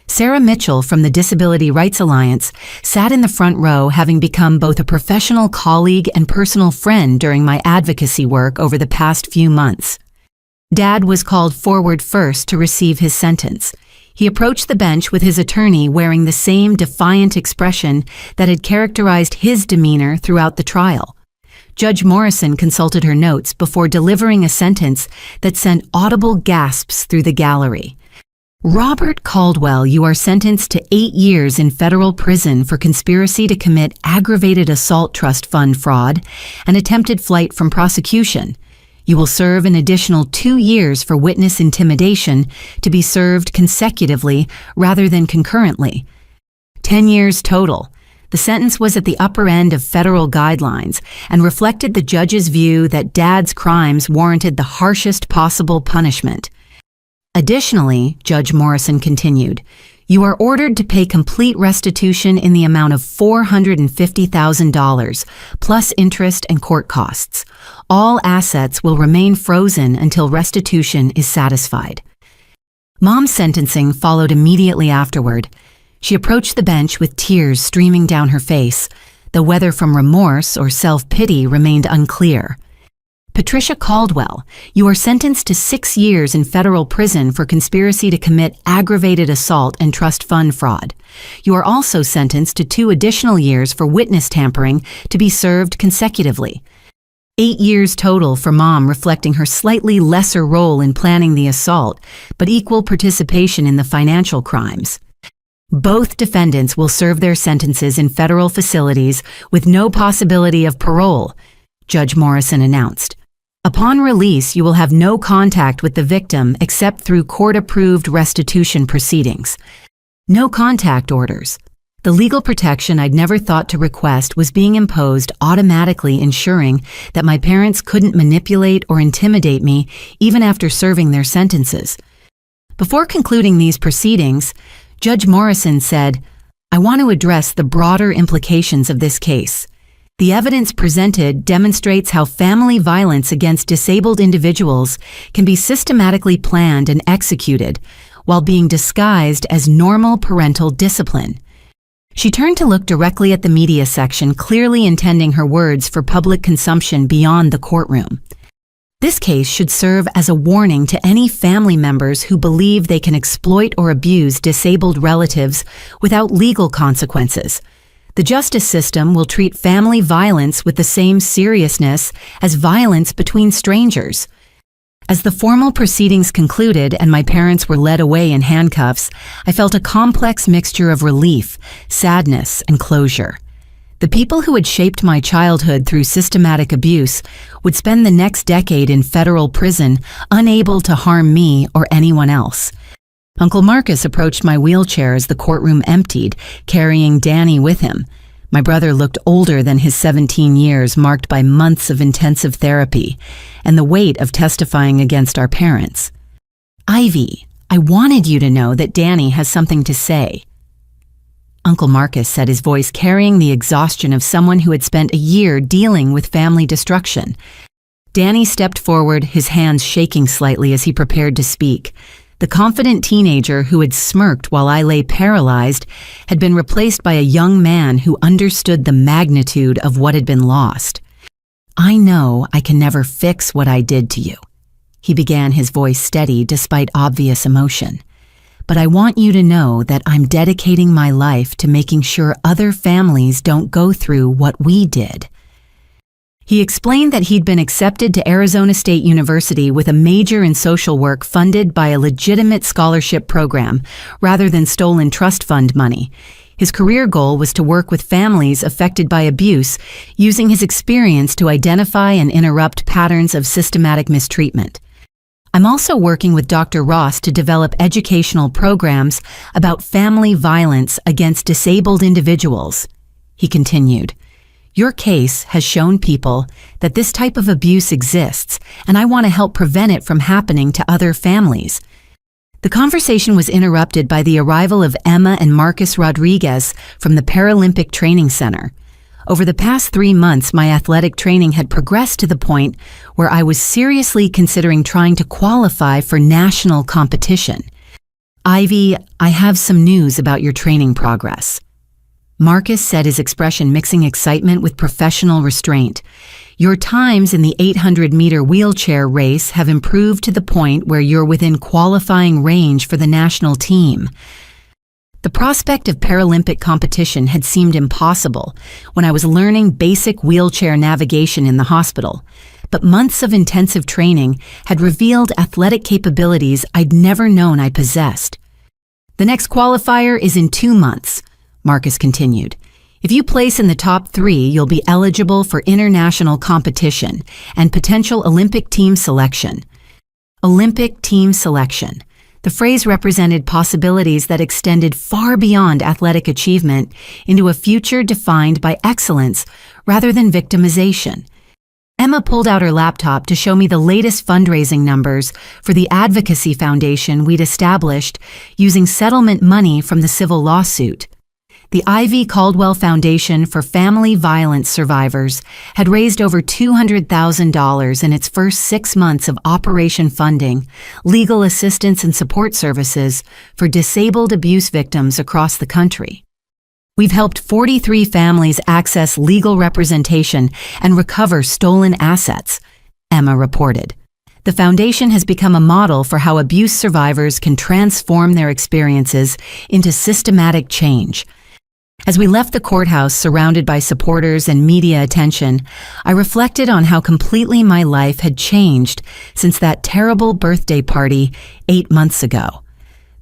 Sarah Mitchell from the Disability Rights Alliance sat in the front row, having become both a professional colleague and personal friend during my advocacy work over the past few months. Dad was called forward first to receive his sentence. He approached the bench with his attorney wearing the same defiant expression that had characterized his demeanor throughout the trial. Judge Morrison consulted her notes before delivering a sentence that sent audible gasps through the gallery. Robert Caldwell, you are sentenced to 8 years in federal prison for conspiracy to commit aggravated assault trust fund fraud and attempted flight from prosecution. You will serve an additional 2 years for witness intimidation to be served consecutively rather than concurrently. 10 years total. The sentence was at the upper end of federal guidelines and reflected the judge's view that Dad's crimes warranted the harshest possible punishment. Additionally, Judge Morrison continued, you are ordered to pay complete restitution in the amount of $450,000, plus interest and court costs. All assets will remain frozen until restitution is satisfied. Mom's sentencing followed immediately afterward. She approached the bench with tears streaming down her face, though whether from remorse or self-pity remained unclear. Patricia Caldwell, you are sentenced to 6 years in federal prison for conspiracy to commit aggravated assault and trust fund fraud. You are also sentenced to 2 additional years for witness tampering to be served consecutively. 8 years total for Mom, reflecting her slightly lesser role in planning the assault, but equal participation in the financial crimes. Both defendants will serve their sentences in federal facilities with no possibility of parole, Judge Morrison announced. Upon release, you will have no contact with the victim except through court-approved restitution proceedings. No contact orders. The legal protection I'd never thought to request was being imposed, automatically ensuring that my parents couldn't manipulate or intimidate me even after serving their sentences. Before concluding these proceedings, Judge Morrison said, I want to address the broader implications of this case. The evidence presented demonstrates how family violence against disabled individuals can be systematically planned and executed while being disguised as normal parental discipline. She turned to look directly at the media section, clearly intending her words for public consumption beyond the courtroom. This case should serve as a warning to any family members who believe they can exploit or abuse disabled relatives without legal consequences. The justice system will treat family violence with the same seriousness as violence between strangers. As the formal proceedings concluded and my parents were led away in handcuffs, I felt a complex mixture of relief, sadness, and closure. The people who had shaped my childhood through systematic abuse would spend the next decade in federal prison, unable to harm me or anyone else. Uncle Marcus approached my wheelchair as the courtroom emptied, carrying Danny with him. My brother looked older than his 17 years, marked by months of intensive therapy and the weight of testifying against our parents. Ivy, I wanted you to know that Danny has something to say. Uncle Marcus said, his voice carrying the exhaustion of someone who had spent a year dealing with family destruction. Danny stepped forward, his hands shaking slightly as he prepared to speak. The confident teenager who had smirked while I lay paralyzed had been replaced by a young man who understood the magnitude of what had been lost. I know I can never fix what I did to you, he began, his voice steady despite obvious emotion. But I want you to know that I'm dedicating my life to making sure other families don't go through what we did. He explained that he'd been accepted to Arizona State University with a major in social work funded by a legitimate scholarship program rather than stolen trust fund money. His career goal was to work with families affected by abuse, using his experience to identify and interrupt patterns of systematic mistreatment. I'm also working with Dr. Ross to develop educational programs about family violence against disabled individuals. He continued, "Your case has shown people that this type of abuse exists, and I want to help prevent it from happening to other families." The conversation was interrupted by the arrival of Emma and Marcus Rodriguez from the Paralympic Training Center. Over the past 3 months, my athletic training had progressed to the point where I was seriously considering trying to qualify for national competition. "Ivy, I have some news about your training progress." Marcus said, his expression mixing excitement with professional restraint. "Your times in the 800-meter wheelchair race have improved to the point where you're within qualifying range for the national team." The prospect of Paralympic competition had seemed impossible when I was learning basic wheelchair navigation in the hospital, but months of intensive training had revealed athletic capabilities I'd never known I possessed. "The next qualifier is in 2 months, Marcus continued. "If you place in the top 3, you'll be eligible for international competition and potential Olympic team selection." Olympic team selection. The phrase represented possibilities that extended far beyond athletic achievement into a future defined by excellence rather than victimization. Emma pulled out her laptop to show me the latest fundraising numbers for the advocacy foundation we'd established using settlement money from the civil lawsuit. The Ivy Caldwell Foundation for Family Violence Survivors had raised over $200,000 in its first 6 months of operation funding, legal assistance and support services for disabled abuse victims across the country. "We've helped 43 families access legal representation and recover stolen assets," Emma reported. "The foundation has become a model for how abuse survivors can transform their experiences into systematic change." As we left the courthouse surrounded by supporters and media attention, I reflected on how completely my life had changed since that terrible birthday party 8 months ago.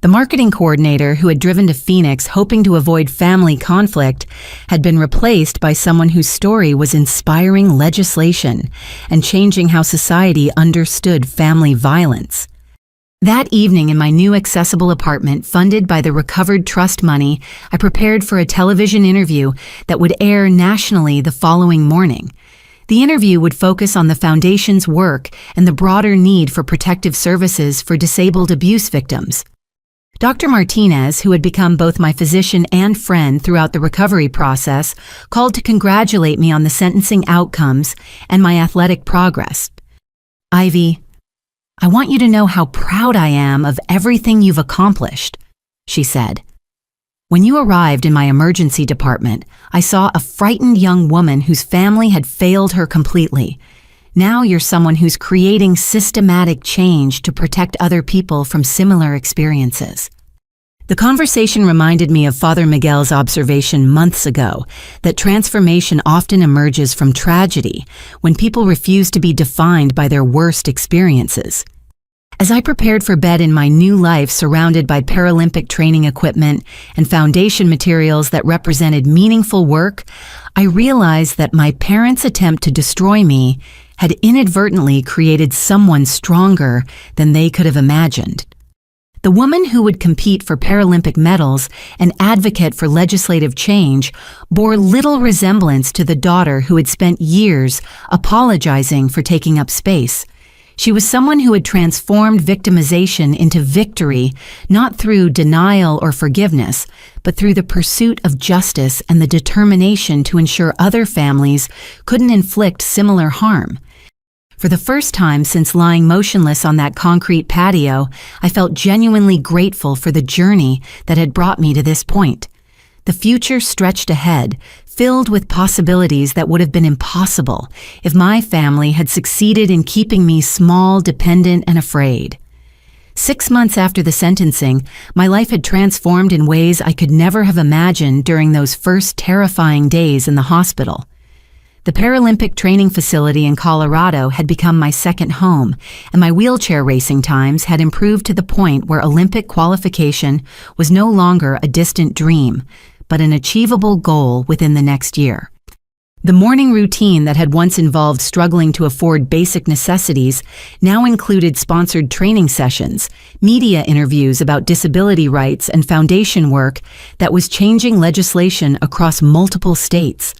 The marketing coordinator who had driven to Phoenix hoping to avoid family conflict had been replaced by someone whose story was inspiring legislation and changing how society understood family violence. That evening in my new accessible apartment funded by the recovered trust money, I prepared for a television interview that would air nationally the following morning. The interview would focus on the foundation's work and the broader need for protective services for disabled abuse victims. Dr. Martinez, who had become both my physician and friend throughout the recovery process, called to congratulate me on the sentencing outcomes and my athletic progress. "Ivy, I want you to know how proud I am of everything you've accomplished," she said. "When you arrived in my emergency department, I saw a frightened young woman whose family had failed her completely. Now you're someone who's creating systematic change to protect other people from similar experiences." The conversation reminded me of Father Miguel's observation months ago that transformation often emerges from tragedy when people refuse to be defined by their worst experiences. As I prepared for bed in my new life surrounded by Paralympic training equipment and foundation materials that represented meaningful work, I realized that my parents' attempt to destroy me had inadvertently created someone stronger than they could have imagined. The woman who would compete for Paralympic medals and advocate for legislative change bore little resemblance to the daughter who had spent years apologizing for taking up space. She was someone who had transformed victimization into victory, not through denial or forgiveness, but through the pursuit of justice and the determination to ensure other families couldn't inflict similar harm. For the first time since lying motionless on that concrete patio, I felt genuinely grateful for the journey that had brought me to this point. The future stretched ahead, filled with possibilities that would have been impossible if my family had succeeded in keeping me small, dependent, and afraid. 6 months after the sentencing, my life had transformed in ways I could never have imagined during those first terrifying days in the hospital. The Paralympic training facility in Colorado had become my second home, and my wheelchair racing times had improved to the point where Olympic qualification was no longer a distant dream, but an achievable goal within the next year. The morning routine that had once involved struggling to afford basic necessities now included sponsored training sessions, media interviews about disability rights, and foundation work that was changing legislation across multiple states.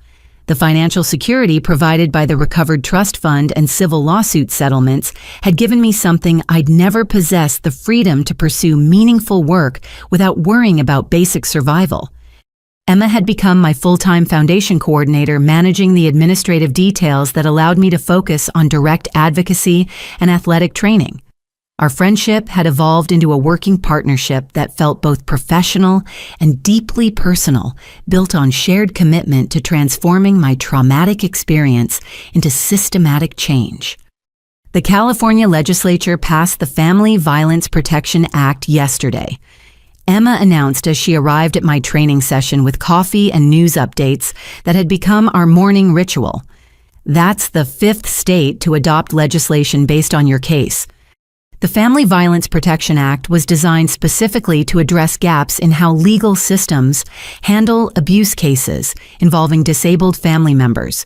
The financial security provided by the Recovered Trust Fund and civil lawsuit settlements had given me something I'd never possessed: the freedom to pursue meaningful work without worrying about basic survival. Emma had become my full-time foundation coordinator, managing the administrative details that allowed me to focus on direct advocacy and athletic training. Our friendship had evolved into a working partnership that felt both professional and deeply personal, built on shared commitment to transforming my traumatic experience into systematic change. The California legislature passed the Family Violence Protection Act yesterday. Emma announced as she arrived at my training session with coffee and news updates that had become our morning ritual. That's the 5th state to adopt legislation based on your case. The Family Violence Protection Act was designed specifically to address gaps in how legal systems handle abuse cases involving disabled family members.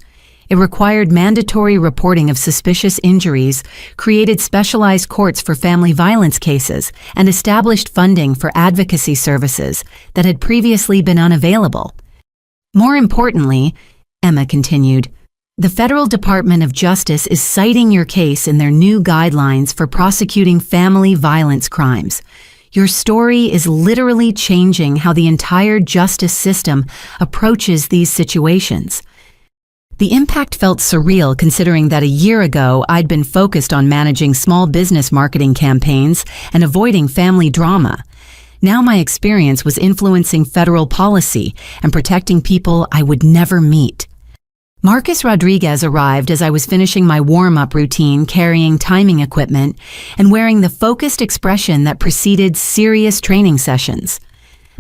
It required mandatory reporting of suspicious injuries, created specialized courts for family violence cases, and established funding for advocacy services that had previously been unavailable. More importantly, Emma continued, the Federal Department of Justice is citing your case in their new guidelines for prosecuting family violence crimes. Your story is literally changing how the entire justice system approaches these situations. The impact felt surreal, considering that a year ago I'd been focused on managing small business marketing campaigns and avoiding family drama. Now my experience was influencing federal policy and protecting people I would never meet. Marcus Rodriguez arrived as I was finishing my warm-up routine, carrying timing equipment and wearing the focused expression that preceded serious training sessions.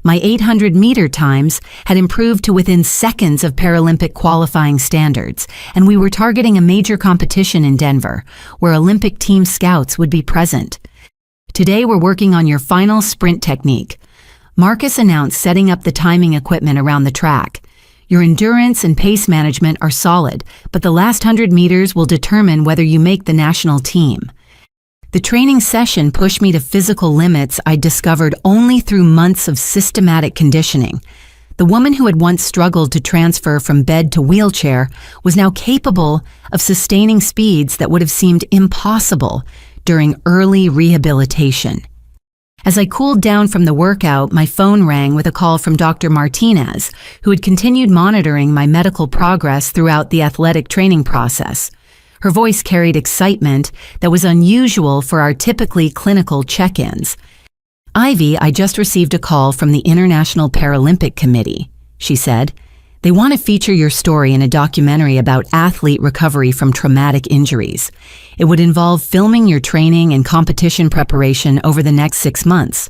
My 800-meter times had improved to within seconds of Paralympic qualifying standards, and we were targeting a major competition in Denver, where Olympic team scouts would be present. Today we're working on your final sprint technique. Marcus announced, setting up the timing equipment around the track. Your endurance and pace management are solid, but the last 100 meters will determine whether you make the national team. The training session pushed me to physical limits I'd discovered only through months of systematic conditioning. The woman who had once struggled to transfer from bed to wheelchair was now capable of sustaining speeds that would have seemed impossible during early rehabilitation. As I cooled down from the workout, my phone rang with a call from Dr. Martinez, who had continued monitoring my medical progress throughout the athletic training process. Her voice carried excitement that was unusual for our typically clinical check-ins. Ivy, I just received a call from the International Paralympic Committee, she said. They want to feature your story in a documentary about athlete recovery from traumatic injuries. It would involve filming your training and competition preparation over the next 6 months.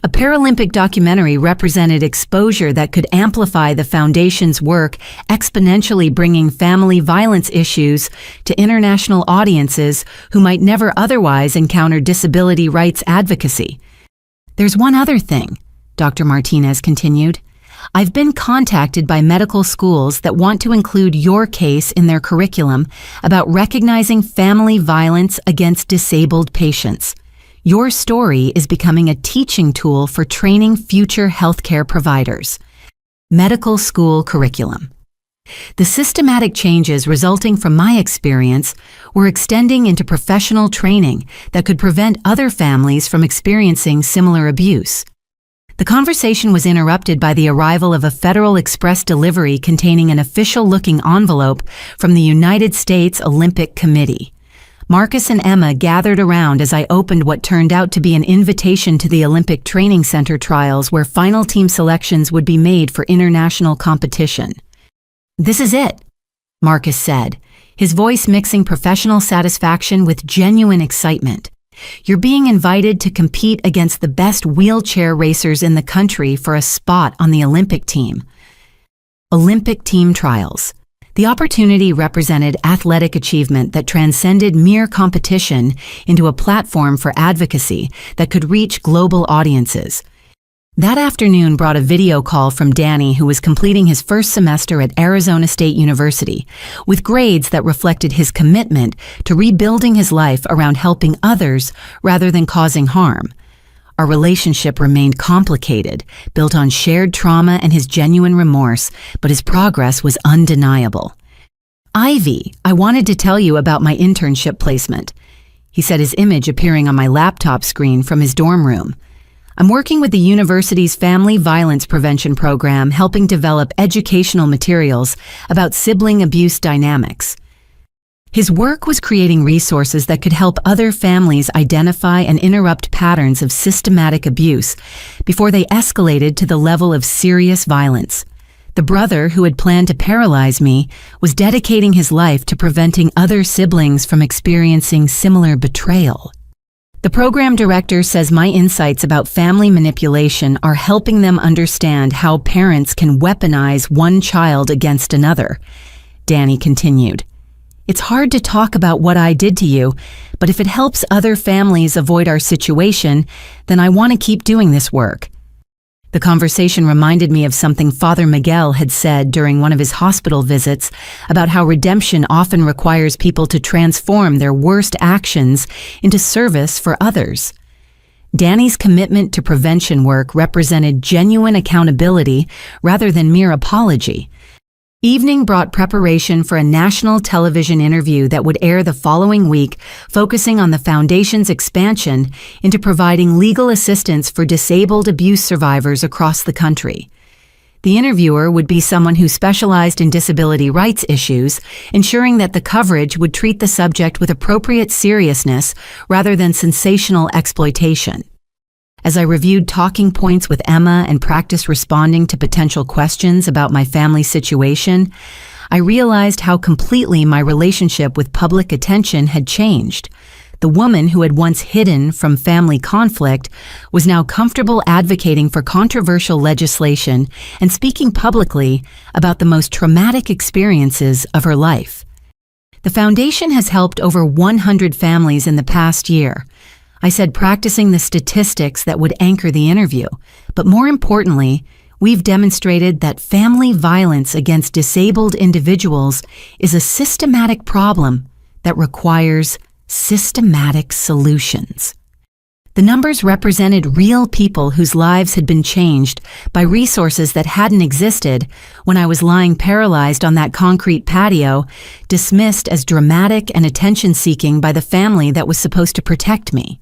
A Paralympic documentary represented exposure that could amplify the Foundation's work, exponentially bringing family violence issues to international audiences who might never otherwise encounter disability rights advocacy. There's one other thing, Dr. Martinez continued. I've been contacted by medical schools that want to include your case in their curriculum about recognizing family violence against disabled patients. Your story is becoming a teaching tool for training future healthcare providers. Medical school curriculum. The systematic changes resulting from my experience were extending into professional training that could prevent other families from experiencing similar abuse. The conversation was interrupted by the arrival of a Federal Express delivery containing an official-looking envelope from the United States Olympic Committee. Marcus and Emma gathered around as I opened what turned out to be an invitation to the Olympic Training Center trials, where final team selections would be made for international competition. This is it, Marcus said, his voice mixing professional satisfaction with genuine excitement. You're being invited to compete against the best wheelchair racers in the country for a spot on the Olympic team. Olympic team trials. The opportunity represented athletic achievement that transcended mere competition into a platform for advocacy that could reach global audiences. That afternoon brought a video call from Danny, who was completing his first semester at Arizona State University, with grades that reflected his commitment to rebuilding his life around helping others rather than causing harm. Our relationship remained complicated, built on shared trauma and his genuine remorse, but his progress was undeniable. "Ivy, I wanted to tell you about my internship placement," he said, his image appearing on my laptop screen from his dorm room. "I'm working with the university's Family Violence Prevention Program, helping develop educational materials about sibling abuse dynamics." His work was creating resources that could help other families identify and interrupt patterns of systematic abuse before they escalated to the level of serious violence. The brother who had planned to paralyze me was dedicating his life to preventing other siblings from experiencing similar betrayal. The program director says my insights about family manipulation are helping them understand how parents can weaponize one child against another. Danny continued, "It's hard to talk about what I did to you, but if it helps other families avoid our situation, then I want to keep doing this work." The conversation reminded me of something Father Miguel had said during one of his hospital visits about how redemption often requires people to transform their worst actions into service for others. Danny's commitment to prevention work represented genuine accountability rather than mere apology. Evening brought preparation for a national television interview that would air the following week, focusing on the Foundation's expansion into providing legal assistance for disabled abuse survivors across the country. The interviewer would be someone who specialized in disability rights issues, ensuring that the coverage would treat the subject with appropriate seriousness rather than sensational exploitation. As I reviewed talking points with Emma and practiced responding to potential questions about my family situation, I realized how completely my relationship with public attention had changed. The woman who had once hidden from family conflict was now comfortable advocating for controversial legislation and speaking publicly about the most traumatic experiences of her life. The Foundation has helped over 100 families in the past year. I said, practicing the statistics that would anchor the interview. But more importantly, we've demonstrated that family violence against disabled individuals is a systematic problem that requires systematic solutions. The numbers represented real people whose lives had been changed by resources that hadn't existed when I was lying paralyzed on that concrete patio, dismissed as dramatic and attention-seeking by the family that was supposed to protect me.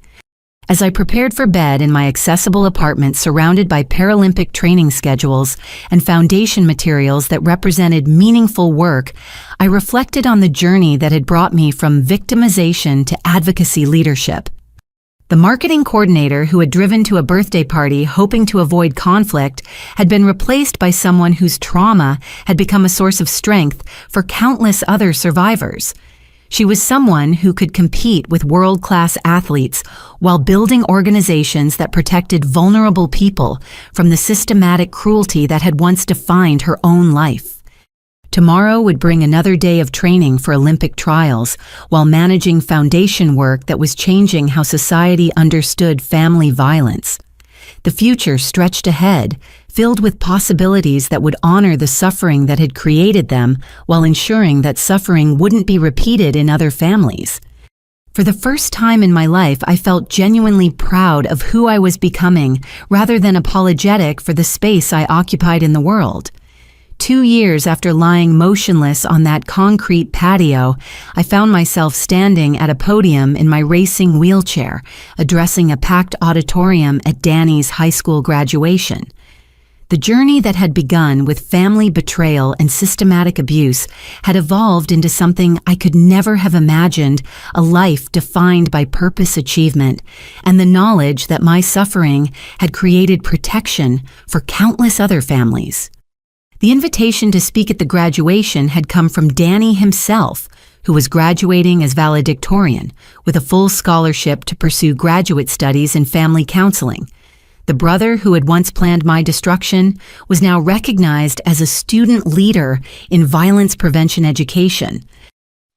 As I prepared for bed in my accessible apartment surrounded by Paralympic training schedules and foundation materials that represented meaningful work, I reflected on the journey that had brought me from victimization to advocacy leadership. The marketing coordinator who had driven to a birthday party hoping to avoid conflict had been replaced by someone whose trauma had become a source of strength for countless other survivors. She was someone who could compete with world-class athletes while building organizations that protected vulnerable people from the systematic cruelty that had once defined her own life. Tomorrow would bring another day of training for Olympic trials while managing foundation work that was changing how society understood family violence. The future stretched ahead, filled with possibilities that would honor the suffering that had created them while ensuring that suffering wouldn't be repeated in other families. For the first time in my life, I felt genuinely proud of who I was becoming rather than apologetic for the space I occupied in the world. 2 years after lying motionless on that concrete patio, I found myself standing at a podium in my racing wheelchair, addressing a packed auditorium at Danny's high school graduation. The journey that had begun with family betrayal and systematic abuse had evolved into something I could never have imagined, a life defined by purpose achievement and the knowledge that my suffering had created protection for countless other families. The invitation to speak at the graduation had come from Danny himself, who was graduating as valedictorian with a full scholarship to pursue graduate studies in family counseling. The brother who had once planned my destruction was now recognized as a student leader in violence prevention education.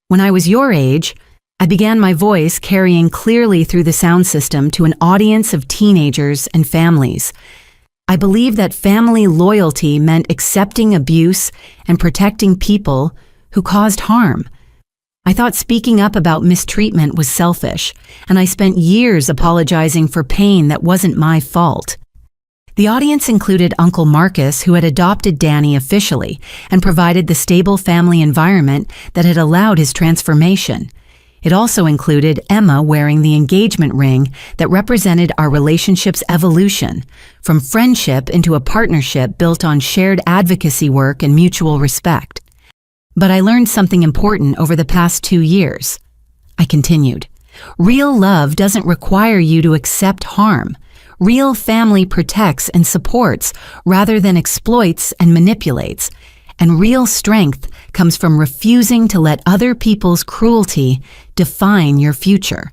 When I was your age, I began my voice carrying clearly through the sound system to an audience of teenagers and families. I believed that family loyalty meant accepting abuse and protecting people who caused harm. I thought speaking up about mistreatment was selfish, and I spent years apologizing for pain that wasn't my fault. The audience included Uncle Marcus, who had adopted Danny officially and provided the stable family environment that had allowed his transformation. It also included Emma wearing the engagement ring that represented our relationship's evolution, from friendship into a partnership built on shared advocacy work and mutual respect. But I learned something important over the past 2 years. I continued. Real love doesn't require you to accept harm. Real family protects and supports rather than exploits and manipulates. And real strength comes from refusing to let other people's cruelty define your future.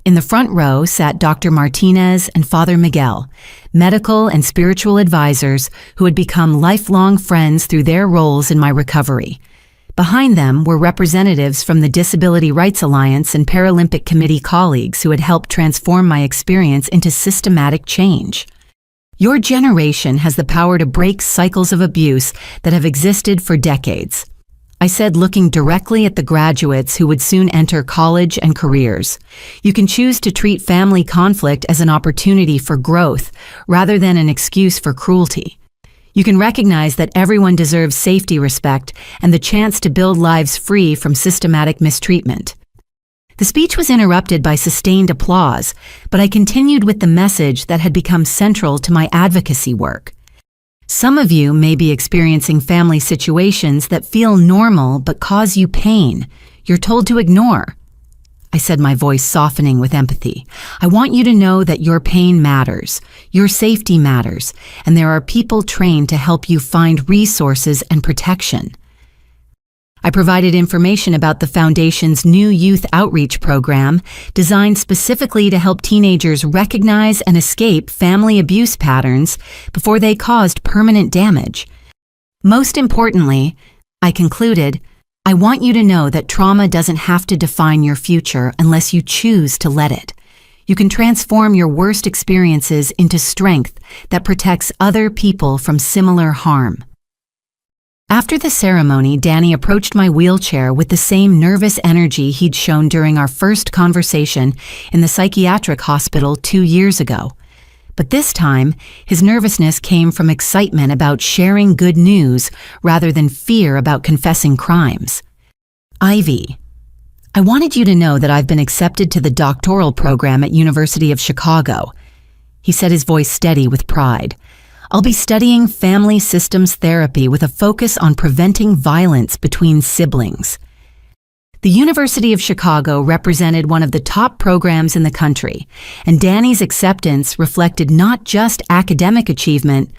In the front row sat Dr. Martinez and Father Miguel, medical and spiritual advisors who had become lifelong friends through their roles in my recovery. Behind them were representatives from the Disability Rights Alliance and Paralympic Committee colleagues who had helped transform my experience into systematic change. Your generation has the power to break cycles of abuse that have existed for decades. I said, looking directly at the graduates who would soon enter college and careers. You can choose to treat family conflict as an opportunity for growth rather than an excuse for cruelty. You can recognize that everyone deserves safety, respect, and the chance to build lives free from systematic mistreatment. The speech was interrupted by sustained applause, but I continued with the message that had become central to my advocacy work. Some of you may be experiencing family situations that feel normal but cause you pain you're told to ignore. I said, my voice softening with empathy. I want you to know that your pain matters, your safety matters, and there are people trained to help you find resources and protection. I provided information about the Foundation's new youth outreach program, designed specifically to help teenagers recognize and escape family abuse patterns before they caused permanent damage. Most importantly, I concluded, I want you to know that trauma doesn't have to define your future unless you choose to let it. You can transform your worst experiences into strength that protects other people from similar harm. After the ceremony, Danny approached my wheelchair with the same nervous energy he'd shown during our first conversation in the psychiatric hospital 2 years ago. But this time, his nervousness came from excitement about sharing good news rather than fear about confessing crimes. Ivy, I wanted you to know that I've been accepted to the doctoral program at University of Chicago. He said, his voice steady with pride. I'll be studying family systems therapy with a focus on preventing violence between siblings. The University of Chicago represented one of the top programs in the country, and Danny's acceptance reflected not just academic achievement,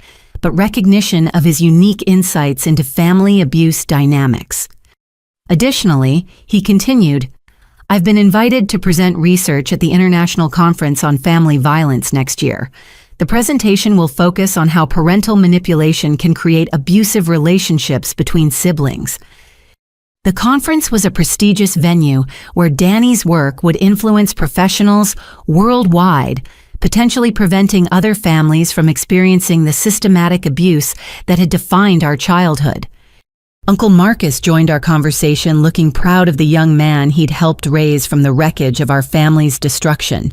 but recognition of his unique insights into family abuse dynamics. Additionally, he continued, I've been invited to present research at the International Conference on Family Violence next year. The presentation will focus on how parental manipulation can create abusive relationships between siblings. The conference was a prestigious venue where Danny's work would influence professionals worldwide, potentially preventing other families from experiencing the systematic abuse that had defined our childhood. Uncle Marcus joined our conversation looking proud of the young man he'd helped raise from the wreckage of our family's destruction.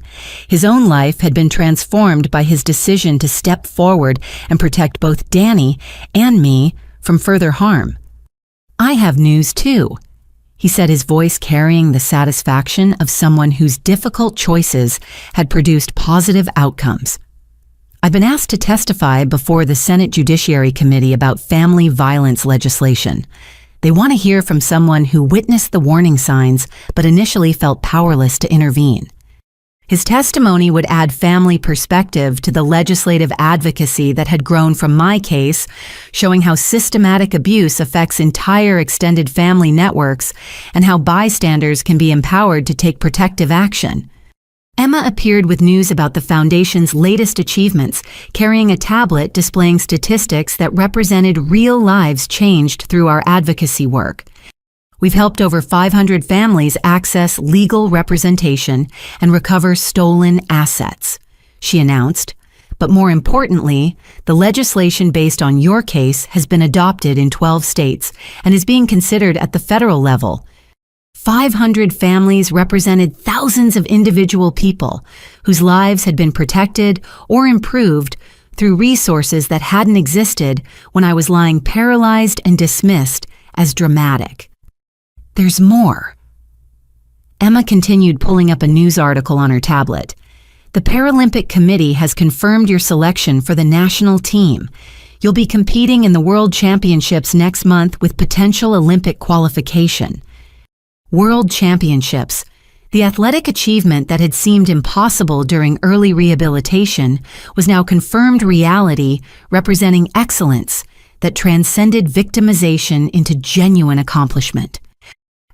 His own life had been transformed by his decision to step forward and protect both Danny and me from further harm. I have news too, he said, his voice carrying the satisfaction of someone whose difficult choices had produced positive outcomes. I've been asked to testify before the Senate Judiciary Committee about family violence legislation. They want to hear from someone who witnessed the warning signs but initially felt powerless to intervene. His testimony would add family perspective to the legislative advocacy that had grown from my case, showing how systematic abuse affects entire extended family networks and how bystanders can be empowered to take protective action. Emma appeared with news about the Foundation's latest achievements, carrying a tablet displaying statistics that represented real lives changed through our advocacy work. We've helped over 500 families access legal representation and recover stolen assets, she announced. But more importantly, the legislation based on your case has been adopted in 12 states and is being considered at the federal level. 500 families represented thousands of individual people whose lives had been protected or improved through resources that hadn't existed when I was lying paralyzed and dismissed as dramatic. There's more. Emma continued pulling up a news article on her tablet. The Paralympic Committee has confirmed your selection for the national team. You'll be competing in the World Championships next month with potential Olympic qualification. World Championships, the athletic achievement that had seemed impossible during early rehabilitation, was now confirmed reality, representing excellence that transcended victimization into genuine accomplishment.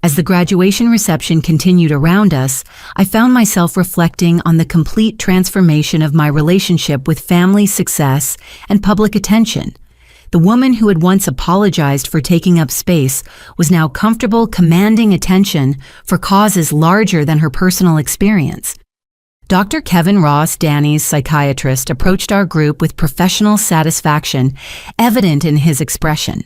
As the graduation reception continued around us, I found myself reflecting on the complete transformation of my relationship with family success and public attention. The woman who had once apologized for taking up space was now comfortable commanding attention for causes larger than her personal experience. Dr. Kevin Ross, Danny's psychiatrist, approached our group with professional satisfaction evident in his expression.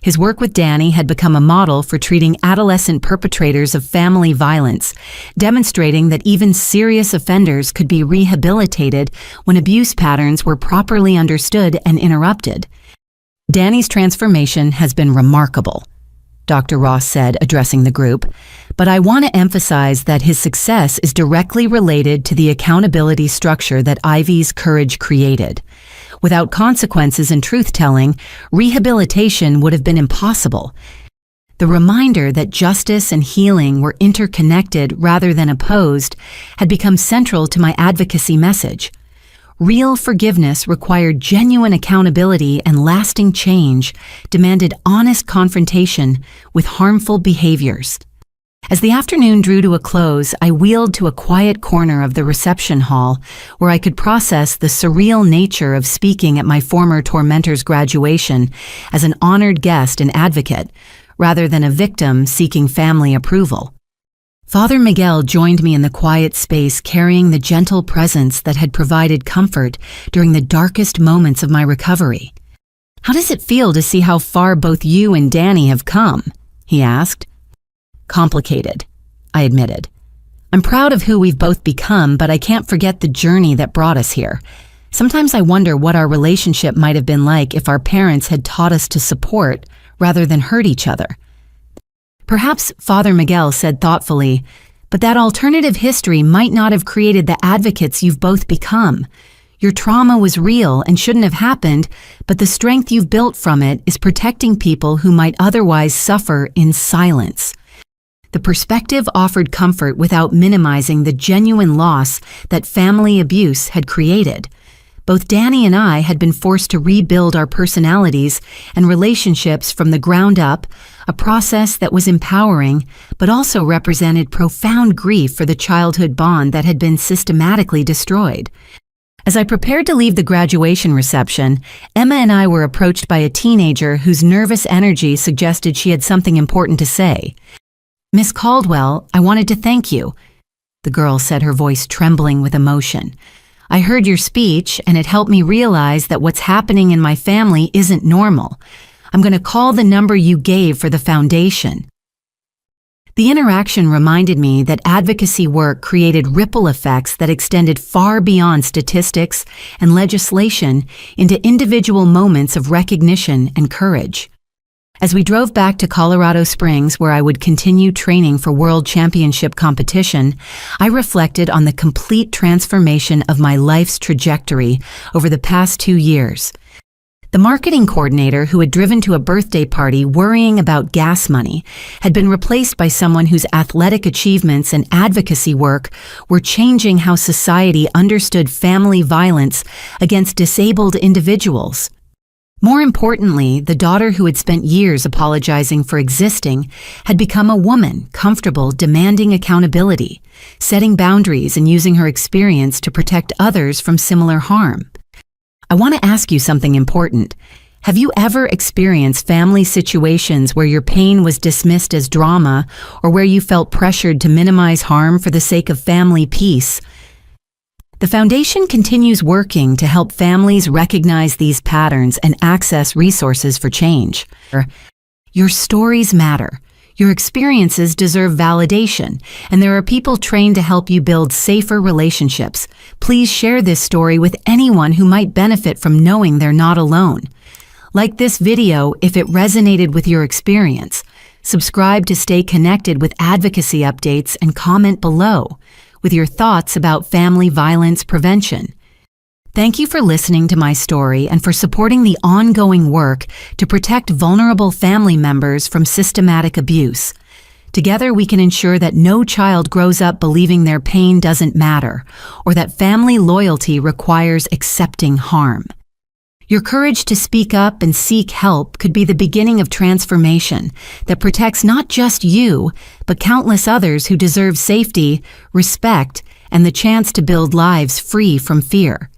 His work with Danny had become a model for treating adolescent perpetrators of family violence, demonstrating that even serious offenders could be rehabilitated when abuse patterns were properly understood and interrupted. Danny's transformation has been remarkable, Dr. Ross said, addressing the group, but I want to emphasize that his success is directly related to the accountability structure that Ivy's courage created. Without consequences and truth-telling, rehabilitation would have been impossible. The reminder that justice and healing were interconnected rather than opposed had become central to my advocacy message. Real forgiveness required genuine accountability, and lasting change demanded honest confrontation with harmful behaviors. As the afternoon drew to a close, I wheeled to a quiet corner of the reception hall where I could process the surreal nature of speaking at my former tormentor's graduation as an honored guest and advocate, rather than a victim seeking family approval. Father Miguel joined me in the quiet space, carrying the gentle presence that had provided comfort during the darkest moments of my recovery. "How does it feel to see how far both you and Danny have come?" he asked. "Complicated," I admitted. "I'm proud of who we've both become, but I can't forget the journey that brought us here. Sometimes I wonder what our relationship might have been like if our parents had taught us to support rather than hurt each other." Perhaps, Father Miguel said thoughtfully, but that alternative history might not have created the advocates you've both become. Your trauma was real and shouldn't have happened, but the strength you've built from it is protecting people who might otherwise suffer in silence. The perspective offered comfort without minimizing the genuine loss that family abuse had created. Both Danny and I had been forced to rebuild our personalities and relationships from the ground up, a process that was empowering, but also represented profound grief for the childhood bond that had been systematically destroyed. As I prepared to leave the graduation reception, Emma and I were approached by a teenager whose nervous energy suggested she had something important to say. "Miss Caldwell, I wanted to thank you," the girl said, her voice trembling with emotion. "I heard your speech, and it helped me realize that what's happening in my family isn't normal. I'm going to call the number you gave for the foundation." The interaction reminded me that advocacy work created ripple effects that extended far beyond statistics and legislation into individual moments of recognition and courage. As we drove back to Colorado Springs, where I would continue training for World Championship competition, I reflected on the complete transformation of my life's trajectory over the past 2 years. The marketing coordinator who had driven to a birthday party worrying about gas money had been replaced by someone whose athletic achievements and advocacy work were changing how society understood family violence against disabled individuals. More importantly, the daughter who had spent years apologizing for existing had become a woman comfortable demanding accountability, setting boundaries and using her experience to protect others from similar harm. I want to ask you something important. Have you ever experienced family situations where your pain was dismissed as drama or where you felt pressured to minimize harm for the sake of family peace? The Foundation continues working to help families recognize these patterns and access resources for change. Your stories matter. Your experiences deserve validation, and there are people trained to help you build safer relationships. Please share this story with anyone who might benefit from knowing they're not alone. Like this video if it resonated with your experience. Subscribe to stay connected with advocacy updates and comment below with your thoughts about family violence prevention. Thank you for listening to my story and for supporting the ongoing work to protect vulnerable family members from systematic abuse. Together we can ensure that no child grows up believing their pain doesn't matter or that family loyalty requires accepting harm. Your courage to speak up and seek help could be the beginning of transformation that protects not just you, but countless others who deserve safety, respect, and the chance to build lives free from fear.